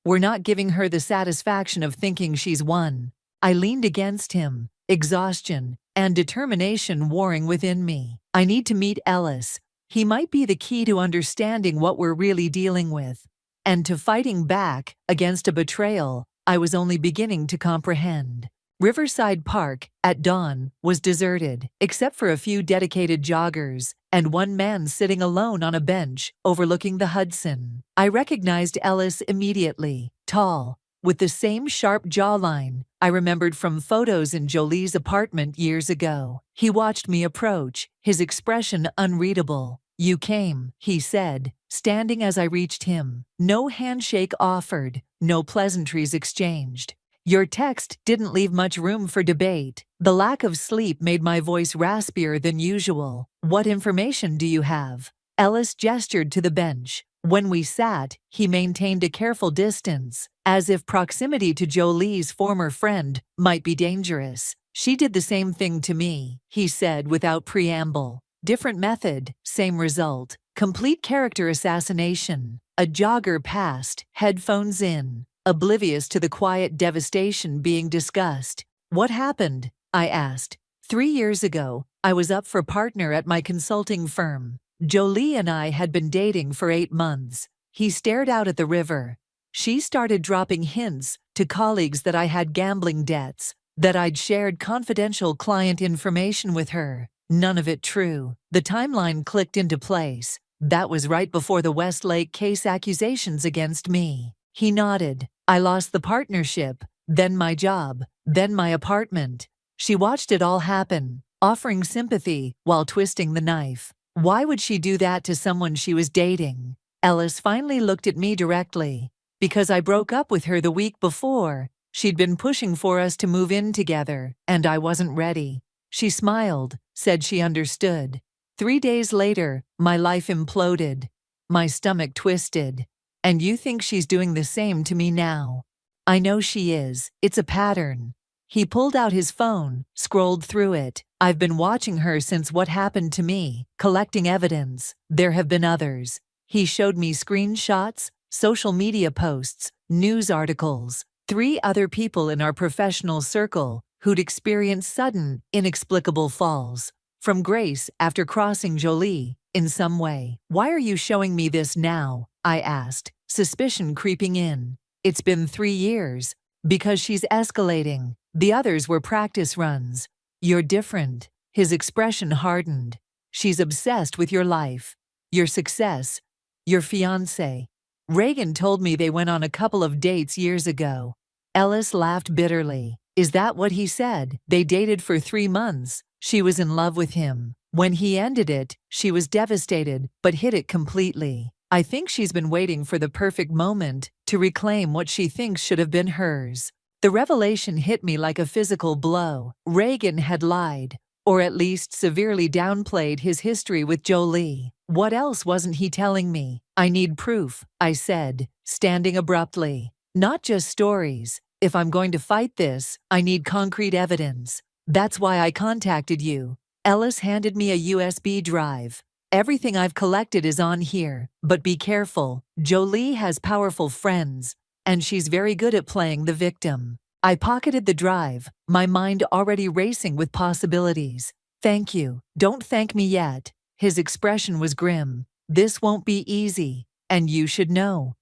We're not giving her the satisfaction of thinking she's won." I leaned against him, exhaustion and determination warring within me. "I need to meet Ellis. He might be the key to understanding what we're really dealing with, and to fighting back against a betrayal I was only beginning to comprehend." Riverside Park, at dawn, was deserted, except for a few dedicated joggers and one man sitting alone on a bench overlooking the Hudson. I recognized Ellis immediately, tall, with the same sharp jawline I remembered from photos in Jolie's apartment years ago. He watched me approach, his expression unreadable. "You came," he said, standing as I reached him. No handshake offered, no pleasantries exchanged. "Your text didn't leave much room for debate." The lack of sleep made my voice raspier than usual. "What information do you have?" Ellis gestured to the bench. When we sat, he maintained a careful distance, as if proximity to Jolie's former friend might be dangerous. "She did the same thing to me," he said without preamble. "Different method, same result. Complete character assassination." A jogger passed, headphones in, oblivious to the quiet devastation being discussed. "What happened?" I asked. 3 years ago, I was up for partner at my consulting firm. Jolie and I had been dating for 8 months. He stared out at the river. "She started dropping hints to colleagues that I had gambling debts, that I'd shared confidential client information with her. None of it true." The timeline clicked into place. That was right before the Westlake case accusations against me. He nodded. "I lost the partnership, then my job, then my apartment." She watched it all happen, offering sympathy while twisting the knife. Why would she do that to someone she was dating? Ellis finally looked at me directly. "Because I broke up with her the week before. She'd been pushing for us to move in together, and I wasn't ready." She smiled, said she understood. 3 days later, my life imploded. My stomach twisted. "And you think she's doing the same to me now?" "I know she is. It's a pattern." He pulled out his phone, scrolled through it. "I've been watching her since what happened to me, collecting evidence. There have been others." He showed me screenshots, social media posts, news articles. 3 other people in our professional circle who'd experienced sudden, inexplicable falls from grace after crossing Jolie in some way. "Why are you showing me this now?" I asked, suspicion creeping in. "It's been 3 years." "Because she's escalating. The others were practice runs. You're different." His expression hardened. "She's obsessed with your life, your success, your fiancé." Reagan told me they went on a couple of dates years ago. Ellis laughed bitterly. "Is that what he said?" "They dated for 3 months. She was in love with him. When he ended it, she was devastated, but hid it completely. I think she's been waiting for the perfect moment to reclaim what she thinks should have been hers." The revelation hit me like a physical blow. Reagan had lied, or at least severely downplayed his history with Jolie. What else wasn't he telling me? "I need proof," I said, standing abruptly. "Not just stories. If I'm going to fight this, I need concrete evidence. That's why I contacted you." Ellis handed me a USB drive. "Everything I've collected is on here, but be careful. Jolie has powerful friends, and she's very good at playing the victim." I pocketed the drive, my mind already racing with possibilities. "Thank you." "Don't thank me yet." His expression was grim. "This won't be easy, and you should know."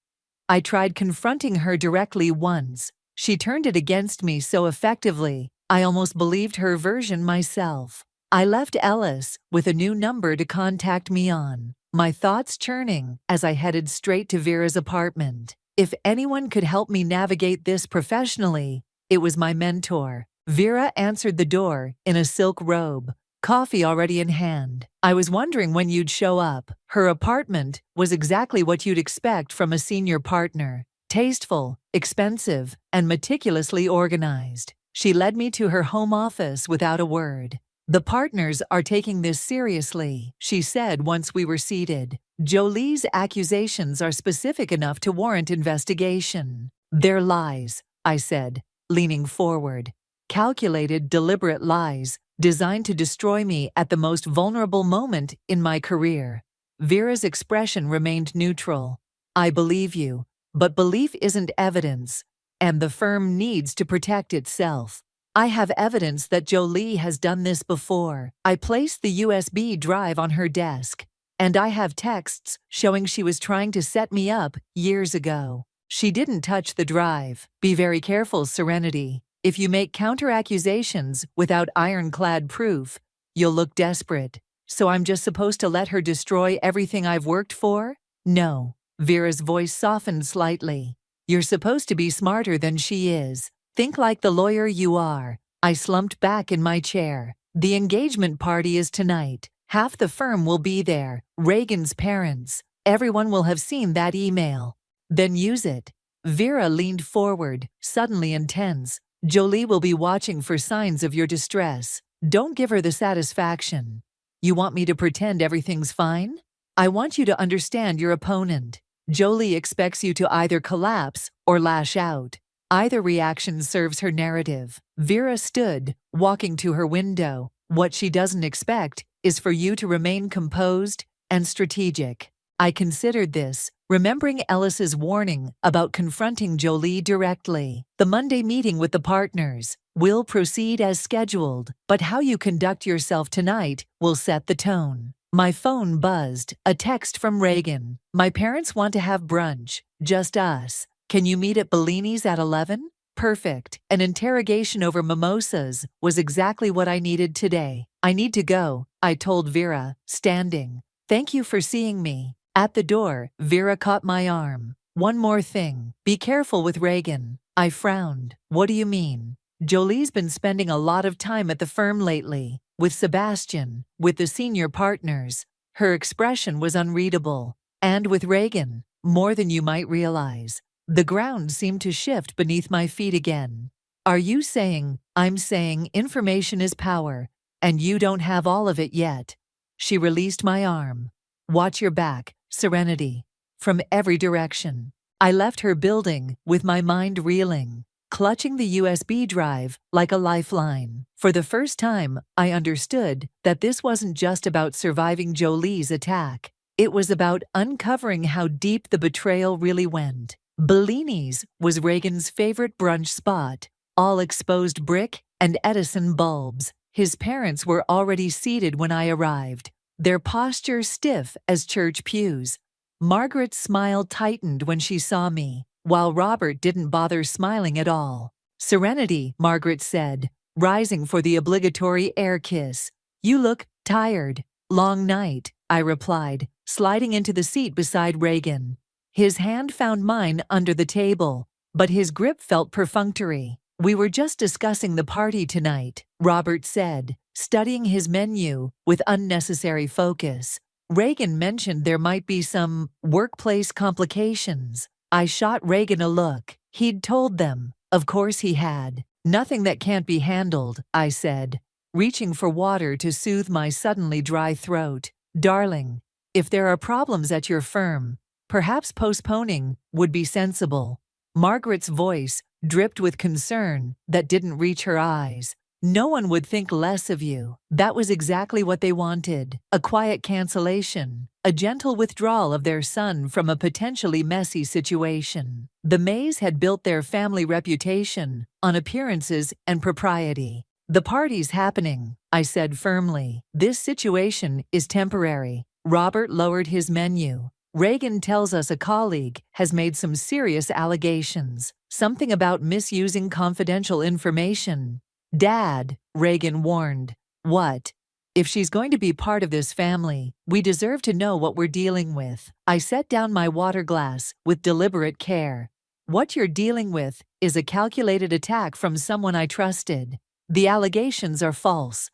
I tried confronting her directly once. She turned it against me so effectively, I almost believed her version myself. I left Ellis with a new number to contact me on, my thoughts churning as I headed straight to Vera's apartment. If anyone could help me navigate this professionally, it was my mentor. Vera answered the door in a silk robe, coffee already in hand. "I was wondering when you'd show up." Her apartment was exactly what you'd expect from a senior partner. Tasteful, expensive, and meticulously organized. She led me to her home office without a word. "The partners are taking this seriously," she said once we were seated. "Jolie's accusations are specific enough to warrant investigation." "They're lies," I said, leaning forward. "Calculated, deliberate lies, designed to destroy me at the most vulnerable moment in my career." Vera's expression remained neutral. "I believe you, but belief isn't evidence, and the firm needs to protect itself. I have evidence that Jolie has done this before." I placed the USB drive on her desk, and I have texts showing she was trying to set me up years ago. She didn't touch the drive. "Be very careful, Serenity. If you make counter-accusations without ironclad proof, you'll look desperate." "So I'm just supposed to let her destroy everything I've worked for?" "No." Vera's voice softened slightly. "You're supposed to be smarter than she is. Think like the lawyer you are." I slumped back in my chair. "The engagement party is tonight. Half the firm will be there. Reagan's parents. Everyone will have seen that email." "Then use it." Vera leaned forward, suddenly intense. "Jolie will be watching for signs of your distress. Don't give her the satisfaction." "You want me to pretend everything's fine?" "I want you to understand your opponent. Jolie expects you to either collapse or lash out. Either reaction serves her narrative." Vera stood, walking to her window. "What she doesn't expect is for you to remain composed and strategic." I considered this, remembering Ellis's warning about confronting Jolie directly. "The Monday meeting with the partners will proceed as scheduled, but how you conduct yourself tonight will set the tone." My phone buzzed, a text from Reagan. "My parents want to have brunch, just us. Can you meet at Bellini's at 11? "Perfect." An interrogation over mimosas was exactly what I needed today. "I need to go," I told Vera, standing. "Thank you for seeing me." At the door, Vera caught my arm. "One more thing. Be careful with Reagan." I frowned. "What do you mean?" "Jolie's been spending a lot of time at the firm lately, with Sebastian, with the senior partners." Her expression was unreadable. "And with Reagan, more than you might realize." The ground seemed to shift beneath my feet again. "Are you saying?" "I'm saying information is power, and you don't have all of it yet." She released my arm. "Watch your back, Serenity." From every direction. I left her building with my mind reeling, clutching the USB drive like a lifeline. For the first time, I understood that this wasn't just about surviving Jolie's attack. It was about uncovering how deep the betrayal really went. Bellini's was Reagan's favorite brunch spot, all exposed brick and Edison bulbs. His parents were already seated when I arrived, their posture stiff as church pews. Margaret's smile tightened when she saw me, while Robert didn't bother smiling at all. "Serenity," Margaret said, rising for the obligatory air kiss. "You look tired." "Long night," I replied, sliding into the seat beside Reagan. His hand found mine under the table, but his grip felt perfunctory. "We were just discussing the party tonight," Robert said, studying his menu with unnecessary focus. "Reagan mentioned there might be some workplace complications." I shot Reagan a look. He'd told them. Of course he had. "Nothing that can't be handled," I said, reaching for water to soothe my suddenly dry throat. "Darling, if there are problems at your firm, perhaps postponing would be sensible." Margaret's voice dripped with concern that didn't reach her eyes. "No one would think less of you." That was exactly what they wanted. A quiet cancellation, a gentle withdrawal of their son from a potentially messy situation. The Mays had built their family reputation on appearances and propriety. "The party's happening," I said firmly. "This situation is temporary." Robert lowered his menu. "Reagan tells us a colleague has made some serious allegations. Something about misusing confidential information." "Dad," Reagan warned. "What?" "If she's going to be part of this family, we deserve to know what we're dealing with." I set down my water glass with deliberate care. "What you're dealing with is a calculated attack from someone I trusted. The allegations are false."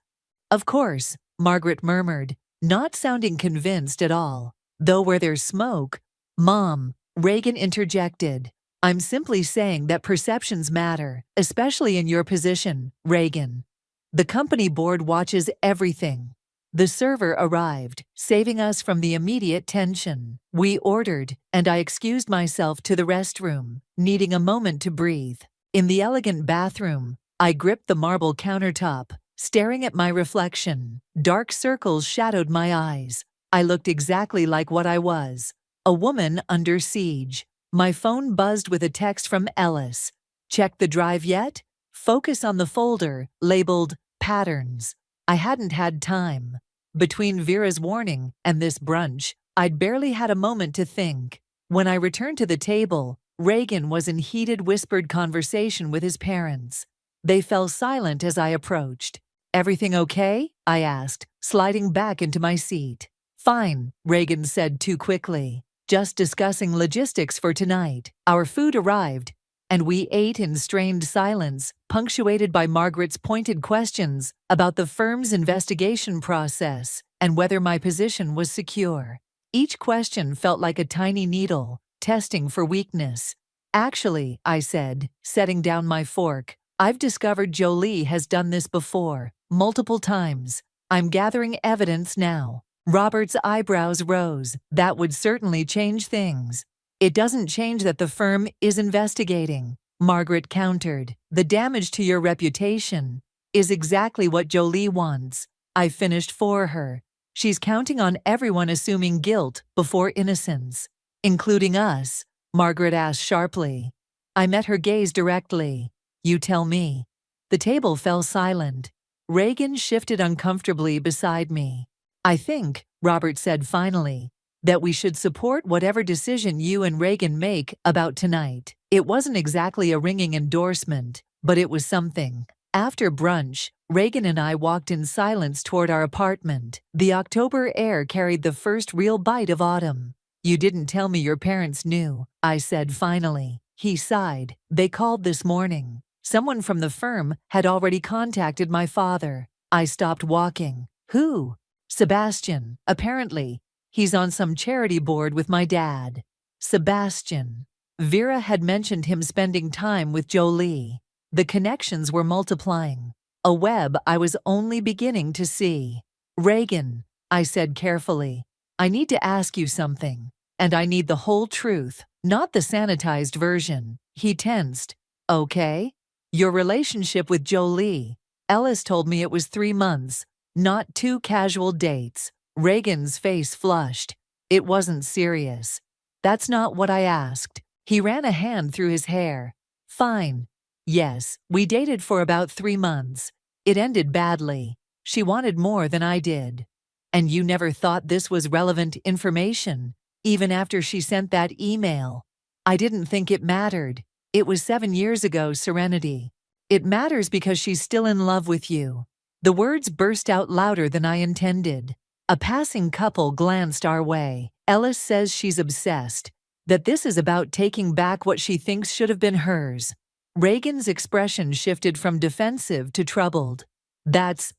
"Of course," Margaret murmured, not sounding convinced at all. "Though where there's smoke—" "Mom," Reagan interjected. "I'm simply saying that perceptions matter, especially in your position, Reagan. The company board watches everything." The server arrived, saving us from the immediate tension. We ordered, and I excused myself to the restroom, needing a moment to breathe. In the elegant bathroom, I gripped the marble countertop, staring at my reflection. Dark circles shadowed my eyes. I looked exactly like what I was, a woman under siege. My phone buzzed with a text from Ellis. "Check the drive yet? Focus on the folder labeled Patterns." I hadn't had time. Between Vera's warning and this brunch, I'd barely had a moment to think. When I returned to the table, Reagan was in heated whispered conversation with his parents. They fell silent as I approached. "Everything okay?" I asked, sliding back into my seat. "Fine," Reagan said too quickly. "Just discussing logistics for tonight." Our food arrived, and we ate in strained silence, punctuated by Margaret's pointed questions about the firm's investigation process and whether my position was secure. Each question felt like a tiny needle, testing for weakness. "Actually," I said, setting down my fork, "I've discovered Jolie has done this before, multiple times. I'm gathering evidence now." Robert's eyebrows rose. "That would certainly change things." "It doesn't change that the firm is investigating," Margaret countered. "The damage to your reputation is exactly what Jolie wants." I finished for her. "She's counting on everyone assuming guilt before innocence." "Including us?" Margaret asked sharply. I met her gaze directly. "You tell me." The table fell silent. Reagan shifted uncomfortably beside me. "I think," Robert said finally, "that we should support whatever decision you and Reagan make about tonight." It wasn't exactly a ringing endorsement, but it was something. After brunch, Reagan and I walked in silence toward our apartment. The October air carried the first real bite of autumn. "You didn't tell me your parents knew," I said finally. He sighed. "They called this morning. Someone from the firm had already contacted my father." I stopped walking. "Who?" "Sebastian, apparently. He's on some charity board with my dad." Sebastian. Vera had mentioned him spending time with Jolie. The connections were multiplying. A web I was only beginning to see. "Reagan," I said carefully, "I need to ask you something. And I need the whole truth, not the sanitized version." He tensed. "Okay?" "Your relationship with Jolie. Ellis told me it was 3 months. Not 2 casual dates." Reagan's face flushed. "It wasn't serious." "That's not what I asked." He ran a hand through his hair. Fine. Yes, we dated for about 3 months. It ended badly. She wanted more than I did. And you never thought this was relevant information, even after she sent that email. I didn't think it mattered. It was 7 years ago, Serenity. It matters because she's still in love with you. The words burst out louder than I intended. A passing couple glanced our way. Ellis says she's obsessed, that this is about taking back what she thinks should have been hers. Reagan's expression shifted from defensive to troubled. That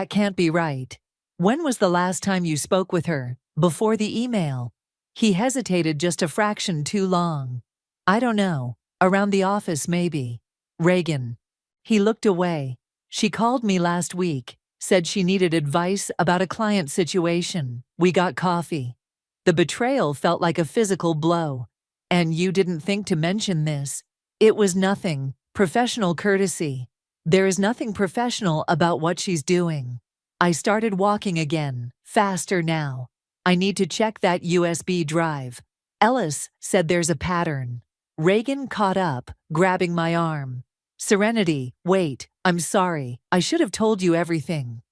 can't be right. When was the last time you spoke with her? Before the email? He hesitated just a fraction too long. I don't know. Around the office, maybe. Reagan. He looked away. She called me last week, said she needed advice about a client situation. We got coffee. The betrayal felt like a physical blow. And you didn't think to mention this. It was nothing. Professional courtesy. There is nothing professional about what she's doing. I started walking again, faster now. I need to check that USB drive. Ellis said there's a pattern. Reagan caught up, grabbing my arm. Serenity, wait, I'm sorry. I should have told you everything.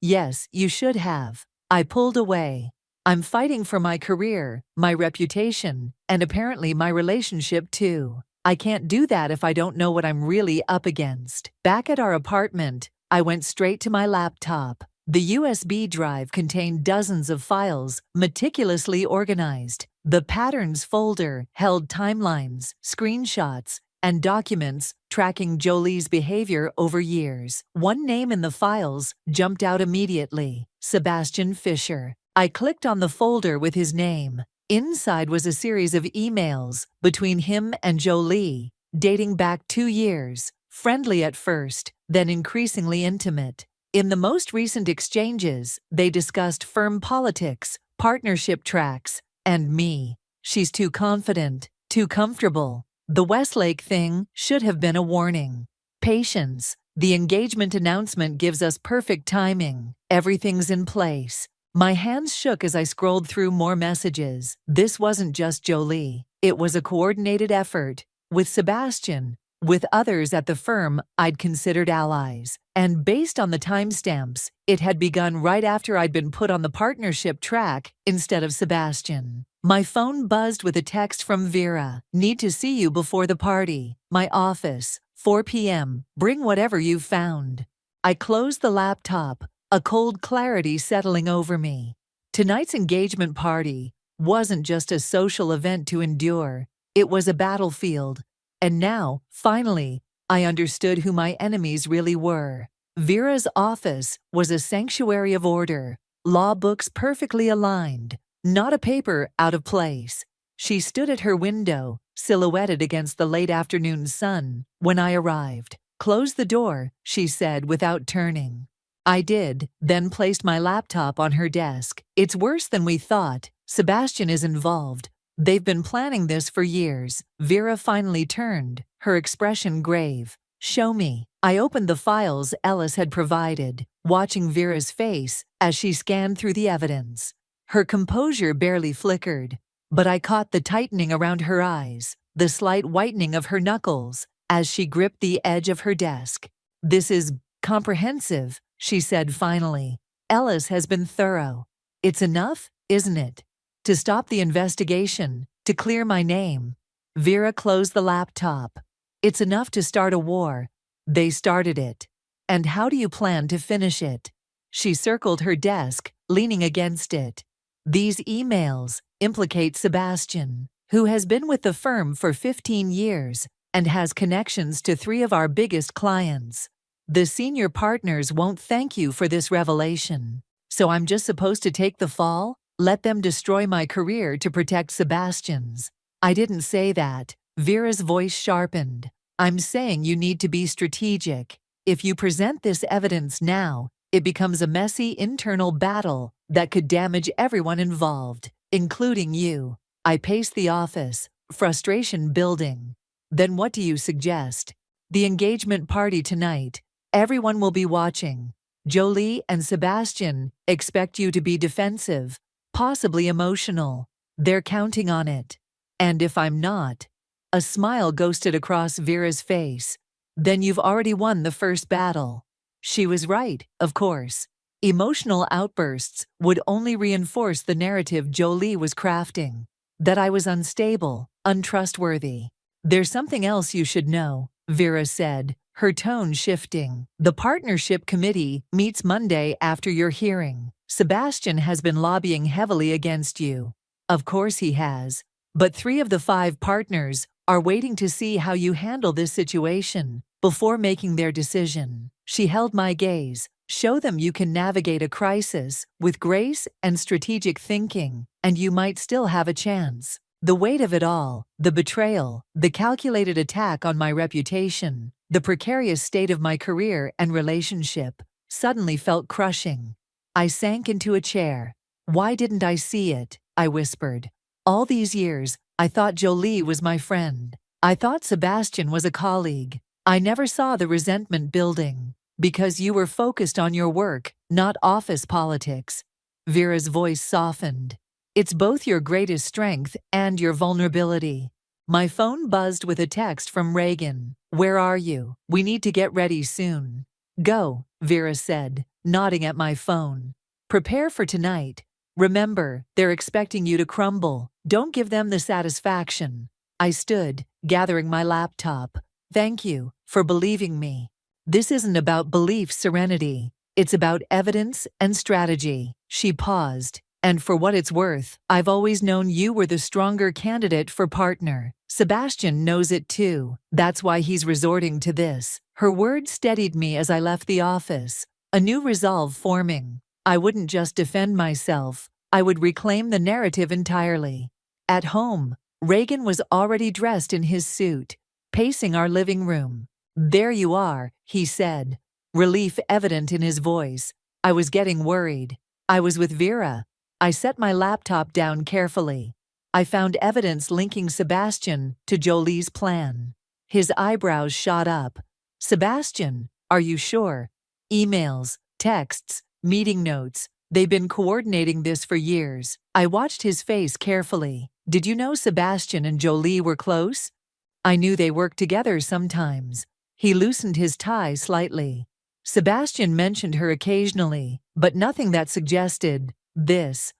Yes, you should have. I pulled away. I'm fighting for my career, my reputation, and apparently my relationship too. I can't do that if I don't know what I'm really up against. Back at our apartment, I went straight to my laptop. The USB drive contained dozens of files, meticulously organized. The patterns folder held timelines, screenshots, and documents tracking Jolie's behavior over years. One name in the files jumped out immediately: Sebastian Fisher. I clicked on the folder with his name. Inside was a series of emails between him and Jolie, dating back 2 years, friendly at first, then increasingly intimate. In the most recent exchanges, they discussed firm politics, partnership tracks, and me. She's too confident, too comfortable. The Westlake thing should have been a warning. Patience. The engagement announcement gives us perfect timing. Everything's in place. My hands shook as I scrolled through more messages. This wasn't just Jolie. It was a coordinated effort. With Sebastian, with others at the firm I'd considered allies. And based on the timestamps, it had begun right after I'd been put on the partnership track instead of Sebastian. My phone buzzed with a text from Vera. Need to see you before the party. My office, 4 p.m. Bring whatever you've found. I closed the laptop, a cold clarity settling over me. Tonight's engagement party wasn't just a social event to endure. It was a battlefield. And now, finally, I understood who my enemies really were. Vera's office was a sanctuary of order, law books perfectly aligned, not a paper out of place. She stood at her window, silhouetted against the late afternoon sun, when I arrived. Close the door, she said without turning. I did, then placed my laptop on her desk. It's worse than we thought. Sebastian is involved. They've been planning this for years. Vera finally turned, her expression grave. Show me. I opened the files Ellis had provided, watching Vera's face as she scanned through the evidence. Her composure barely flickered, but I caught the tightening around her eyes, the slight whitening of her knuckles, as she gripped the edge of her desk. This is comprehensive, she said finally. Ellis has been thorough. It's enough, isn't it? To stop the investigation, to clear my name. Vera closed the laptop. It's enough to start a war. They started it. And how do you plan to finish it? She circled her desk, leaning against it. These emails implicate Sebastian, who has been with the firm for 15 years and has connections to 3 of our biggest clients. The senior partners won't thank you for this revelation. So I'm just supposed to take the fall? Let them destroy my career to protect Sebastian's? I didn't say that. Vera's voice sharpened. I'm saying you need to be strategic. If you present this evidence now, it becomes a messy internal battle that could damage everyone involved, including you. I paced the office, frustration building. Then what do you suggest? The engagement party tonight. Everyone will be watching. Jolie and Sebastian expect you to be defensive, possibly emotional. They're counting on it. And if I'm not, A smile ghosted across Vera's face. Then you've already won the first battle. She was right, of course. Emotional outbursts would only reinforce the narrative Jolie was crafting. That I was unstable, untrustworthy. There's something else you should know, Vera said, her tone shifting. The partnership committee meets Monday after your hearing. Sebastian has been lobbying heavily against you. Of course he has. But 3 of the 5 partners are waiting to see how you handle this situation before making their decision. She held my gaze. Show them you can navigate a crisis with grace and strategic thinking, and you might still have a chance. The weight of it all, the betrayal, the calculated attack on my reputation, the precarious state of my career and relationship, suddenly felt crushing. I sank into a chair. Why didn't I see it? I whispered. All these years, I thought Jolie was my friend. I thought Sebastian was a colleague. I never saw the resentment building. Because you were focused on your work, not office politics. Vera's voice softened. It's both your greatest strength and your vulnerability. My phone buzzed with a text from Reagan. Where are you? We need to get ready soon. Go, Vera said, nodding at my phone. Prepare for tonight. Remember, they're expecting you to crumble. Don't give them the satisfaction. I stood, gathering my laptop. Thank you for believing me. This isn't about belief, Serenity. It's about evidence and strategy. She paused. And for what it's worth, I've always known you were the stronger candidate for partner. Sebastian knows it too. That's why he's resorting to this. Her words steadied me as I left the office. A new resolve forming. I wouldn't just defend myself. I would reclaim the narrative entirely. At home, Reagan was already dressed in his suit, pacing our living room. There you are, he said, relief evident in his voice. I was getting worried. I was with Vera. I set my laptop down carefully. I found evidence linking Sebastian to Jolie's plan. His eyebrows shot up. Sebastian, are you sure? Emails, texts, meeting notes. They've been coordinating this for years. I watched his face carefully. Did you know Sebastian and Jolie were close? I knew they worked together sometimes. He loosened his tie slightly. Sebastian mentioned her occasionally, but nothing that suggested this.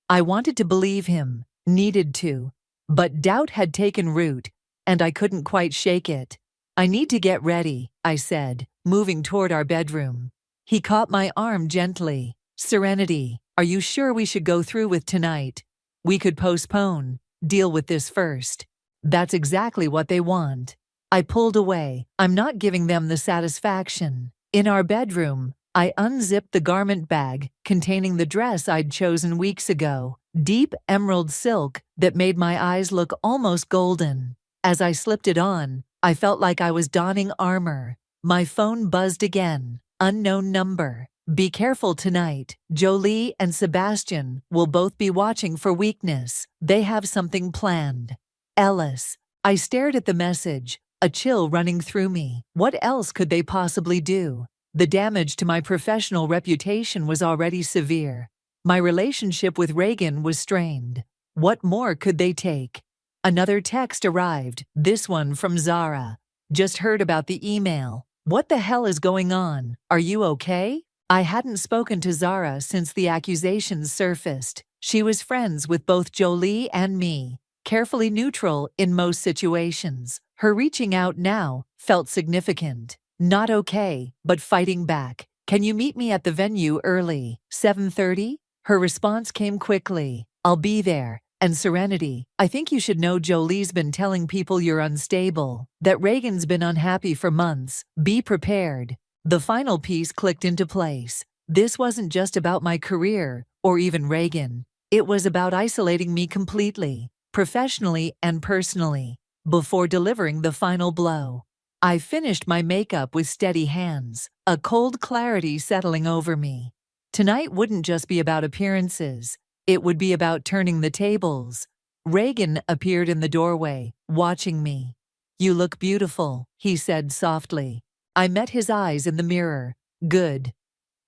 I wanted to believe him, needed to, but doubt had taken root, and I couldn't quite shake it. I need to get ready, I said, moving toward our bedroom. He caught my arm gently. Serenity, are you sure we should go through with tonight? We could postpone, deal with this first. That's exactly what they want. I pulled away. I'm not giving them the satisfaction. In our bedroom, I unzipped the garment bag containing the dress I'd chosen weeks ago, deep emerald silk that made my eyes look almost golden. As I slipped it on, I felt like I was donning armor. My phone buzzed again. Unknown number. Be careful tonight. Jolie and Sebastian will both be watching for weakness. They have something planned. Ellis. I stared at the message, a chill running through me. What else could they possibly do? The damage to my professional reputation was already severe. My relationship with Reagan was strained. What more could they take? Another text arrived, this one from Zara. Just heard about the email. What the hell is going on? Are you okay? I hadn't spoken to Zara since the accusations surfaced. She was friends with both Jolie and me, carefully neutral in most situations. Her reaching out now felt significant. Not okay, but fighting back. Can you meet me at the venue early? 7:30? Her response came quickly. I'll be there. And Serenity, I think you should know Jolie's been telling people you're unstable, that Reagan's been unhappy for months. Be prepared. The final piece clicked into place. This wasn't just about my career, or even Reagan. It was about isolating me completely, professionally and personally, before delivering the final blow. I finished my makeup with steady hands, a cold clarity settling over me. Tonight wouldn't just be about appearances. It would be about turning the tables. Reagan appeared in the doorway, watching me. You look beautiful, he said softly. I met his eyes in the mirror. Good.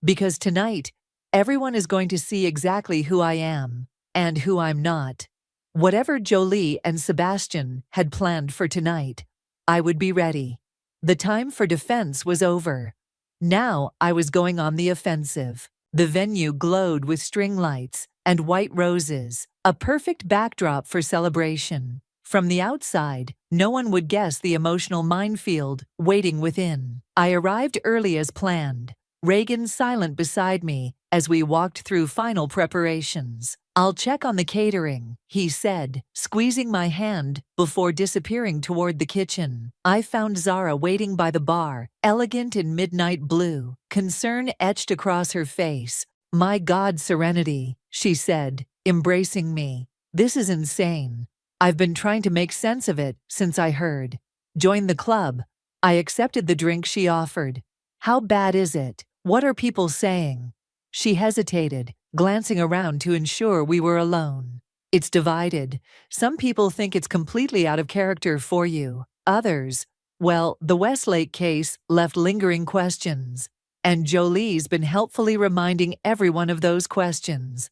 Because tonight, everyone is going to see exactly who I am, and who I'm not. Whatever Jolie and Sebastian had planned for tonight, I would be ready. The time for defense was over. Now I was going on the offensive. The venue glowed with string lights and white roses, a perfect backdrop for celebration. From the outside, no one would guess the emotional minefield waiting within. I arrived early as planned, Reagan silent beside me as we walked through final preparations. "I'll check on the catering," he said, squeezing my hand before disappearing toward the kitchen. I found Zara waiting by the bar, elegant in midnight blue, concern etched across her face. "My God, Serenity," she said, embracing me. "This is insane. I've been trying to make sense of it since I heard. Join the club." I accepted the drink she offered. "How bad is it? What are people saying?" She hesitated, glancing around to ensure we were alone. "It's divided. Some people think it's completely out of character for you. Others, well, the Westlake case left lingering questions, and Jolie's been helpfully reminding everyone of those questions."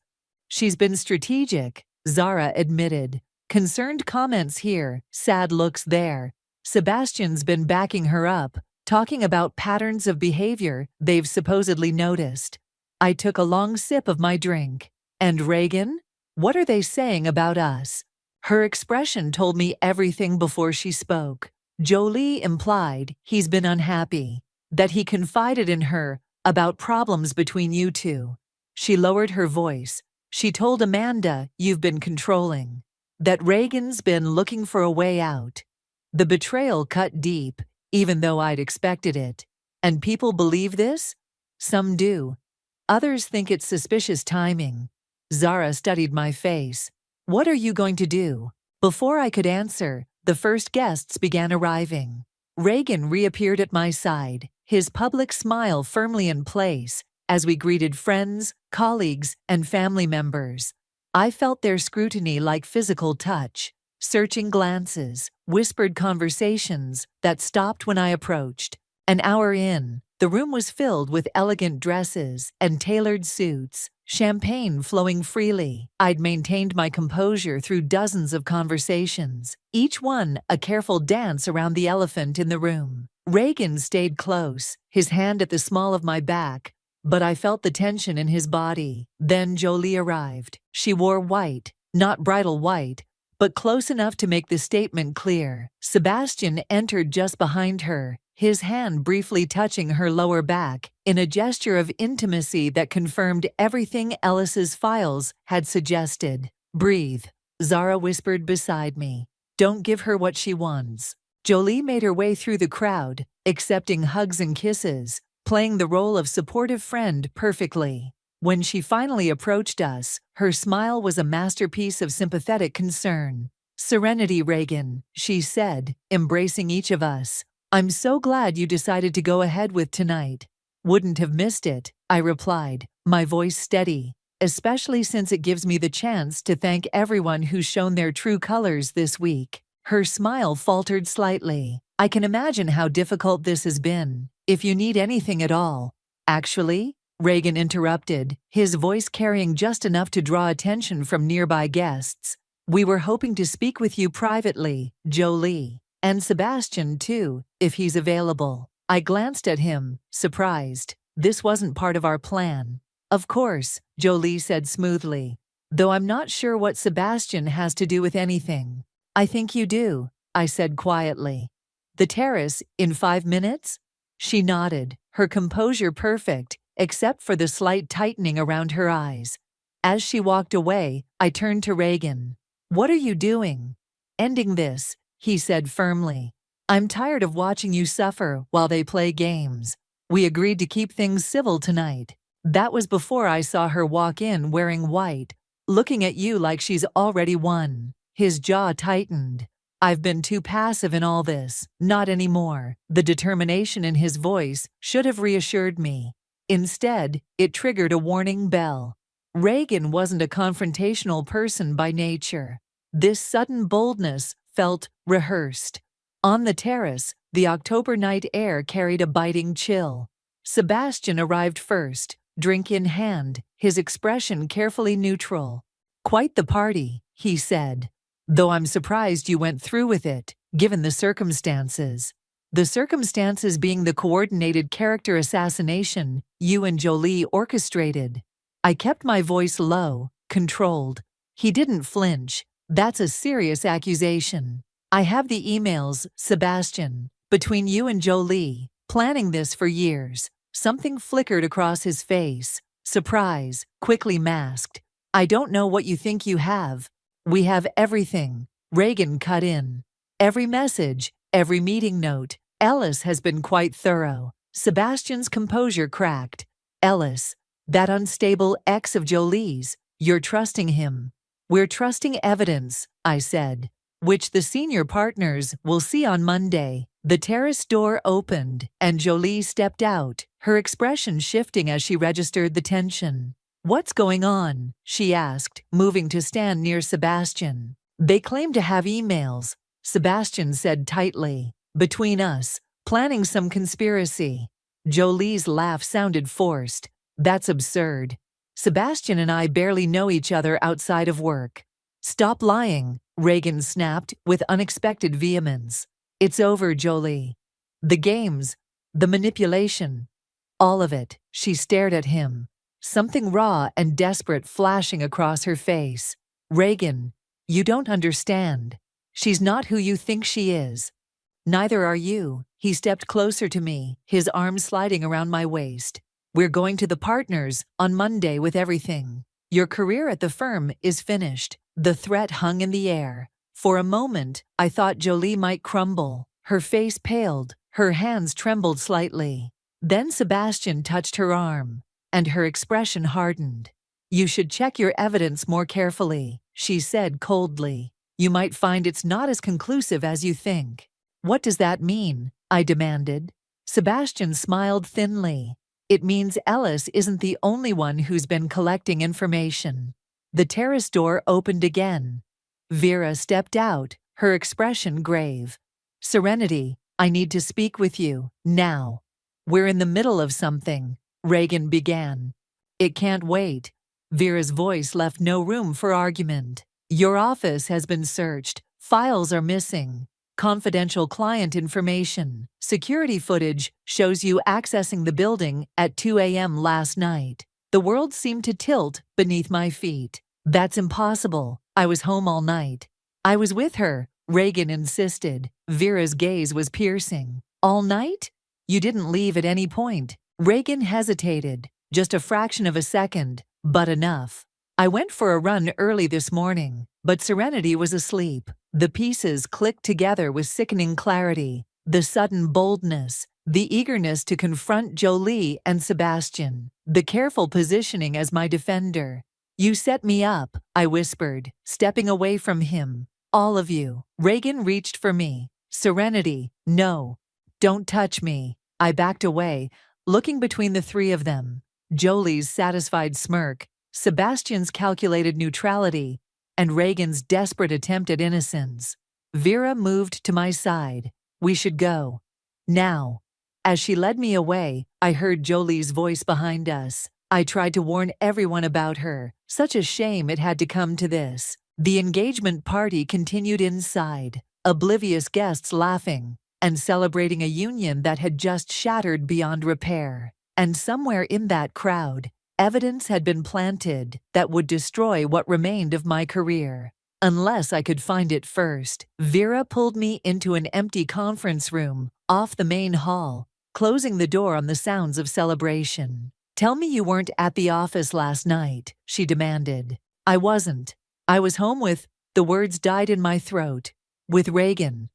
"She's been strategic," Zara admitted. "Concerned comments here, sad looks there. Sebastian's been backing her up, talking about patterns of behavior they've supposedly noticed." I took a long sip of my drink. "And Reagan? What are they saying about us?" Her expression told me everything before she spoke. Jolie implied he's been unhappy, that he confided in her about problems between you two. She lowered her voice. "She told Amanda you've been controlling, that Reagan's been looking for a way out." The betrayal cut deep, even though I'd expected it. And people believe this? Some do. Others think it's suspicious timing. Zara studied my face. "What are you going to do?" Before I could answer, the first guests began arriving. Reagan reappeared at my side, his public smile firmly in place, as we greeted friends, colleagues, and family members. I felt their scrutiny like physical touch, searching glances, whispered conversations that stopped when I approached. An hour in, the room was filled with elegant dresses and tailored suits, champagne flowing freely. I'd maintained my composure through dozens of conversations, each one a careful dance around the elephant in the room. Reagan stayed close, his hand at the small of my back, but I felt the tension in his body. Then Jolie arrived. She wore white, not bridal white, but close enough to make the statement clear. Sebastian entered just behind her, his hand briefly touching her lower back, in a gesture of intimacy that confirmed everything Ellis's files had suggested. "Breathe," Zara whispered beside me. "Don't give her what she wants." Jolie made her way through the crowd, accepting hugs and kisses, playing the role of supportive friend perfectly. When she finally approached us, her smile was a masterpiece of sympathetic concern. "Serenity, Reagan," she said, embracing each of us. "I'm so glad you decided to go ahead with tonight." "Wouldn't have missed it," I replied, my voice steady, "especially since it gives me the chance to thank everyone who's shown their true colors this week." Her smile faltered slightly. "I can imagine how difficult this has been. If you need anything at all." "Actually," Reagan interrupted, his voice carrying just enough to draw attention from nearby guests, "we were hoping to speak with you privately, Jolie. And Sebastian, too, if he's available." I glanced at him, surprised. This wasn't part of our plan. "Of course," Jolie said smoothly, "though I'm not sure what Sebastian has to do with anything." "I think you do," I said quietly. "The terrace, in 5 minutes?" She nodded, her composure perfect, except for the slight tightening around her eyes. As she walked away, I turned to Reagan. "What are you doing?" "Ending this," he said firmly. "I'm tired of watching you suffer while they play games. We agreed to keep things civil tonight." That was before I saw her walk in wearing white, looking at you like she's already won. His jaw tightened. "I've been too passive in all this. Not anymore." The determination in his voice should have reassured me. Instead, it triggered a warning bell. Reagan wasn't a confrontational person by nature. This sudden boldness felt rehearsed. On the terrace, the October night air carried a biting chill. Sebastian arrived first, drink in hand, his expression carefully neutral. "Quite the party," he said. "Though I'm surprised you went through with it, given the circumstances." The circumstances being the coordinated character assassination you and Jolie orchestrated. I kept my voice low, controlled. He didn't flinch. "That's a serious accusation. I have the emails, Sebastian, between you and Jolie, planning this for years." Something flickered across his face. Surprise, quickly masked. "I don't know what you think you have." "We have everything," Reagan cut in. "Every message, every meeting note. Ellis has been quite thorough." Sebastian's composure cracked. "Ellis, that unstable ex of Jolie's, you're trusting him." "We're trusting evidence," I said, "which the senior partners will see on Monday." The terrace door opened, and Jolie stepped out, her expression shifting as she registered the tension. "What's going on?" she asked, moving to stand near Sebastian. "They claim to have emails," Sebastian said tightly. "Between us, planning some conspiracy." Jolie's laugh sounded forced. "That's absurd. Sebastian and I barely know each other outside of work." "Stop lying," Reagan snapped with unexpected vehemence. "It's over, Jolie. The games, the manipulation, all of it." She stared at him, something raw and desperate flashing across her face. "Reagan, you don't understand. She's not who you think she is." "Neither are you." He stepped closer to me, his arms sliding around my waist. "We're going to the partners on Monday with everything. Your career at the firm is finished." The threat hung in the air. For a moment, I thought Jolie might crumble. Her face paled, her hands trembled slightly. Then Sebastian touched her arm, and her expression hardened. "You should check your evidence more carefully," she said coldly. "You might find it's not as conclusive as you think." "What does that mean?" I demanded. Sebastian smiled thinly. "It means Ellis isn't the only one who's been collecting information." The terrace door opened again. Vera stepped out, her expression grave. "Serenity, I need to speak with you, now." "We're in the middle of something," Reagan began. "It can't wait." Vera's voice left no room for argument. "Your office has been searched. Files are missing. Confidential client information. Security footage shows you accessing the building at 2 a.m. last night." The world seemed to tilt beneath my feet. "That's impossible. I was home all night." "I was with her," Reagan insisted. Vera's gaze was piercing. "All night? You didn't leave at any point." Reagan hesitated, just a fraction of a second, but enough. "I went for a run early this morning, but Serenity was asleep." The pieces clicked together with sickening clarity. The sudden boldness, the eagerness to confront Jolie and Sebastian, the careful positioning as my defender. "You set me up," I whispered, stepping away from him. "All of you." Reagan reached for me. "Serenity, no. Don't touch me." I backed away, looking between the three of them. Jolie's satisfied smirk, Sebastian's calculated neutrality, and Reagan's desperate attempt at innocence. Vera moved to my side. "We should go. Now." As she led me away, I heard Jolie's voice behind us. "I tried to warn everyone about her. Such a shame it had to come to this." The engagement party continued inside, oblivious guests laughing and celebrating a union that had just shattered beyond repair. And somewhere in that crowd, evidence had been planted that would destroy what remained of my career. Unless I could find it first. Vera pulled me into an empty conference room, off the main hall, closing the door on the sounds of celebration. "Tell me you weren't at the office last night," she demanded. "I wasn't. I was home with," the words died in my throat, "with Reagan,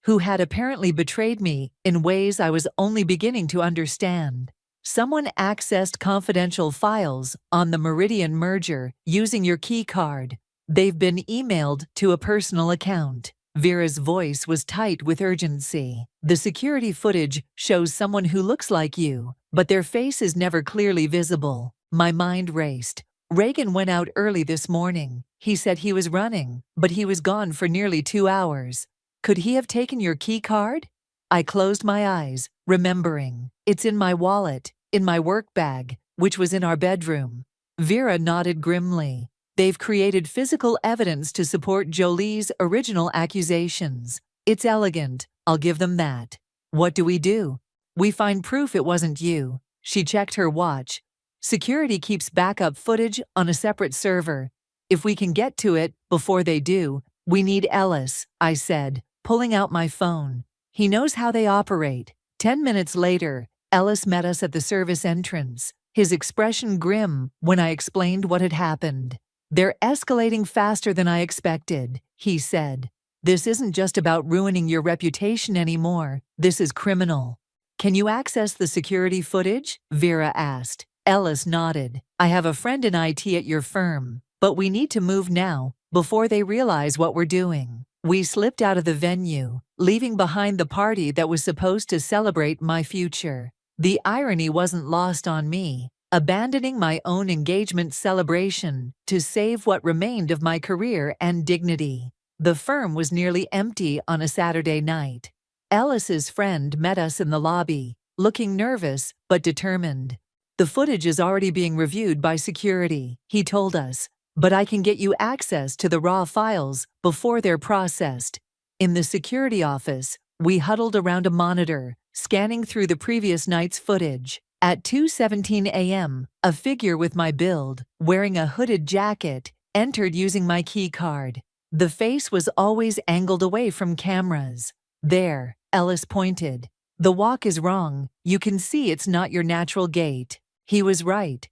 who had apparently betrayed me in ways I was only beginning to understand. Someone accessed confidential files on the Meridian merger using your key card. They've been emailed to a personal account." Vera's voice was tight with urgency. "The security footage shows someone who looks like you, but their face is never clearly visible." My mind raced. "Reagan went out early this morning. He said he was running, but he was gone for nearly 2 hours. Could he have taken your key card?" I closed my eyes, remembering. "It's in my wallet, in my work bag, which was in our bedroom." Vera nodded grimly. They've created physical evidence to support Jolie's original accusations. It's elegant, I'll give them that. What do? We find proof it wasn't you. She checked her watch. Security keeps backup footage on a separate server. If we can get to it before they do, we need Ellis, I said, pulling out my phone. He knows how they operate. 10 minutes later, Ellis met us at the service entrance, his expression grim when I explained what had happened. They're escalating faster than I expected, he said. This isn't just about ruining your reputation anymore. This is criminal. Can you access the security footage? Vera asked. Ellis nodded. I have a friend in IT at your firm, but we need to move now, before they realize what we're doing. We slipped out of the venue, leaving behind the party that was supposed to celebrate my future. The irony wasn't lost on me. Abandoning my own engagement celebration to save what remained of my career and dignity. The firm was nearly empty on a Saturday night. Ellis's friend met us in the lobby, looking nervous but determined. The footage is already being reviewed by security, he told us, but I can get you access to the raw files before they're processed. In the security office, we huddled around a monitor, scanning through the previous night's footage. At 2:17 a.m., a figure with my build, wearing a hooded jacket, entered using my key card. The face was always angled away from cameras. There, Ellis pointed. The walk is wrong. You can see it's not your natural gait. He was right.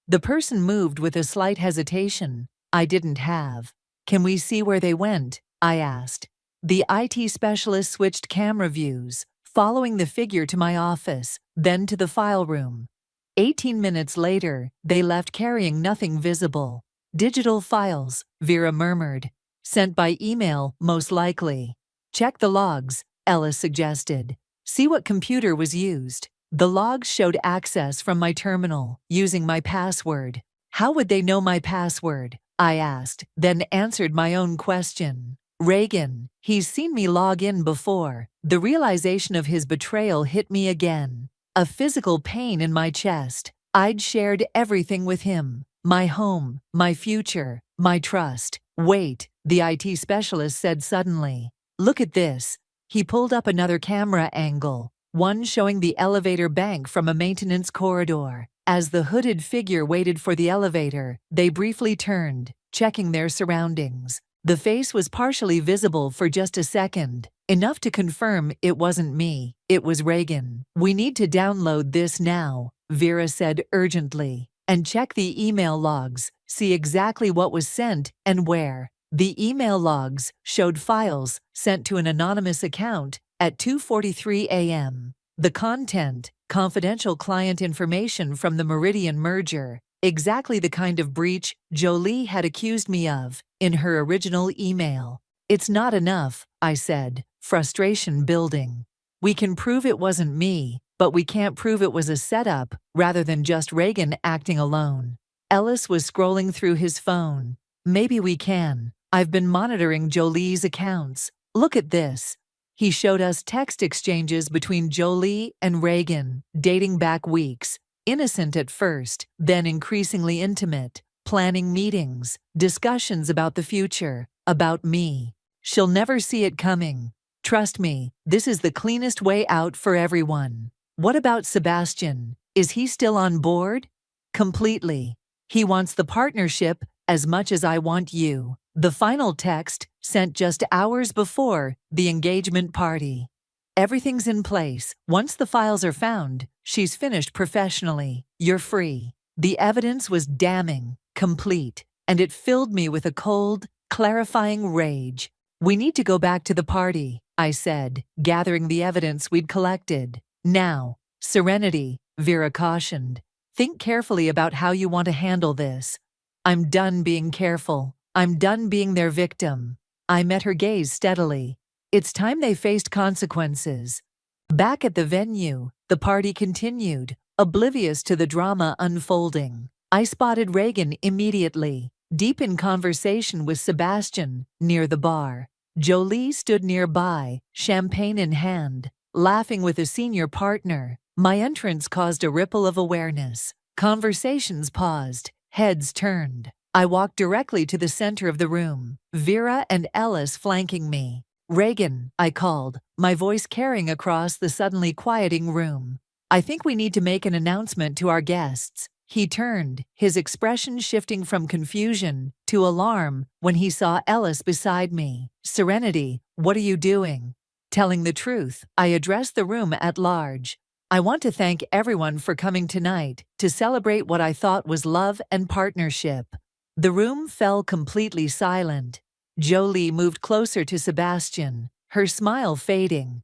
The person moved with a slight hesitation I didn't have. Can we see where they went? I asked. The IT specialist switched camera views, following the figure to my office, then to the file room. 18 minutes later, they left carrying nothing visible. Digital files, Vera murmured. Sent by email, most likely. Check the logs, Ellis suggested. See what computer was used. The logs showed access from my terminal, using my password. How would they know my password? I asked, then answered my own question. Reagan, he's seen me log in before. The realization of his betrayal hit me again. A physical pain in my chest. I'd shared everything with him. My home, my future, my trust. Wait, the IT specialist said suddenly. Look at this. He pulled up another camera angle, one showing the elevator bank from a maintenance corridor. As the hooded figure waited for the elevator, they briefly turned, checking their surroundings. The face was partially visible for just a second, enough to confirm it wasn't me. It was Reagan. We need to download this now, Vera said urgently, and check the email logs, see exactly what was sent and where. The email logs showed files sent to an anonymous account at 2:43 a.m. The content, confidential client information from the Meridian merger, exactly the kind of breach Jolie had accused me of in her original email. It's not enough, I said, frustration building. We can prove it wasn't me, but we can't prove it was a setup rather than just Reagan acting alone. Ellis was scrolling through his phone. Maybe we can. I've been monitoring Jolie's accounts. Look at this. He showed us text exchanges between Jolie and Reagan, dating back weeks. Innocent at first, then increasingly intimate, planning meetings, discussions about the future, about me. She'll never see it coming. Trust me, this is the cleanest way out for everyone. What about Sebastian? Is he still on board? Completely. He wants the partnership as much as I want you. The final text, sent just hours before the engagement party. Everything's in place. Once the files are found, she's finished professionally. You're free. The evidence was damning, complete, and it filled me with a cold, clarifying rage. We need to go back to the party, I said, gathering the evidence we'd collected. Now, serenity, Vera cautioned. Think carefully about how you want to handle this. I'm done being careful. I'm done being their victim. I met her gaze steadily. It's time they faced consequences. Back at the venue, the party continued, oblivious to the drama unfolding. I spotted Reagan immediately, deep in conversation with Sebastian, near the bar. Jolie stood nearby, champagne in hand, laughing with a senior partner. My entrance caused a ripple of awareness. Conversations paused, heads turned. I walked directly to the center of the room, Vera and Ellis flanking me. "Reagan," I called, my voice carrying across the suddenly quieting room. "I think we need to make an announcement to our guests." He turned, his expression shifting from confusion to alarm when he saw Ellis beside me. "Serenity, what are you doing?" Telling the truth, I addressed the room at large. "I want to thank everyone for coming tonight to celebrate what I thought was love and partnership." The room fell completely silent. Jolie moved closer to Sebastian, her smile fading.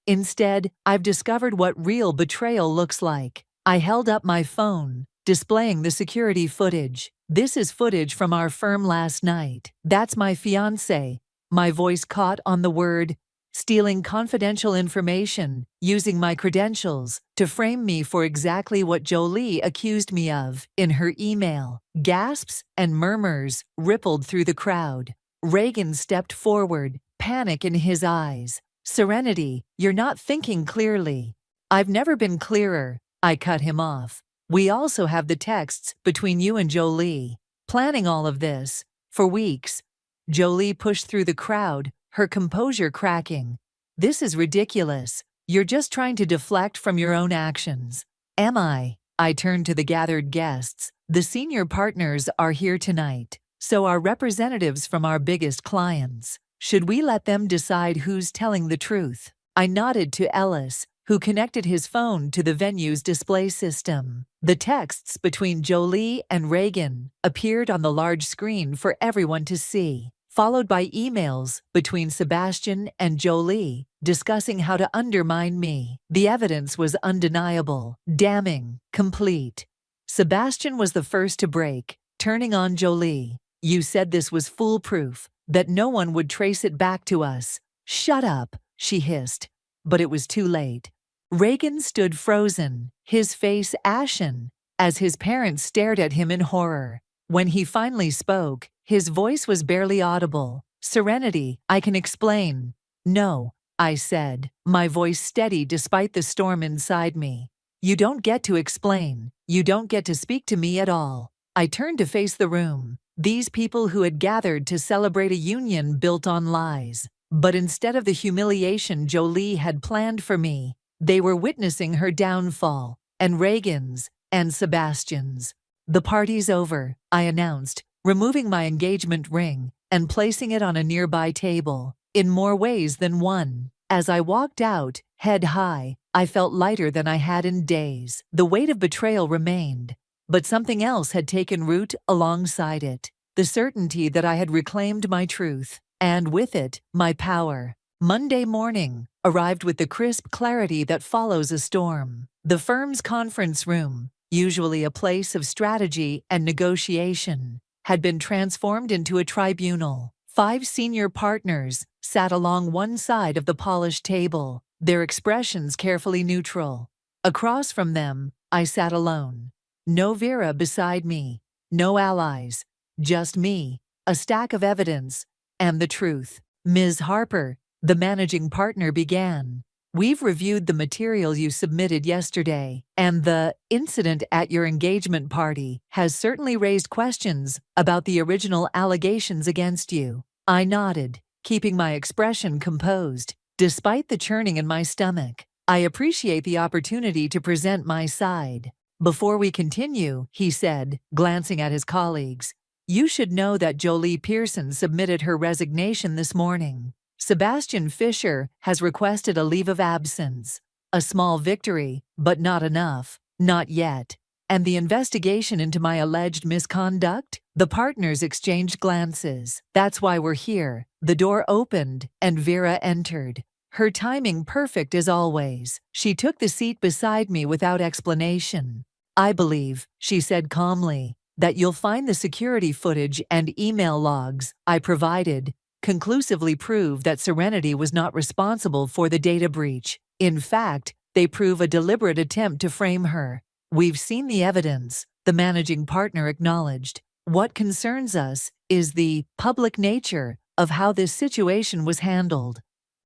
"Instead, I've discovered what real betrayal looks like." I held up my phone, displaying the security footage. "This is footage from our firm last night. That's my fiancé." My voice caught on the word, stealing confidential information, using my credentials to frame me for exactly what Jolie accused me of in her email. Gasps and murmurs rippled through the crowd. Reagan stepped forward, panic in his eyes. "Serenity, you're not thinking clearly." "I've never been clearer," I cut him off. "We also have the texts between you and Jolie. Planning all of this for weeks." Jolie pushed through the crowd, her composure cracking. "This is ridiculous. You're just trying to deflect from your own actions." "Am I?" I turned to the gathered guests. "The senior partners are here tonight. So are representatives from our biggest clients. Should we let them decide who's telling the truth?" I nodded to Ellis, who connected his phone to the venue's display system. The texts between Jolie and Reagan appeared on the large screen for everyone to see, followed by emails between Sebastian and Jolie discussing how to undermine me. The evidence was undeniable, damning, complete. Sebastian was the first to break, turning on Jolie. "You said this was foolproof, that no one would trace it back to us." "Shut up," she hissed. But it was too late. Reagan stood frozen, his face ashen, as his parents stared at him in horror. When he finally spoke, his voice was barely audible. "Serenity, I can explain." "No," I said, my voice steady despite the storm inside me. "You don't get to explain. You don't get to speak to me at all." I turned to face the room. These people who had gathered to celebrate a union built on lies. But instead of the humiliation Jolie had planned for me, they were witnessing her downfall, and Reagan's, and Sebastian's. "The party's over," I announced, removing my engagement ring and placing it on a nearby table, in more ways than one. As I walked out, head high, I felt lighter than I had in days. The weight of betrayal remained, but something else had taken root alongside it. The certainty that I had reclaimed my truth, and with it, my power. Monday morning arrived with the crisp clarity that follows a storm. The firm's conference room, usually a place of strategy and negotiation, had been transformed into a tribunal. 5 senior partners sat along one side of the polished table, their expressions carefully neutral. Across from them, I sat alone. No Vera beside me, no allies, just me, a stack of evidence, and the truth. "Ms. Harper," the managing partner began, "we've reviewed the material you submitted yesterday, and the incident at your engagement party has certainly raised questions about the original allegations against you." I nodded, keeping my expression composed, despite the churning in my stomach. "I appreciate the opportunity to present my side." "Before we continue," he said, glancing at his colleagues, "you should know that Jolie Pearson submitted her resignation this morning. Sebastian Fisher has requested a leave of absence. A small victory, but not enough. Not yet." "And the investigation into my alleged misconduct?" The partners exchanged glances. "That's why we're here." The door opened, and Vera entered. Her timing perfect as always. She took the seat beside me without explanation. "I believe," she said calmly, "that you'll find the security footage and email logs I provided conclusively prove that Serenity was not responsible for the data breach. In fact, they prove a deliberate attempt to frame her." "We've seen the evidence," the managing partner acknowledged. "What concerns us is the public nature of how this situation was handled.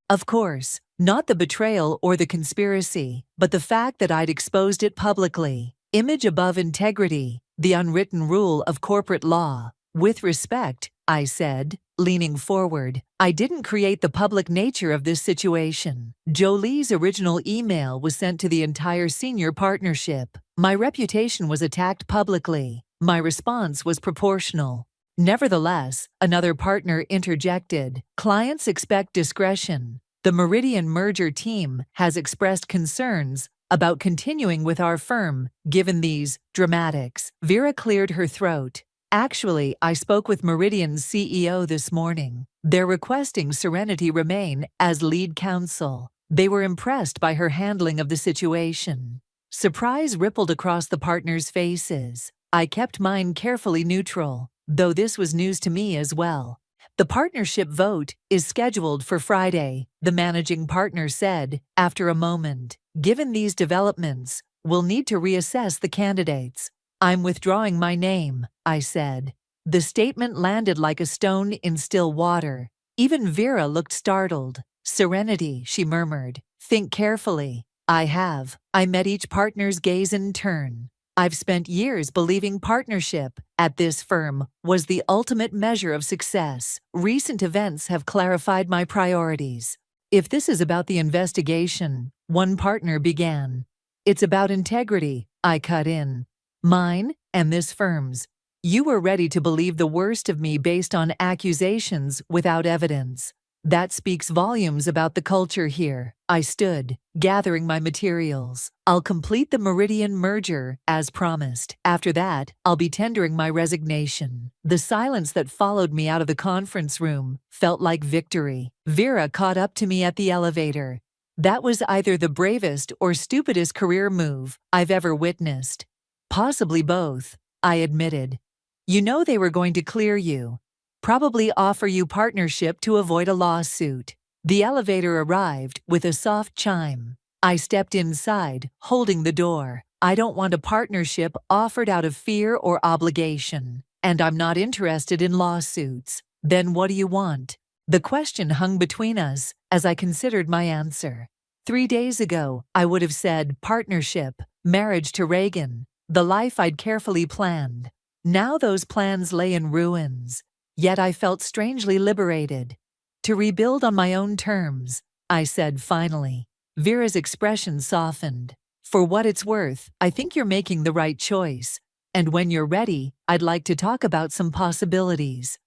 Of course, not the betrayal or the conspiracy, but the fact that I'd exposed it publicly. Image above integrity, the unwritten rule of corporate law." With respect, I said, leaning forward. I didn't create the public nature of this situation. Jolie's original email was sent to the entire senior partnership. My reputation was attacked publicly. My response was proportional. Nevertheless, another partner interjected. Clients expect discretion. The Meridian merger team has expressed concerns about continuing with our firm, given these dramatics. Vera cleared her throat. Actually, I spoke with Meridian's CEO this morning. They're requesting Serenity remain as lead counsel. They were impressed by her handling of the situation. Surprise rippled across the partners' faces. I kept mine carefully neutral, though this was news to me as well. The partnership vote is scheduled for Friday, the managing partner said, after a moment. Given these developments, we'll need to reassess the candidates. I'm withdrawing my name, I said. The statement landed like a stone in still water. Even Vera looked startled. Serenity, she murmured. Think carefully. I have. I met each partner's gaze in turn. I've spent years believing partnership at this firm was the ultimate measure of success. Recent events have clarified my priorities. If this is about the investigation, one partner began. It's about integrity, I cut in. Mine and this firm's. You were ready to believe the worst of me based on accusations without evidence. That speaks volumes about the culture here. I stood, gathering my materials. I'll complete the Meridian merger, as promised. After that, I'll be tendering my resignation. The silence that followed me out of the conference room felt like victory. Vera caught up to me at the elevator. That was either the bravest or stupidest career move I've ever witnessed. Possibly both, I admitted. You know they were going to clear you. Probably offer you partnership to avoid a lawsuit. The elevator arrived with a soft chime. I stepped inside, holding the door. I don't want a partnership offered out of fear or obligation, and I'm not interested in lawsuits. Then what do you want? The question hung between us as I considered my answer. 3 days ago, I would have said partnership, marriage to Reagan, the life I'd carefully planned. Now those plans lay in ruins. Yet I felt strangely liberated. To rebuild on my own terms, I said finally. Vera's expression softened. For what it's worth, I think you're making the right choice. And when you're ready, I'd like to talk about some possibilities.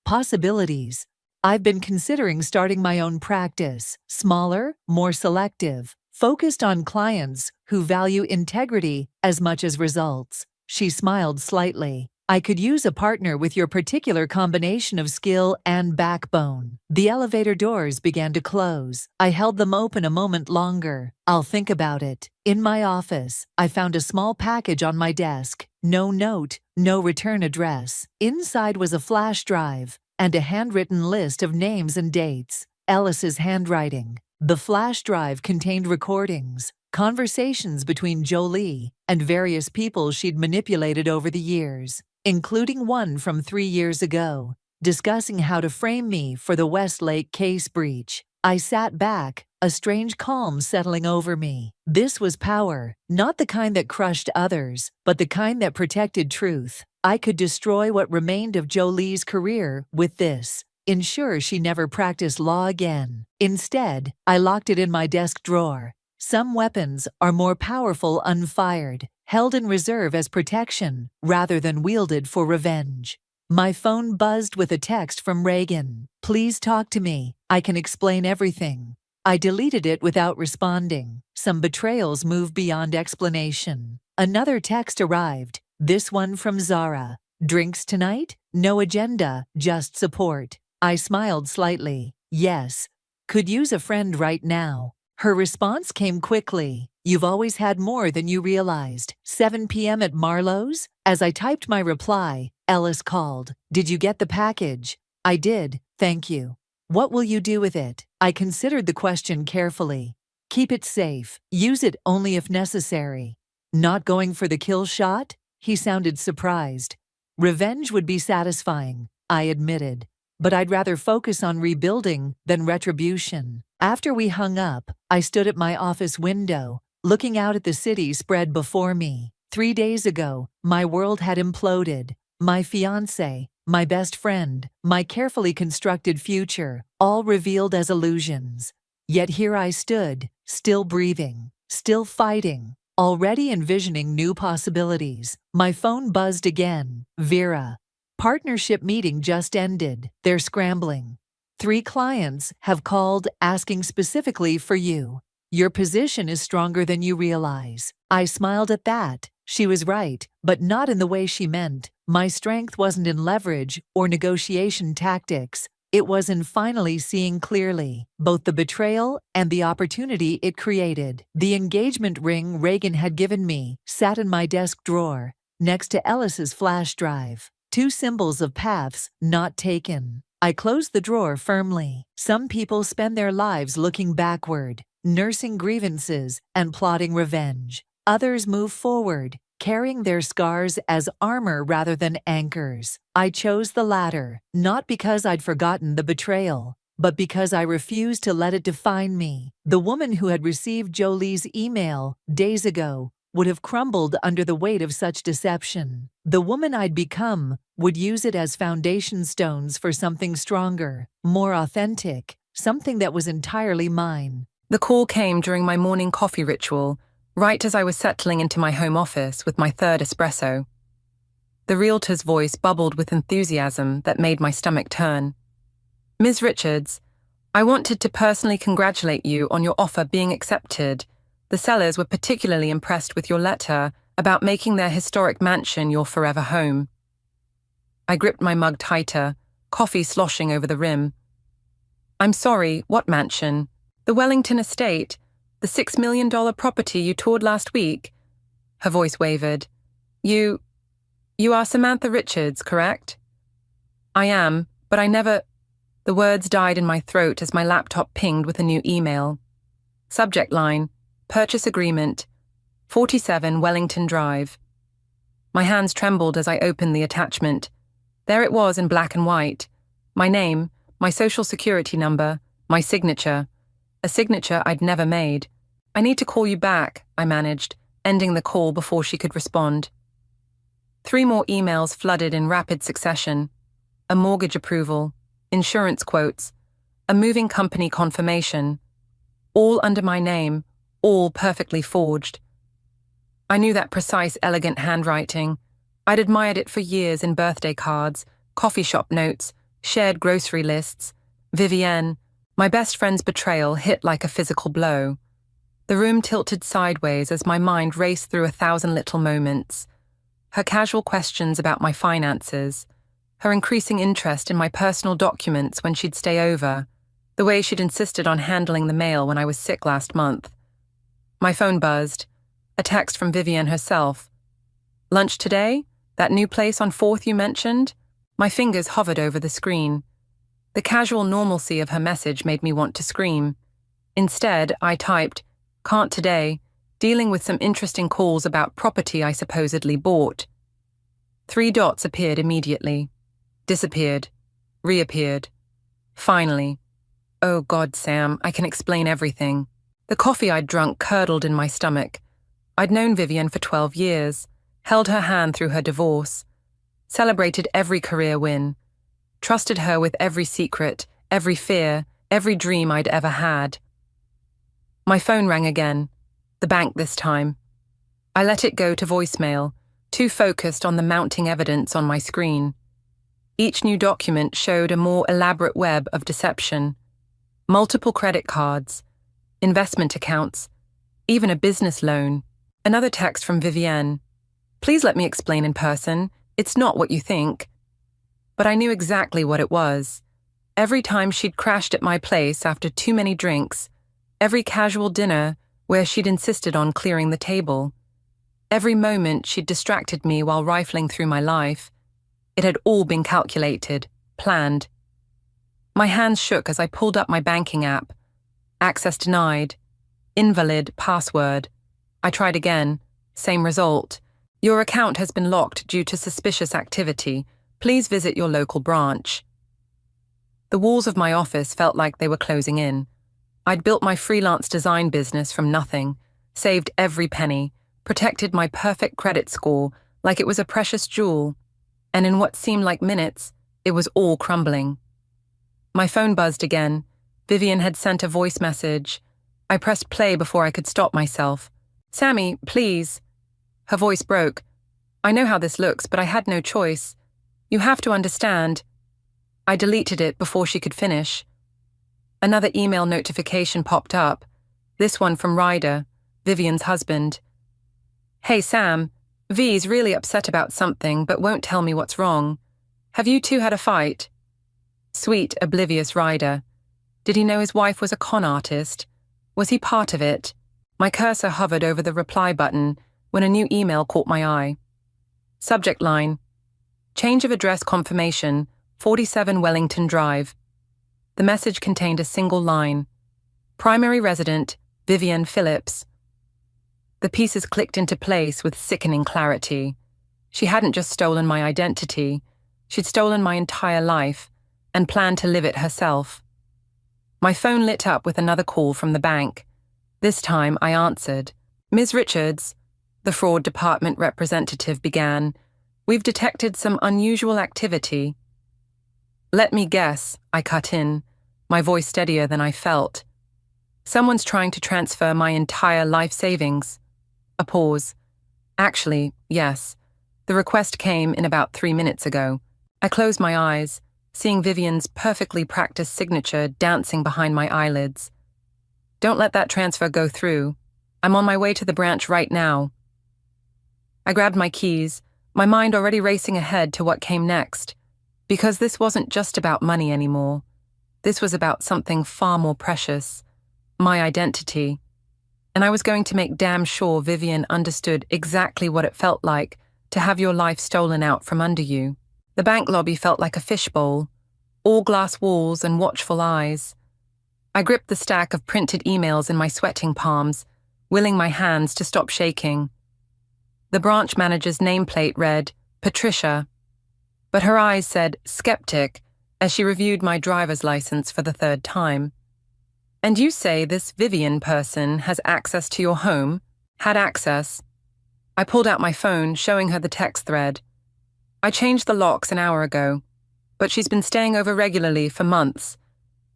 Possibilities? I've been considering starting my own practice, smaller, more selective, focused on clients who value integrity as much as results. She smiled slightly. I could use a partner with your particular combination of skill and backbone. The elevator doors began to close. I held them open a moment longer. I'll think about it. In my office, I found a small package on my desk. No note, no return address. Inside was a flash drive and a handwritten list of names and dates. Ellis's handwriting. The flash drive contained recordings, conversations between Jolie and various people she'd manipulated over the years, including one from 3 years ago, discussing how to frame me for the Westlake case breach. I sat back, a strange calm settling over me. This was power, not the kind that crushed others, but the kind that protected truth. I could destroy what remained of Jolie's career with this, ensure she never practiced law again. Instead, I locked it in my desk drawer. Some weapons are more powerful unfired, held in reserve as protection rather than wielded for revenge. My phone buzzed with a text from Reagan. Please talk to me. I can explain everything. I deleted it without responding. Some betrayals move beyond explanation. Another text arrived, this one from Zara. Drinks tonight? No agenda, just support. I smiled slightly. Yes. Could use a friend right now. Her response came quickly. You've always had more than you realized. 7 p.m. at Marlowe's? As I typed my reply, Ellis called. Did you get the package? I did, thank you. What will you do with it? I considered the question carefully. Keep it safe. Use it only if necessary. Not going for the kill shot? He sounded surprised. Revenge would be satisfying, I admitted. But I'd rather focus on rebuilding than retribution. After we hung up, I stood at my office window, looking out at the city spread before me. 3 days ago, my world had imploded. My fiancé, my best friend, my carefully constructed future, all revealed as illusions. Yet here I stood, still breathing, still fighting, already envisioning new possibilities. My phone buzzed again. Vera. Partnership meeting just ended. They're scrambling. 3 clients have called asking specifically for you. Your position is stronger than you realize. I smiled at that. She was right, but not in the way she meant. My strength wasn't in leverage or negotiation tactics. It was in finally seeing clearly both the betrayal and the opportunity it created. The engagement ring Reagan had given me sat in my desk drawer, next to Ellis's flash drive. 2 symbols of paths not taken. I closed the drawer firmly. Some people spend their lives looking backward, nursing grievances and plotting revenge. Others move forward, carrying their scars as armor rather than anchors. I chose the latter, not because I'd forgotten the betrayal, but because I refused to let it define me. The woman who had received Jolie's email days ago would have crumbled under the weight of such deception. The woman I'd become would use it as foundation stones for something stronger, more authentic, something that was entirely mine. The call came during my morning coffee ritual, right as I was settling into my home office with my 3rd espresso. The realtor's voice bubbled with enthusiasm that made my stomach turn. Ms. Richards, I wanted to personally congratulate you on your offer being accepted. The sellers were particularly impressed with your letter about making their historic mansion your forever home. I gripped my mug tighter, coffee sloshing over the rim. I'm sorry, what mansion? The Wellington estate, the $6 million property you toured last week? Her voice wavered. You are Samantha Richards, correct? I am, but I never... The words died in my throat as my laptop pinged with a new email. Subject line, Purchase Agreement, 47 Wellington Drive. My hands trembled as I opened the attachment. There it was in black and white. My name, my social security number, my signature. A signature I'd never made. I need to call you back, I managed, ending the call before she could respond. 3 more emails flooded in rapid succession. A mortgage approval, insurance quotes, a moving company confirmation. All under my name, all perfectly forged. I knew that precise, elegant handwriting. I'd admired it for years in birthday cards, coffee shop notes, shared grocery lists. Vivienne, my best friend's betrayal hit like a physical blow. The room tilted sideways as my mind raced through 1,000 little moments. Her casual questions about my finances, her increasing interest in my personal documents when she'd stay over, the way she'd insisted on handling the mail when I was sick last month. My phone buzzed. A text from Vivienne herself. Lunch today? That new place on 4th you mentioned? My fingers hovered over the screen. The casual normalcy of her message made me want to scream. Instead, I typed, can't today, dealing with some interesting calls about property I supposedly bought. 3 dots appeared immediately. Disappeared. Reappeared. Finally. Oh God, Sam, I can explain everything. The coffee I'd drunk curdled in my stomach. I'd known Vivienne for 12 years, held her hand through her divorce, celebrated every career win, trusted her with every secret, every fear, every dream I'd ever had. My phone rang again, the bank this time. I let it go to voicemail, too focused on the mounting evidence on my screen. Each new document showed a more elaborate web of deception. Multiple credit cards, investment accounts, even a business loan. Another text from Vivienne. Please let me explain in person. It's not what you think. But I knew exactly what it was. Every time she'd crashed at my place after too many drinks, every casual dinner where she'd insisted on clearing the table, every moment she'd distracted me while rifling through my life, it had all been calculated, planned. My hands shook as I pulled up my banking app. Access denied. Invalid password. I tried again. Same result. Your account has been locked due to suspicious activity. Please visit your local branch. The walls of my office felt like they were closing in. I'd built my freelance design business from nothing, saved every penny, protected my perfect credit score like it was a precious jewel, and in what seemed like minutes, It was all crumbling. My phone buzzed again. Vivian had sent a voice message. I pressed play before I could stop myself. "Sammy, please." Her voice broke. "I know how this looks, but I had no choice. You have to understand." I deleted it before she could finish. Another email notification popped up, this one from Ryder, Vivian's husband. "Hey Sam, V's really upset about something but won't tell me what's wrong. Have you two had a fight?" Sweet, oblivious Ryder. Did he know his wife was a con artist? Was he part of it? My cursor hovered over the reply button when a new email caught my eye. Subject line: Change of address confirmation, 47 Wellington Drive. The message contained a single line: Primary resident, Vivian Phillips. The pieces clicked into place with sickening clarity. She hadn't just stolen my identity, she'd stolen my entire life and planned to live it herself. My phone lit up with another call from the bank. This time I answered. "Ms. Richards," the fraud department representative began, "we've detected some unusual activity." "Let me guess," I cut in, my voice steadier than I felt. "Someone's trying to transfer my entire life savings." A pause. "Actually, yes. The request came in about 3 minutes ago." I closed my eyes, seeing Vivian's perfectly practiced signature dancing behind my eyelids. "Don't let that transfer go through. I'm on my way to the branch right now." I grabbed my keys, my mind already racing ahead to what came next, because this wasn't just about money anymore. This was about something far more precious, my identity. And I was going to make damn sure Vivian understood exactly what it felt like to have your life stolen out from under you. The bank lobby felt like a fishbowl, all glass walls and watchful eyes. I gripped the stack of printed emails in my sweating palms, willing my hands to stop shaking. The branch manager's nameplate read, Patricia, but her eyes said, skeptic, as she reviewed my driver's license for the third time. "And you say this Vivian person has access to your home?" "Had access." I pulled out my phone, showing her the text thread. "I changed the locks an hour ago, but she's been staying over regularly for months,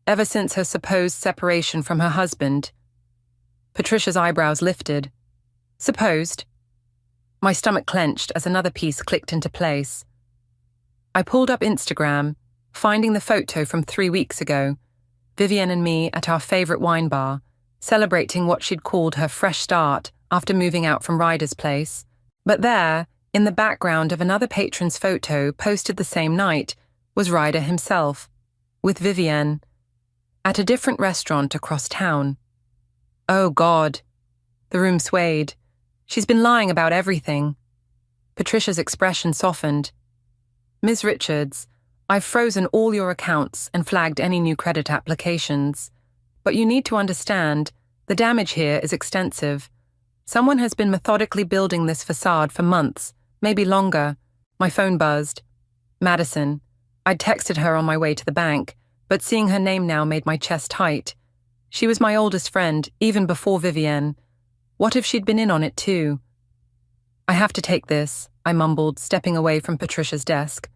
ever since her supposed separation from her husband." Patricia's eyebrows lifted. "Supposed?" My stomach clenched as another piece clicked into place. I pulled up Instagram, finding the photo from 3 weeks ago, Vivian and me at our favorite wine bar, celebrating what she'd called her fresh start after moving out from Ryder's place. But there, in the background of another patron's photo posted the same night, was Ryder himself, with Vivian, at a different restaurant across town. Oh God. The room swayed. She's been lying about everything. Patricia's expression softened. "Ms. Richards, I've frozen all your accounts and flagged any new credit applications. But you need to understand, the damage here is extensive. Someone has been methodically building this facade for months, maybe longer." My phone buzzed. Madison. I'd texted her on my way to the bank, but seeing her name now made my chest tight. She was my oldest friend, even before Vivian. What if she'd been in on it too? "I have to take this," I mumbled, stepping away from Patricia's desk.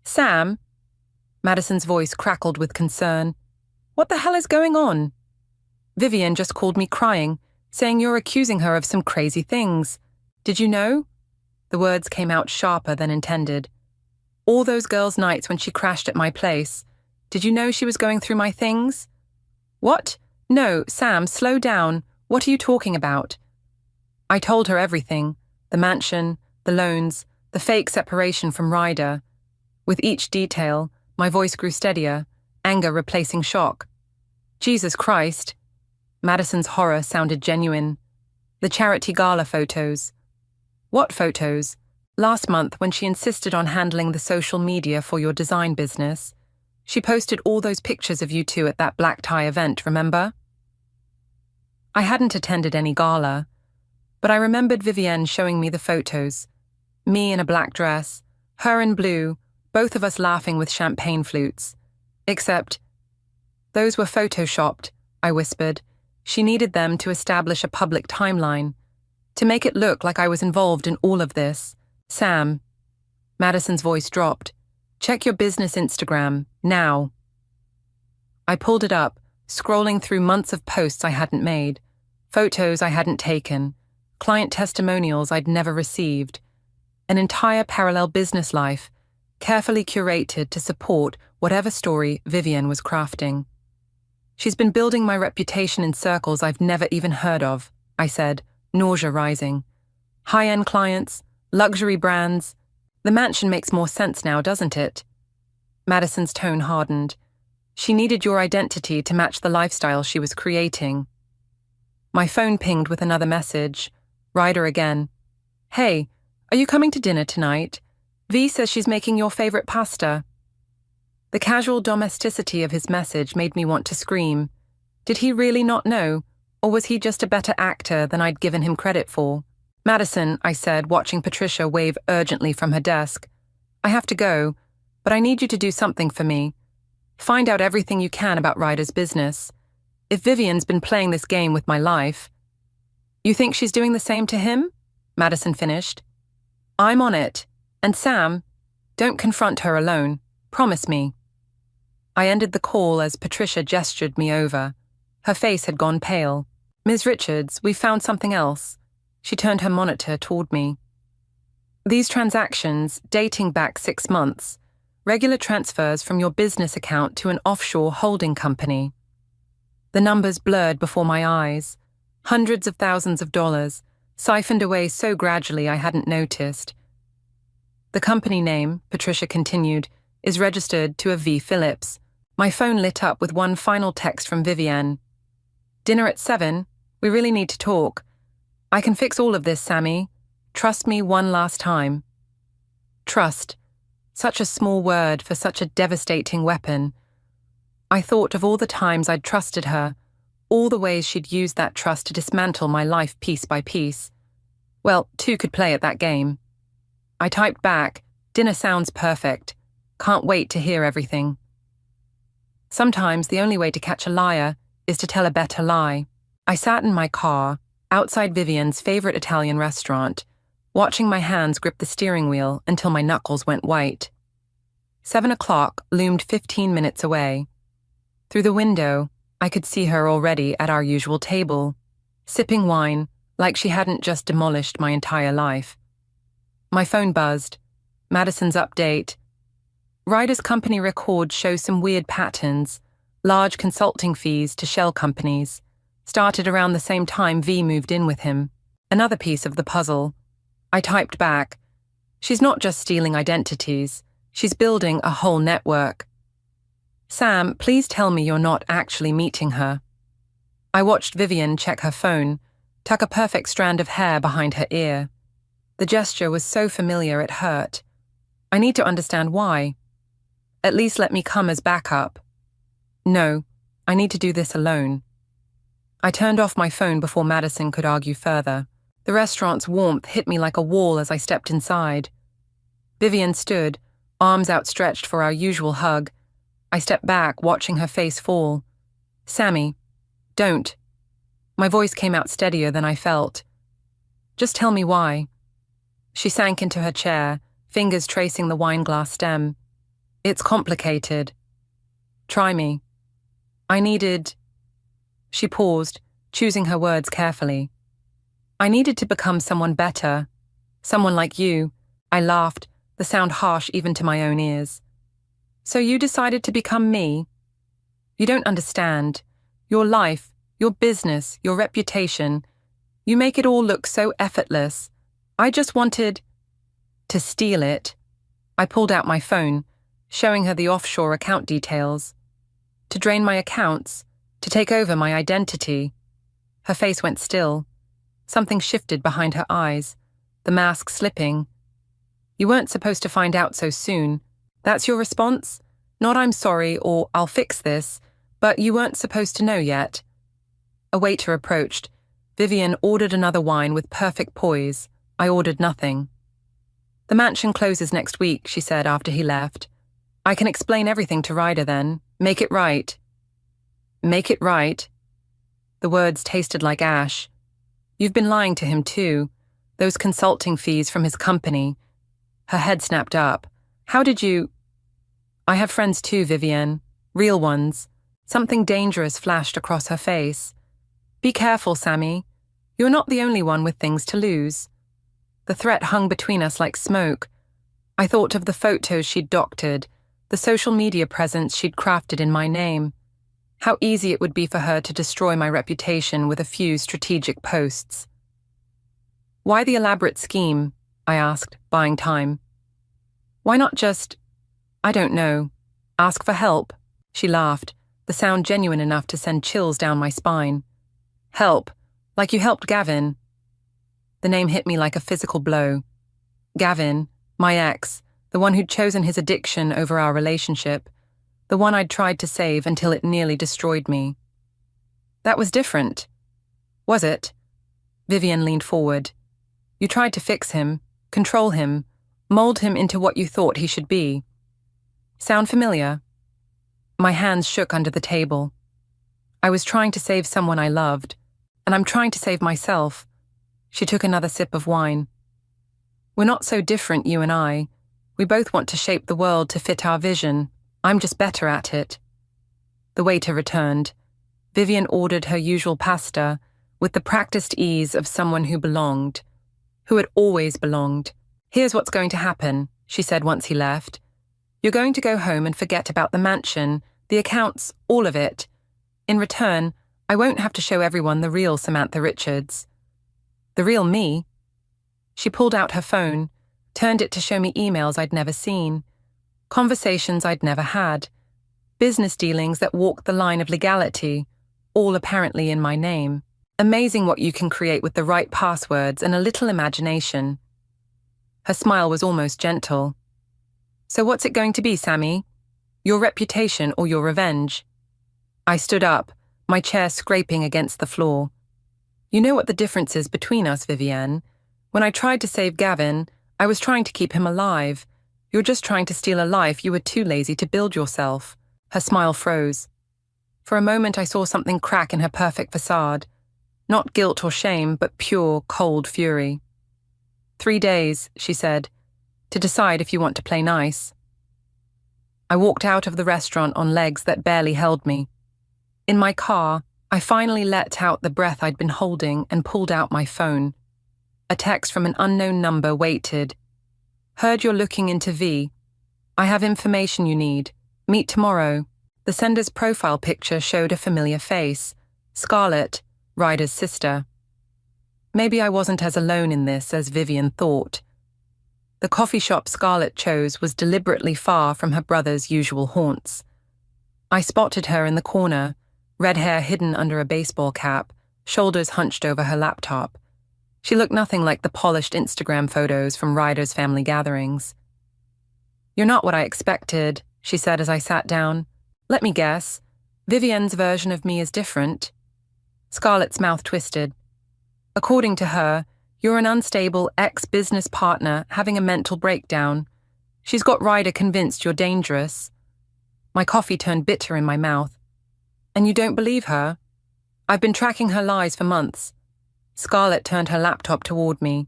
"Sam?" Madison's voice crackled with concern. "What the hell is going on?" "Vivian just called me crying, saying you're accusing her of some crazy things. Did you know?" The words came out sharper than intended. "All those girls' nights when she crashed at my place. Did you know she was going through my things?" "What? No, Sam, slow down. What are you talking about?" I told her everything. The mansion, the loans, the fake separation from Ryder. With each detail, my voice grew steadier, anger replacing shock. "Jesus Christ." Madison's horror sounded genuine. "The charity gala photos." "What photos?" "Last month, when she insisted on handling the social media for your design business. She posted all those pictures of you two at that black tie event, remember?" I hadn't attended any gala, but I remembered Vivienne showing me the photos. Me in a black dress, her in blue, both of us laughing with champagne flutes. Except, those were photoshopped, I whispered. She needed them to establish a public timeline, to make it look like I was involved in all of this. "Sam." Madison's voice dropped. Check your business Instagram, now. I pulled it up, scrolling through months of posts I hadn't made, photos I hadn't taken, client testimonials I'd never received, an entire parallel business life, carefully curated to support whatever story Vivian was crafting. She's been building my reputation in circles I've never even heard of, I said, nausea rising. High-end clients, luxury brands. The mansion makes more sense now, doesn't it? Madison's tone hardened. She needed your identity to match the lifestyle she was creating. My phone pinged with another message. Ryder again. Hey, are you coming to dinner tonight? V says she's making your favorite pasta. The casual domesticity of his message made me want to scream. Did he really not know, or was he just a better actor than I'd given him credit for? Madison, I said, watching Patricia wave urgently from her desk. I have to go, but I need you to do something for me. Find out everything you can about Ryder's business. If Vivian's been playing this game with my life. You think she's doing the same to him? Madison finished. I'm on it. And Sam, don't confront her alone. Promise me. I ended the call as Patricia gestured me over. Her face had gone pale. Ms. Richards, we've found something else. She turned her monitor toward me. These transactions, dating back 6 months, regular transfers from your business account to an offshore holding company. The numbers blurred before my eyes. Hundreds of thousands of dollars, siphoned away so gradually I hadn't noticed. The company name, Patricia continued, is registered to a V. Phillips. My phone lit up with one final text from Vivienne. Dinner at 7. We really need to talk. I can fix all of this, Sammy. Trust me one last time. Trust. Such a small word for such a devastating weapon. I thought of all the times I'd trusted her, all the ways she'd used that trust to dismantle my life piece by piece. Well, 2 could play at that game. I typed back, dinner sounds perfect. Can't wait to hear everything. Sometimes the only way to catch a liar is to tell a better lie. I sat in my car, outside Vivian's favorite Italian restaurant, watching my hands grip the steering wheel until my knuckles went white. 7 o'clock loomed 15 minutes away. Through the window, I could see her already at our usual table, sipping wine like she hadn't just demolished my entire life. My phone buzzed. Madison's update. Ryder's company records show some weird patterns, large consulting fees to shell companies. Started around the same time V moved in with him. Another piece of the puzzle. I typed back. She's not just stealing identities. She's building a whole network. Sam, please tell me you're not actually meeting her. I watched Vivian check her phone, tuck a perfect strand of hair behind her ear. The gesture was so familiar it hurt. I need to understand why. At least let me come as backup. No, I need to do this alone. I turned off my phone before Madison could argue further. The restaurant's warmth hit me like a wall as I stepped inside. Vivian stood, arms outstretched for our usual hug. I stepped back, watching her face fall. Sammy, don't. My voice came out steadier than I felt. Just tell me why. She sank into her chair, fingers tracing the wineglass stem. It's complicated. Try me. I needed... She paused, choosing her words carefully. I needed to become someone better. Someone like you. I laughed, the sound harsh even to my own ears. So you decided to become me? You don't understand. Your life, your business, your reputation. You make it all look so effortless. I just wanted to steal it. I pulled out my phone, showing her the offshore account details. To drain my accounts, to take over my identity. Her face went still. Something shifted behind her eyes, the mask slipping. You weren't supposed to find out so soon. That's your response? Not I'm sorry or I'll fix this, but you weren't supposed to know yet. A waiter approached. Vivian ordered another wine with perfect poise. I ordered nothing. The mansion closes next week, she said after he left. I can explain everything to Ryder then. Make it right. Make it right? The words tasted like ash. You've been lying to him too. Those consulting fees from his company. Her head snapped up. How did you... I have friends too, Vivienne. Real ones. Something dangerous flashed across her face. Be careful, Sammy. You're not the only one with things to lose. The threat hung between us like smoke. I thought of the photos she'd doctored, the social media presence she'd crafted in my name. How easy it would be for her to destroy my reputation with a few strategic posts. Why the elaborate scheme? I asked, buying time. Why not just, I don't know, ask for help? She laughed, the sound genuine enough to send chills down my spine. Help, like you helped Gavin. The name hit me like a physical blow. Gavin, my ex, the one who'd chosen his addiction over our relationship, the one I'd tried to save until it nearly destroyed me. That was different. Was it? Vivienne leaned forward. You tried to fix him, control him, mold him into what you thought he should be. Sound familiar? My hands shook under the table. I was trying to save someone I loved, and I'm trying to save myself. She took another sip of wine. We're not so different, you and I. We both want to shape the world to fit our vision. I'm just better at it. The waiter returned. Vivienne ordered her usual pasta, with the practiced ease of someone who belonged, who had always belonged. Here's what's going to happen, she said once he left. You're going to go home and forget about the mansion, the accounts, all of it. In return, I won't have to show everyone the real Samantha Richards. The real me? She pulled out her phone, turned it to show me emails I'd never seen, conversations I'd never had, business dealings that walked the line of legality, all apparently in my name. Amazing what you can create with the right passwords and a little imagination. Her smile was almost gentle. So what's it going to be, Sammy? Your reputation or your revenge? I stood up, my chair scraping against the floor. You know what the difference is between us, Vivienne. When I tried to save Gavin, I was trying to keep him alive. You're just trying to steal a life you were too lazy to build yourself. Her smile froze. For a moment I saw something crack in her perfect facade. Not guilt or shame, but pure, cold fury. 3 days, she said, to decide if you want to play nice. I walked out of the restaurant on legs that barely held me. In my car, I finally let out the breath I'd been holding and pulled out my phone. A text from an unknown number waited. Heard you're looking into V. I have information you need. Meet tomorrow. The sender's profile picture showed a familiar face. Scarlett, Ryder's sister. Maybe I wasn't as alone in this as Vivienne thought. The coffee shop Scarlett chose was deliberately far from her brother's usual haunts. I spotted her in the corner, red hair hidden under a baseball cap, shoulders hunched over her laptop. She looked nothing like the polished Instagram photos from Ryder's family gatherings. You're not what I expected, she said as I sat down. Let me guess. Vivienne's version of me is different. Scarlett's mouth twisted. According to her, you're an unstable ex-business partner having a mental breakdown. She's got Ryder convinced you're dangerous. My coffee turned bitter in my mouth. And you don't believe her? I've been tracking her lies for months. Scarlett turned her laptop toward me.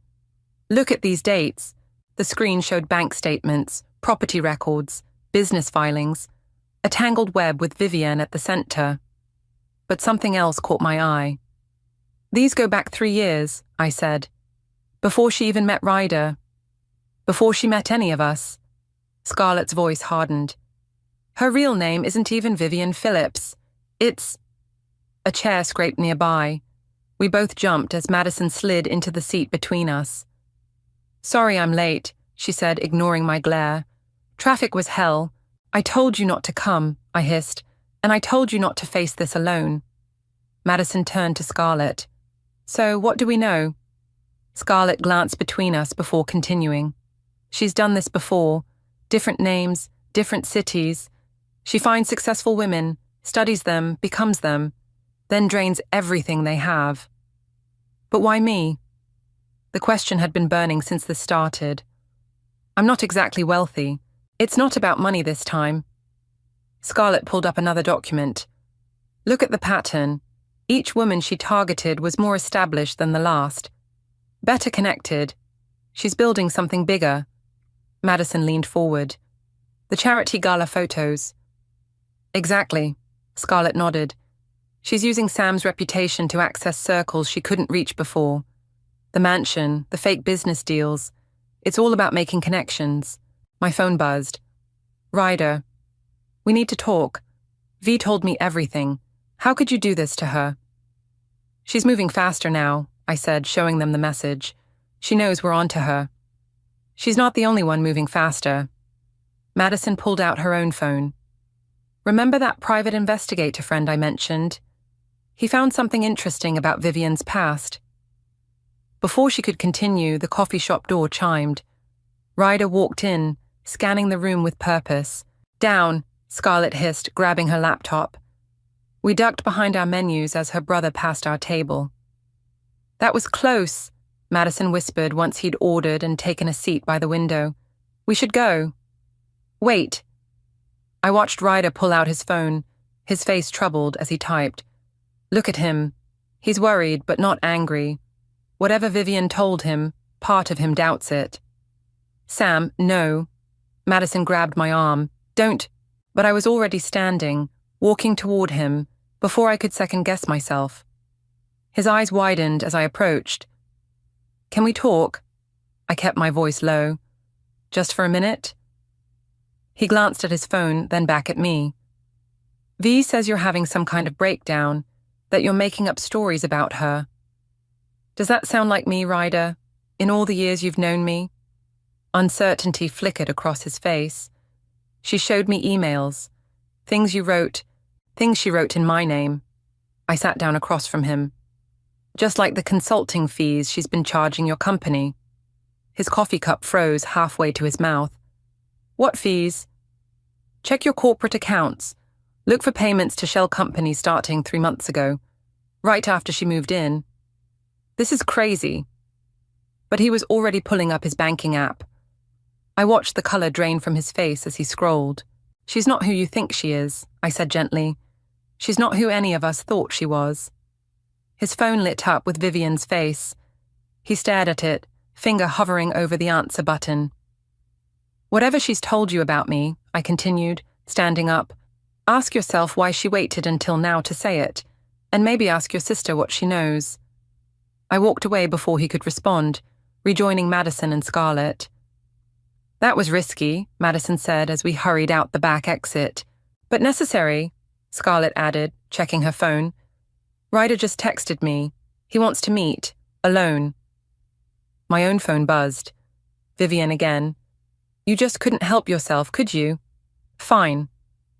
Look at these dates. The screen showed bank statements, property records, business filings, a tangled web with Vivienne at the center. But something else caught my eye. These go back 3 years, I said. Before she even met Ryder. Before she met any of us. Scarlett's voice hardened. Her real name isn't even Vivienne Phillips. It's... A chair scraped nearby. We both jumped as Madison slid into the seat between us. Sorry I'm late, she said, ignoring my glare. Traffic was hell. I told you not to come, I hissed, and I told you not to face this alone. Madison turned to Scarlett. So, what do we know? Scarlett glanced between us before continuing. She's done this before. Different names, different cities. She finds successful women, studies them, becomes them, then drains everything they have. But why me? The question had been burning since this started. I'm not exactly wealthy. It's not about money this time. Scarlett pulled up another document. Look at the pattern. Each woman she targeted was more established than the last. Better connected. She's building something bigger. Madison leaned forward. The charity gala photos. Exactly, Scarlett nodded. She's using Sam's reputation to access circles she couldn't reach before. The mansion, the fake business deals. It's all about making connections. My phone buzzed. Ryder. We need to talk. V told me everything. How could you do this to her? She's moving faster now, I said, showing them the message. She knows we're on to her. She's not the only one moving faster. Madison pulled out her own phone. Remember that private investigator friend I mentioned? He found something interesting about Vivian's past. Before she could continue, the coffee shop door chimed. Ryder walked in, scanning the room with purpose. Down, Scarlett hissed, grabbing her laptop. We ducked behind our menus as her brother passed our table. That was close, Madison whispered once he'd ordered and taken a seat by the window. We should go. Wait. I watched Ryder pull out his phone, his face troubled as he typed. Look at him. He's worried, but not angry. Whatever Vivian told him, part of him doubts it. Sam, no. Madison grabbed my arm. Don't. But I was already standing, walking toward him, before I could second-guess myself. His eyes widened as I approached. Can we talk? I kept my voice low. Just for a minute? He glanced at his phone, then back at me. V says you're having some kind of breakdown, that you're making up stories about her. Does that sound like me, Ryder? In all the years you've known me? Uncertainty flickered across his face. She showed me emails, things she wrote in my name. I sat down across from him. Just like the consulting fees she's been charging your company. His coffee cup froze halfway to his mouth. What fees? Check your corporate accounts. Look for payments to shell companies starting 3 months ago, right after she moved in. This is crazy. But he was already pulling up his banking app. I watched the color drain from his face as he scrolled. She's not who you think she is, I said gently. She's not who any of us thought she was. His phone lit up with Vivian's face. He stared at it, finger hovering over the answer button. Whatever she's told you about me, I continued, standing up, ask yourself why she waited until now to say it, and maybe ask your sister what she knows. I walked away before he could respond, rejoining Madison and Scarlett. That was risky, Madison said as we hurried out the back exit. But necessary, Scarlett added, checking her phone. Ryder just texted me. He wants to meet, alone. My own phone buzzed. Vivian again. You just couldn't help yourself, could you? Fine.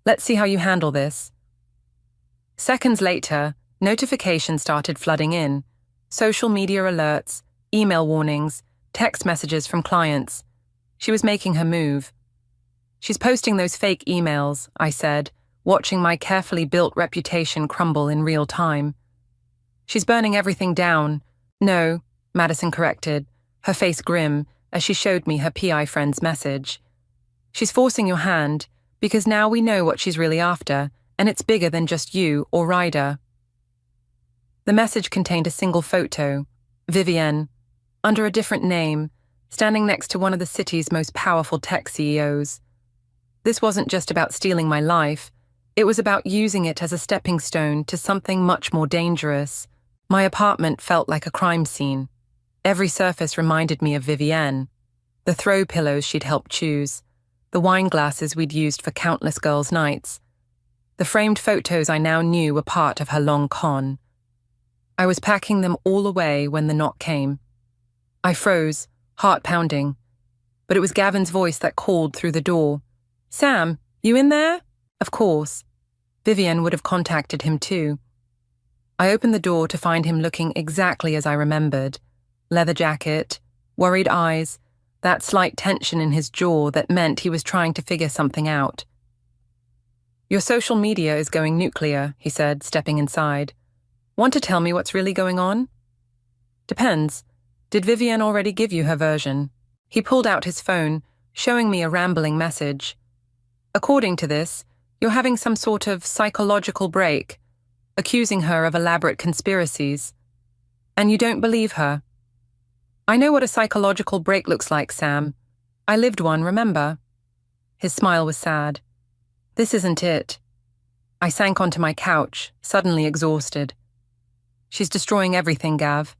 Let's see how you handle this. Seconds later, notifications started flooding in. Social media alerts, email warnings, text messages from clients. She was making her move. She's posting those fake emails, I said, watching my carefully built reputation crumble in real time. She's burning everything down. No, Madison corrected, her face grim, as she showed me her PI friend's message. She's forcing your hand, because now we know what she's really after, and it's bigger than just you or Ryder. The message contained a single photo, Vivian, under a different name, standing next to one of the city's most powerful tech CEOs. This wasn't just about stealing my life, it was about using it as a stepping stone to something much more dangerous. My apartment felt like a crime scene. Every surface reminded me of Vivienne, the throw pillows she'd helped choose, the wine glasses we'd used for countless girls' nights. The framed photos I now knew were part of her long con. I was packing them all away when the knock came. I froze, heart pounding, but it was Gavin's voice that called through the door. Sam, you in there? Of course. Vivian would have contacted him too. I opened the door to find him looking exactly as I remembered. Leather jacket, worried eyes, that slight tension in his jaw that meant he was trying to figure something out. Your social media is going nuclear, he said, stepping inside. Want to tell me what's really going on? Depends. Did Vivian already give you her version? He pulled out his phone, showing me a rambling message. According to this, you're having some sort of psychological break, accusing her of elaborate conspiracies. And you don't believe her. I know what a psychological break looks like, Sam. I lived one, remember? His smile was sad. This isn't it. I sank onto my couch, suddenly exhausted. She's destroying everything, Gav.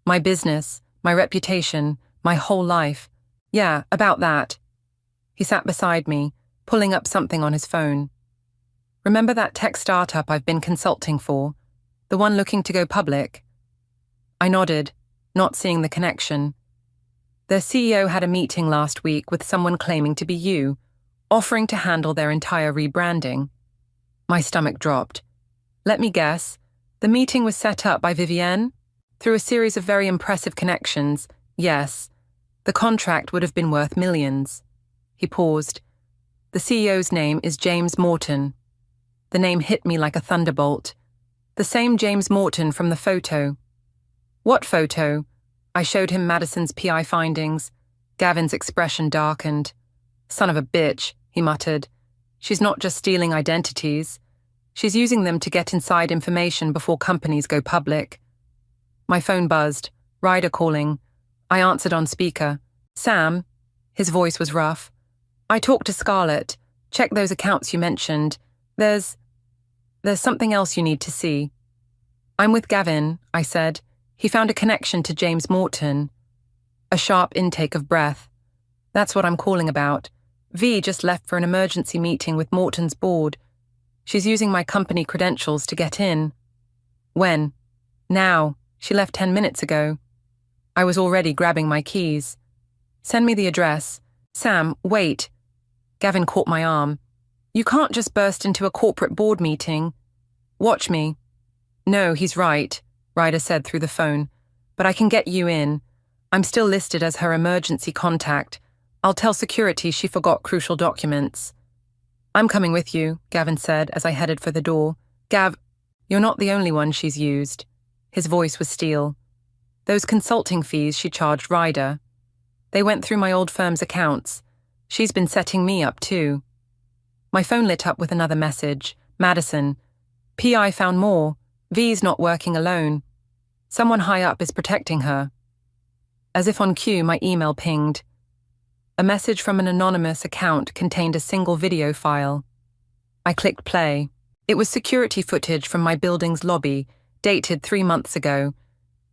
My business, my reputation, my whole life. Yeah, about that. He sat beside me, pulling up something on his phone. Remember that tech startup I've been consulting for? The one looking to go public? I nodded, not seeing the connection. Their CEO had a meeting last week with someone claiming to be you, offering to handle their entire rebranding. My stomach dropped. Let me guess. The meeting was set up by Vivienne? Through a series of very impressive connections, yes. The contract would have been worth millions. He paused. The CEO's name is James Morton. The name hit me like a thunderbolt. The same James Morton from the photo. What photo? I showed him Madison's PI findings. Gavin's expression darkened. Son of a bitch, he muttered. She's not just stealing identities. She's using them to get inside information before companies go public. My phone buzzed. Ryder calling. I answered on speaker. Sam? His voice was rough. I talked to Scarlett. Check those accounts you mentioned. There's something else you need to see. I'm with Gavin, I said. He found a connection to James Morton. A sharp intake of breath. That's what I'm calling about. V just left for an emergency meeting with Morton's board. She's using my company credentials to get in. When? Now. She left 10 minutes ago. I was already grabbing my keys. Send me the address. Sam, wait. Gavin caught my arm. You can't just burst into a corporate board meeting. Watch me. No, he's right, Ryder said through the phone. But I can get you in. I'm still listed as her emergency contact. I'll tell security she forgot crucial documents. I'm coming with you, Gavin said as I headed for the door. Gav, you're not the only one she's used. His voice was steel. Those consulting fees she charged Ryder. They went through my old firm's accounts. She's been setting me up too. My phone lit up with another message. Madison. PI found more. V's not working alone. Someone high up is protecting her. As if on cue, my email pinged. A message from an anonymous account contained a single video file. I clicked play. It was security footage from my building's lobby, dated 3 months ago.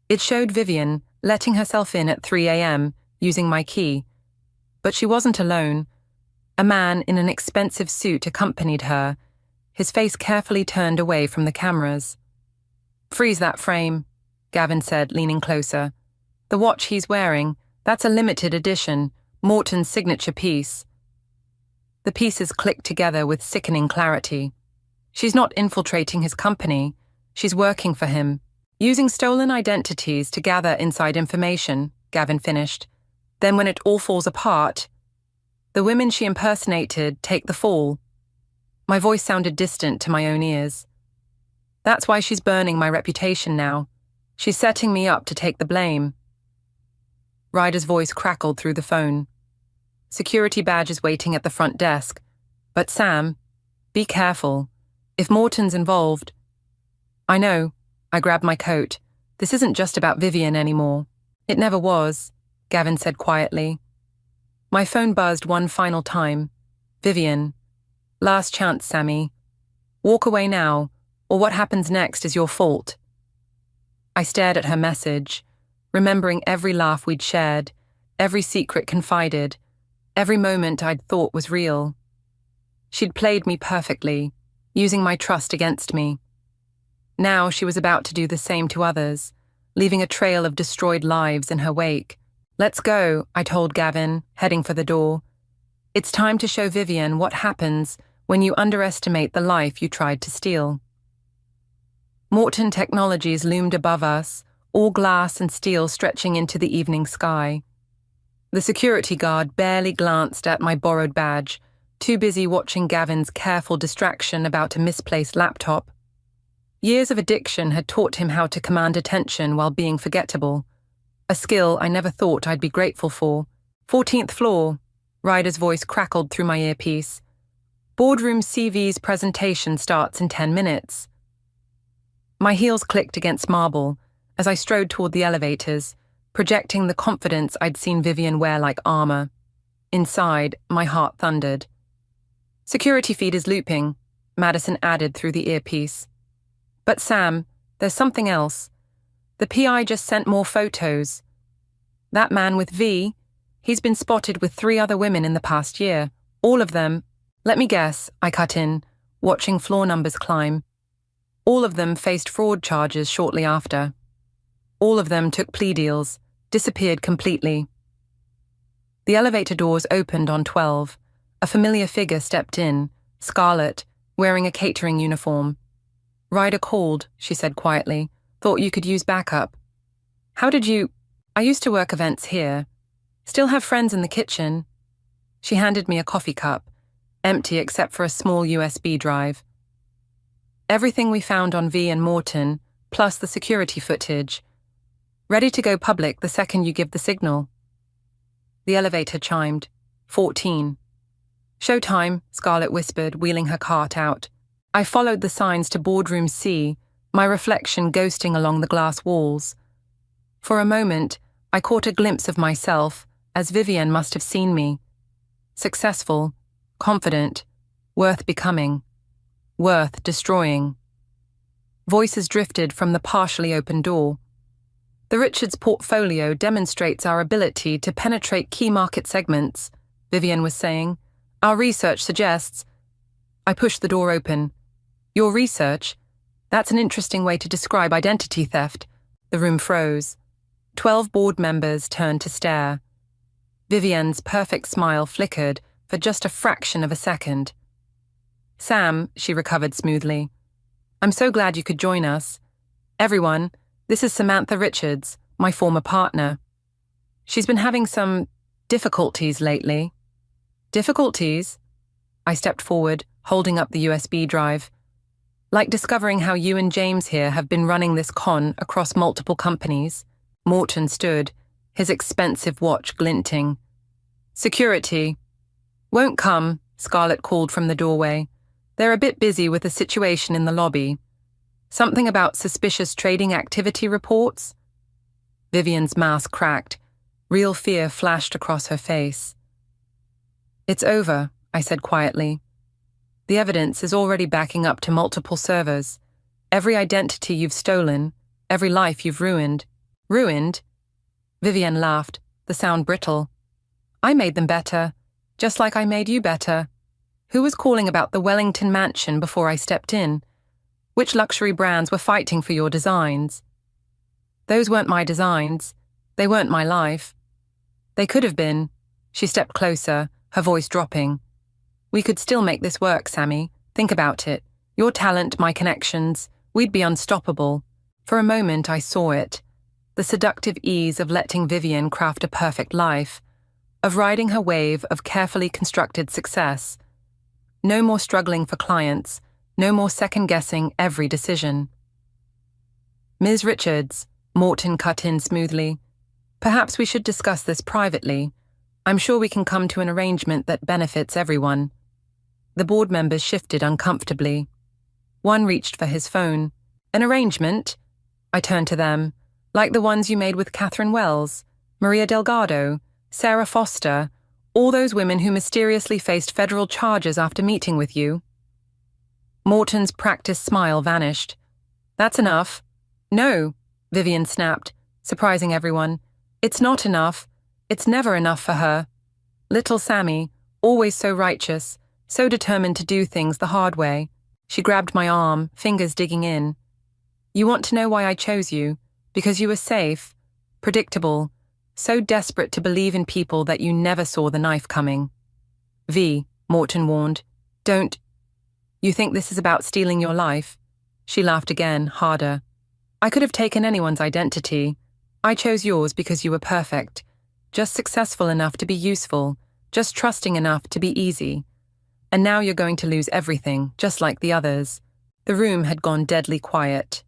It showed Vivian letting herself in at 3 a.m. using my key. But she wasn't alone. A man in an expensive suit accompanied her, his face carefully turned away from the cameras. Freeze that frame, Gavin said, leaning closer. The watch he's wearing, that's a limited edition, Morton's signature piece. The pieces clicked together with sickening clarity. She's not infiltrating his company. She's working for him. Using stolen identities to gather inside information, Gavin finished. Then when it all falls apart, the women she impersonated take the fall. My voice sounded distant to my own ears. That's why she's burning my reputation now. She's setting me up to take the blame. Ryder's voice crackled through the phone. Security badge is waiting at the front desk. But Sam, be careful. If Morton's involved... I know. I grabbed my coat. This isn't just about Vivian anymore. It never was, Gavin said quietly. My phone buzzed one final time. Vivian. Last chance, Sammy. Walk away now, or what happens next is your fault. I stared at her message, remembering every laugh we'd shared, every secret confided, every moment I'd thought was real. She'd played me perfectly, using my trust against me. Now she was about to do the same to others, leaving a trail of destroyed lives in her wake. Let's go, I told Gavin, heading for the door. It's time to show Vivian what happens when you underestimate the life you tried to steal. Morton Technologies loomed above us, all glass and steel stretching into the evening sky. The security guard barely glanced at my borrowed badge, too busy watching Gavin's careful distraction about a misplaced laptop. Years of addiction had taught him how to command attention while being forgettable, a skill I never thought I'd be grateful for. 14th floor, Ryder's voice crackled through my earpiece. Boardroom CV's presentation starts in 10 minutes. My heels clicked against marble as I strode toward the elevators, projecting the confidence I'd seen Vivian wear like armor. Inside, my heart thundered. Security feed is looping, Madison added through the earpiece. But Sam, there's something else. The PI just sent more photos. That man with V, he's been spotted with 3 other women in the past year. All of them, let me guess, I cut in, watching floor numbers climb. All of them faced fraud charges shortly after. All of them took plea deals, disappeared completely. The elevator doors opened on 12. A familiar figure stepped in, Scarlett, wearing a catering uniform. Ryder called, she said quietly. Thought you could use backup. How did you... I used to work events here. Still have friends in the kitchen. She handed me a coffee cup, empty except for a small USB drive. Everything we found on V and Morton, plus the security footage. Ready to go public the second you give the signal. The elevator chimed. 14. Showtime, Scarlett whispered, wheeling her cart out. I followed the signs to boardroom C, my reflection ghosting along the glass walls. For a moment, I caught a glimpse of myself, as Vivienne must have seen me. Successful, confident, worth becoming, worth destroying. Voices drifted from the partially open door. The Richards portfolio demonstrates our ability to penetrate key market segments, Vivienne was saying. Our research suggests... I pushed the door open. Your research? That's an interesting way to describe identity theft. The room froze. 12 board members turned to stare. Vivienne's perfect smile flickered for just a fraction of a second. Sam, she recovered smoothly. I'm so glad you could join us. Everyone, this is Samantha Richards, my former partner. She's been having some difficulties lately. Difficulties? I stepped forward, holding up the USB drive. Like discovering how you and James here have been running this con across multiple companies. Morton stood, his expensive watch glinting. Security. Won't come, Scarlett called from the doorway. They're a bit busy with a situation in the lobby. Something about suspicious trading activity reports? Vivienne's mask cracked. Real fear flashed across her face. It's over, I said quietly. The evidence is already backing up to multiple servers. Every identity you've stolen, every life you've ruined. Ruined? Vivienne laughed, the sound brittle. I made them better, just like I made you better. Who was calling about the Wellington mansion before I stepped in? Which luxury brands were fighting for your designs? Those weren't my designs. They weren't my life. They could have been. She stepped closer, her voice dropping. We could still make this work, Sammy. Think about it. Your talent, my connections. We'd be unstoppable. For a moment I saw it. The seductive ease of letting Vivienne craft a perfect life. Of riding her wave of carefully constructed success. No more struggling for clients. No more second-guessing every decision. Ms. Richards, Morton cut in smoothly. Perhaps we should discuss this privately. I'm sure we can come to an arrangement that benefits everyone. The board members shifted uncomfortably. One reached for his phone. An arrangement? I turned to them. Like the ones you made with Catherine Wells, Maria Delgado, Sarah Foster, all those women who mysteriously faced federal charges after meeting with you. Morton's practiced smile vanished. That's enough. No, Vivienne snapped, surprising everyone. It's not enough. It's never enough for her. Little Sammy, always so righteous, so determined to do things the hard way. She grabbed my arm, fingers digging in. You want to know why I chose you? Because you were safe, predictable, so desperate to believe in people that you never saw the knife coming. V, Morton warned. Don't. You think this is about stealing your life? She laughed again, harder. I could have taken anyone's identity. I chose yours because you were perfect. Just successful enough to be useful, just trusting enough to be easy. And now you're going to lose everything, just like the others. The room had gone deadly quiet.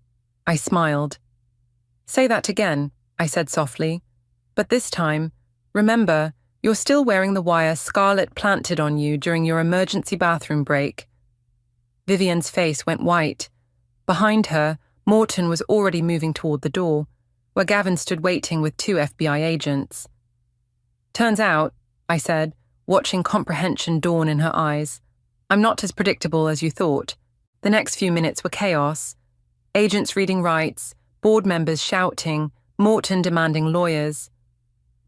I smiled. Say that again, I said softly. But this time, remember, you're still wearing the wire Scarlett planted on you during your emergency bathroom break. Vivienne's face went white. Behind her, Morton was already moving toward the door, where Gavin stood waiting with 2 FBI agents. Turns out, I said, watching comprehension dawn in her eyes, I'm not as predictable as you thought. The next few minutes were chaos. Agents reading rights, board members shouting, Morton demanding lawyers.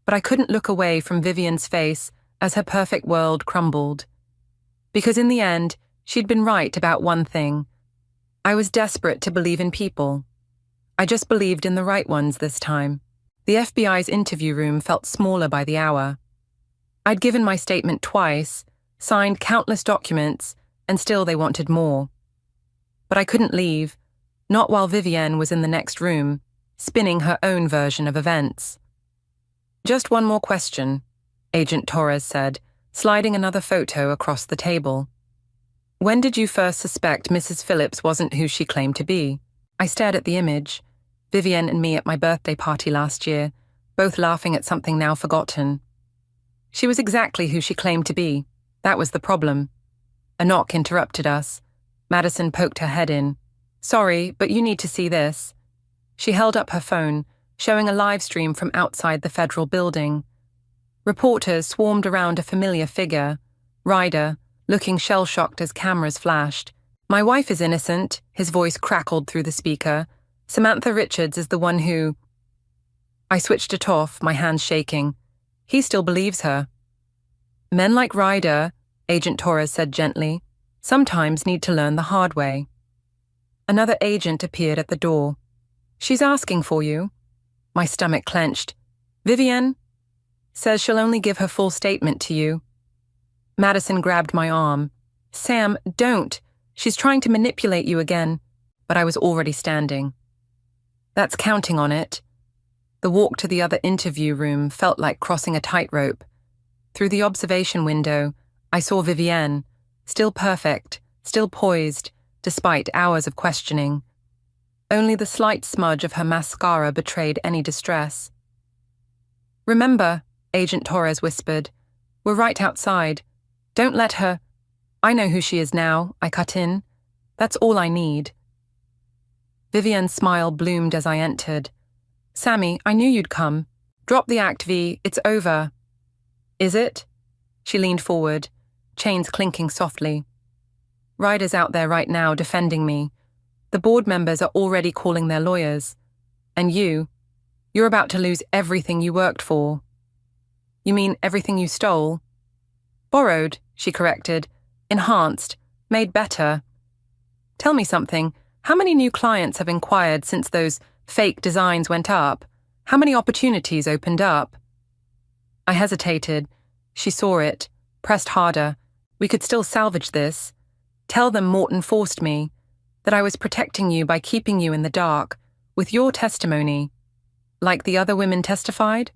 But I couldn't look away from Vivian's face as her perfect world crumbled. Because in the end, she'd been right about one thing. I was desperate to believe in people. I just believed in the right ones this time. The FBI's interview room felt smaller by the hour. I'd given my statement twice, signed countless documents, and still they wanted more. But I couldn't leave, not while Vivienne was in the next room, spinning her own version of events. Just one more question, Agent Torres said, sliding another photo across the table. When did you first suspect Mrs. Phillips wasn't who she claimed to be? I stared at the image, Vivienne and me at my birthday party last year, both laughing at something now forgotten. She was exactly who she claimed to be. That was the problem. A knock interrupted us. Madison poked her head in. Sorry, but you need to see this. She held up her phone, showing a live stream from outside the federal building. Reporters swarmed around a familiar figure, Ryder, looking shell-shocked as cameras flashed. My wife is innocent, his voice crackled through the speaker. Samantha Richards is the one who... I switched it off, my hands shaking. He still believes her. Men like Ryder, Agent Torres said gently, sometimes need to learn the hard way. Another agent appeared at the door. She's asking for you. My stomach clenched. Vivienne? Says she'll only give her full statement to you. Madison grabbed my arm. Sam, don't. She's trying to manipulate you again. But I was already standing. That's counting on it. The walk to the other interview room felt like crossing a tightrope. Through the observation window, I saw Vivienne, still perfect, still poised, despite hours of questioning. Only the slight smudge of her mascara betrayed any distress. Remember, Agent Torres whispered, we're right outside. Don't let her... I know who she is now, I cut in. That's all I need. Vivienne's smile bloomed as I entered. Sammy, I knew you'd come. Drop the act, V, it's over. Is it? She leaned forward, chains clinking softly. Ryder's out there right now defending me. The board members are already calling their lawyers. And you're about to lose everything you worked for. You mean everything you stole? Borrowed, she corrected. Enhanced, made better. Tell me something. How many new clients have inquired since those fake designs went up? How many opportunities opened up? I hesitated. She saw it, pressed harder. We could still salvage this. Tell them Morton forced me, that I was protecting you by keeping you in the dark, with your testimony. Like the other women testified?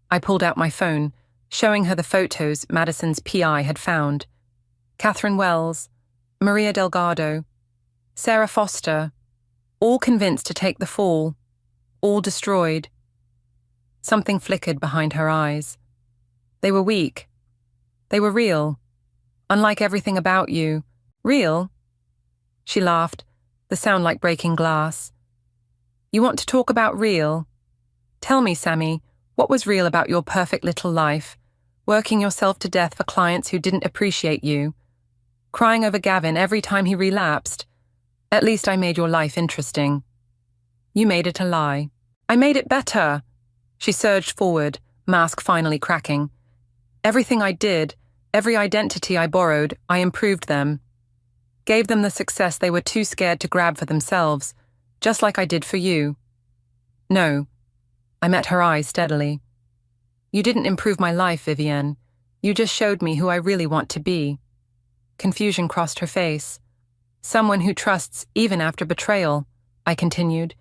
I pulled out my phone, showing her the photos Madison's PI had found. Catherine Wells, Maria Delgado, Sarah Foster, all convinced to take the fall, all destroyed. Something flickered behind her eyes. They were weak. They were real. Unlike everything about you. Real? She laughed, the sound like breaking glass. You want to talk about real? Tell me, Sammy, what was real about your perfect little life, working yourself to death for clients who didn't appreciate you, crying over Gavin every time he relapsed? At least I made your life interesting. You made it a lie. I made it better. She surged forward, mask finally cracking. Everything I did, every identity I borrowed, I improved them. Gave them the success they were too scared to grab for themselves, just like I did for you. No. I met her eyes steadily. You didn't improve my life, Vivienne. You just showed me who I really want to be. Confusion crossed her face. Someone who trusts even after betrayal, I continued.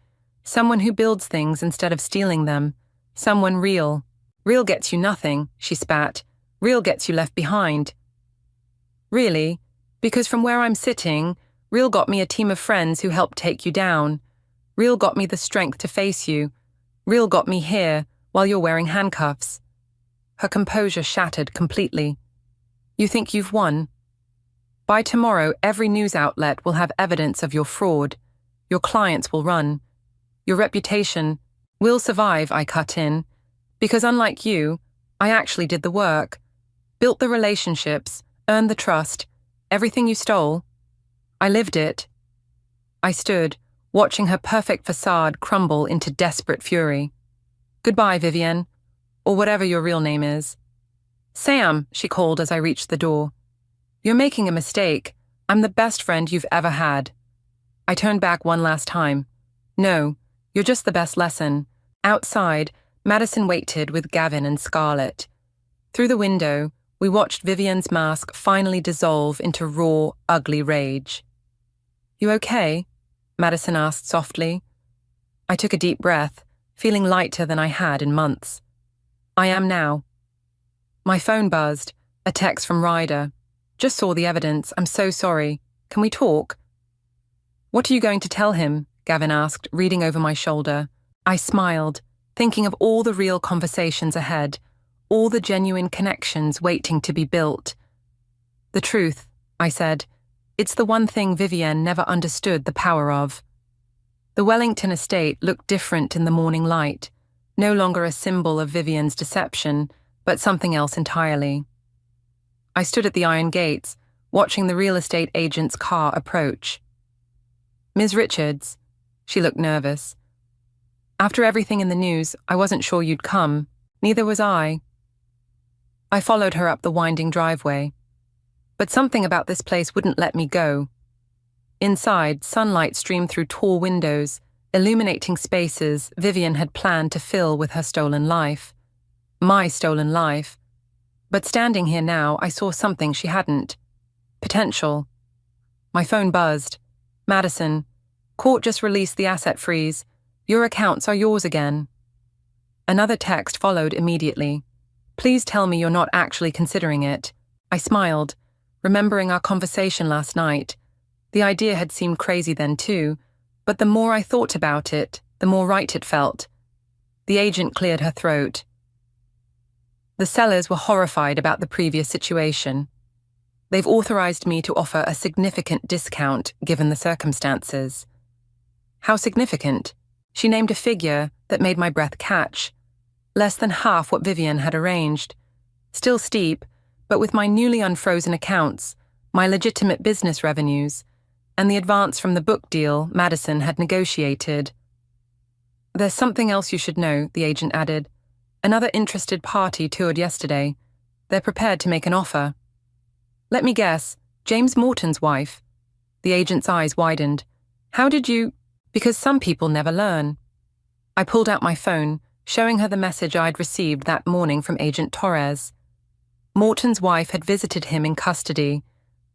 Someone who builds things instead of stealing them. Someone real. Real gets you nothing, she spat. Real gets you left behind. Really? Because from where I'm sitting, real got me a team of friends who helped take you down. Real got me the strength to face you. Real got me here, while you're wearing handcuffs. Her composure shattered completely. You think you've won? By tomorrow, every news outlet will have evidence of your fraud. Your clients will run. Your reputation will survive, I cut in. Because unlike you, I actually did the work. Built the relationships, earned the trust, Everything you stole? I lived it. I stood, watching her perfect facade crumble into desperate fury. Goodbye, Vivienne, or whatever your real name is. Sam, she called as I reached the door. You're making a mistake. I'm the best friend you've ever had. I turned back one last time. No, you're just the best lesson. Outside, Madison waited with Gavin and Scarlett. Through the window, we watched Vivienne's mask finally dissolve into raw, ugly rage. You okay? Madison asked softly. I took a deep breath, feeling lighter than I had in months. I am now. My phone buzzed, a text from Ryder. Just saw the evidence, I'm so sorry. Can we talk? What are you going to tell him? Gavin asked, reading over my shoulder. I smiled, thinking of all the real conversations ahead, all the genuine connections waiting to be built. The truth, I said. It's the one thing Vivienne never understood the power of. The Wellington estate looked different in the morning light, no longer a symbol of Vivienne's deception, but something else entirely. I stood at the iron gates, watching the real estate agent's car approach. Ms. Richards, she looked nervous. After everything in the news, I wasn't sure you'd come. Neither was I. I followed her up the winding driveway. But something about this place wouldn't let me go. Inside, sunlight streamed through tall windows, illuminating spaces Vivienne had planned to fill with her stolen life. My stolen life. But standing here now, I saw something she hadn't. Potential. My phone buzzed. Madison, court just released the asset freeze. Your accounts are yours again. Another text followed immediately. Please tell me you're not actually considering it. I smiled, remembering our conversation last night. The idea had seemed crazy then too, but the more I thought about it, the more right it felt. The agent cleared her throat. The sellers were horrified about the previous situation. They've authorized me to offer a significant discount given the circumstances. How significant? She named a figure that made my breath catch. Less than half what Vivienne had arranged. Still steep, but with my newly unfrozen accounts, my legitimate business revenues, and the advance from the book deal Madison had negotiated. There's something else you should know, the agent added. Another interested party toured yesterday. They're prepared to make an offer. Let me guess, James Morton's wife. The agent's eyes widened. How did you... Because some people never learn. I pulled out my phone, showing her the message I'd received that morning from Agent Torres. Morton's wife had visited him in custody,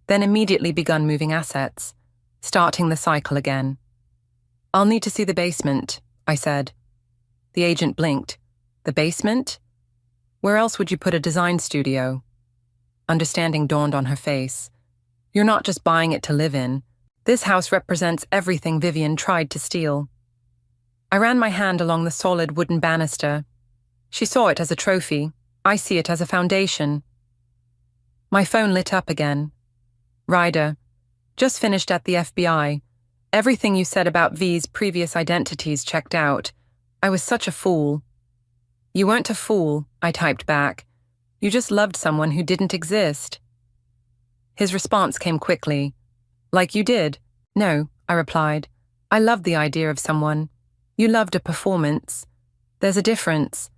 then immediately begun moving assets, starting the cycle again. I'll need to see the basement, I said. The agent blinked. The basement? Where else would you put a design studio? Understanding dawned on her face. You're not just buying it to live in. This house represents everything Vivienne tried to steal. I ran my hand along the solid wooden banister. She saw it as a trophy. I see it as a foundation. My phone lit up again. Ryder, just finished at the FBI. Everything you said about V's previous identities checked out. I was such a fool. You weren't a fool, I typed back. You just loved someone who didn't exist. His response came quickly. Like you did. No, I replied. I loved the idea of someone. You loved a performance. There's a difference.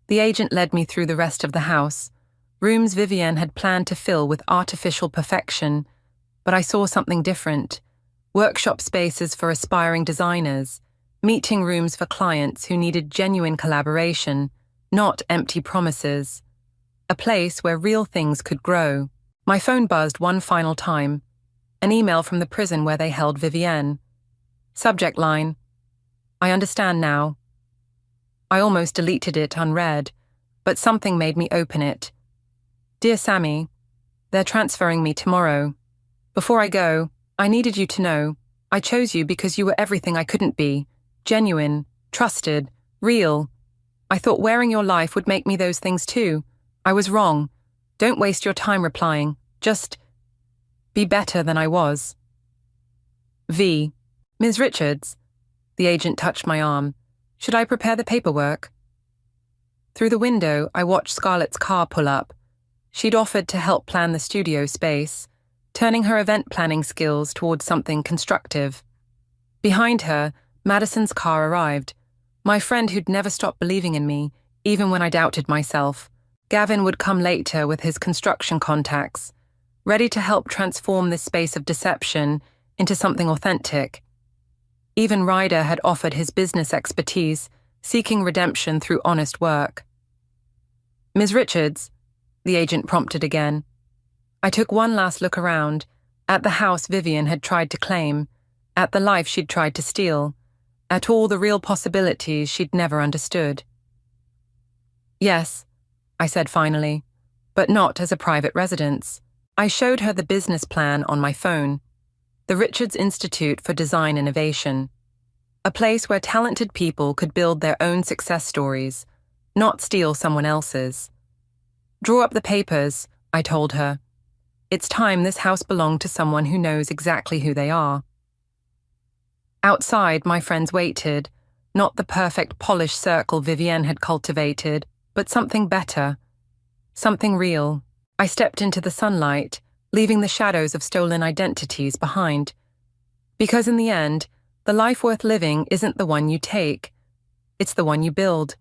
The agent led me through the rest of the house, rooms Vivienne had planned to fill with artificial perfection, but I saw something different. Workshop spaces for aspiring designers, meeting rooms for clients who needed genuine collaboration, not empty promises. A place where real things could grow. My phone buzzed one final time. An email from the prison where they held Vivienne. Subject line, I understand now. I almost deleted it unread, but something made me open it. Dear Sammy, they're transferring me tomorrow. Before I go, I needed you to know, I chose you because you were everything I couldn't be. Genuine, trusted, real. I thought wearing your life would make me those things too. I was wrong. Don't waste your time replying. Just be better than I was. V. Ms. Richards. The agent touched my arm. Should I prepare the paperwork? Through the window, I watched Scarlett's car pull up. She'd offered to help plan the studio space. turning her event planning skills towards something constructive. Behind her, Madison's car arrived. My friend who'd never stopped believing in me, even when I doubted myself. Gavin would come later with his construction contacts, ready to help transform this space of deception into something authentic. Even Ryder had offered his business expertise, seeking redemption through honest work. "Ms. Richards," the agent prompted again. I took one last look around, at the house Vivian had tried to claim, at the life she'd tried to steal, at all the real possibilities she'd never understood. "Yes," I said finally, "but not as a private residence." I showed her the business plan on my phone, the Richards Institute for Design Innovation, a place where talented people could build their own success stories, not steal someone else's. "Draw up the papers," I told her. "It's time this house belonged to someone who knows exactly who they are." Outside, my friends waited, not the perfect polished circle Vivienne had cultivated, but something better, something real. I stepped into the sunlight, leaving the shadows of stolen identities behind. Because in the end, the life worth living isn't the one you take, it's the one you build.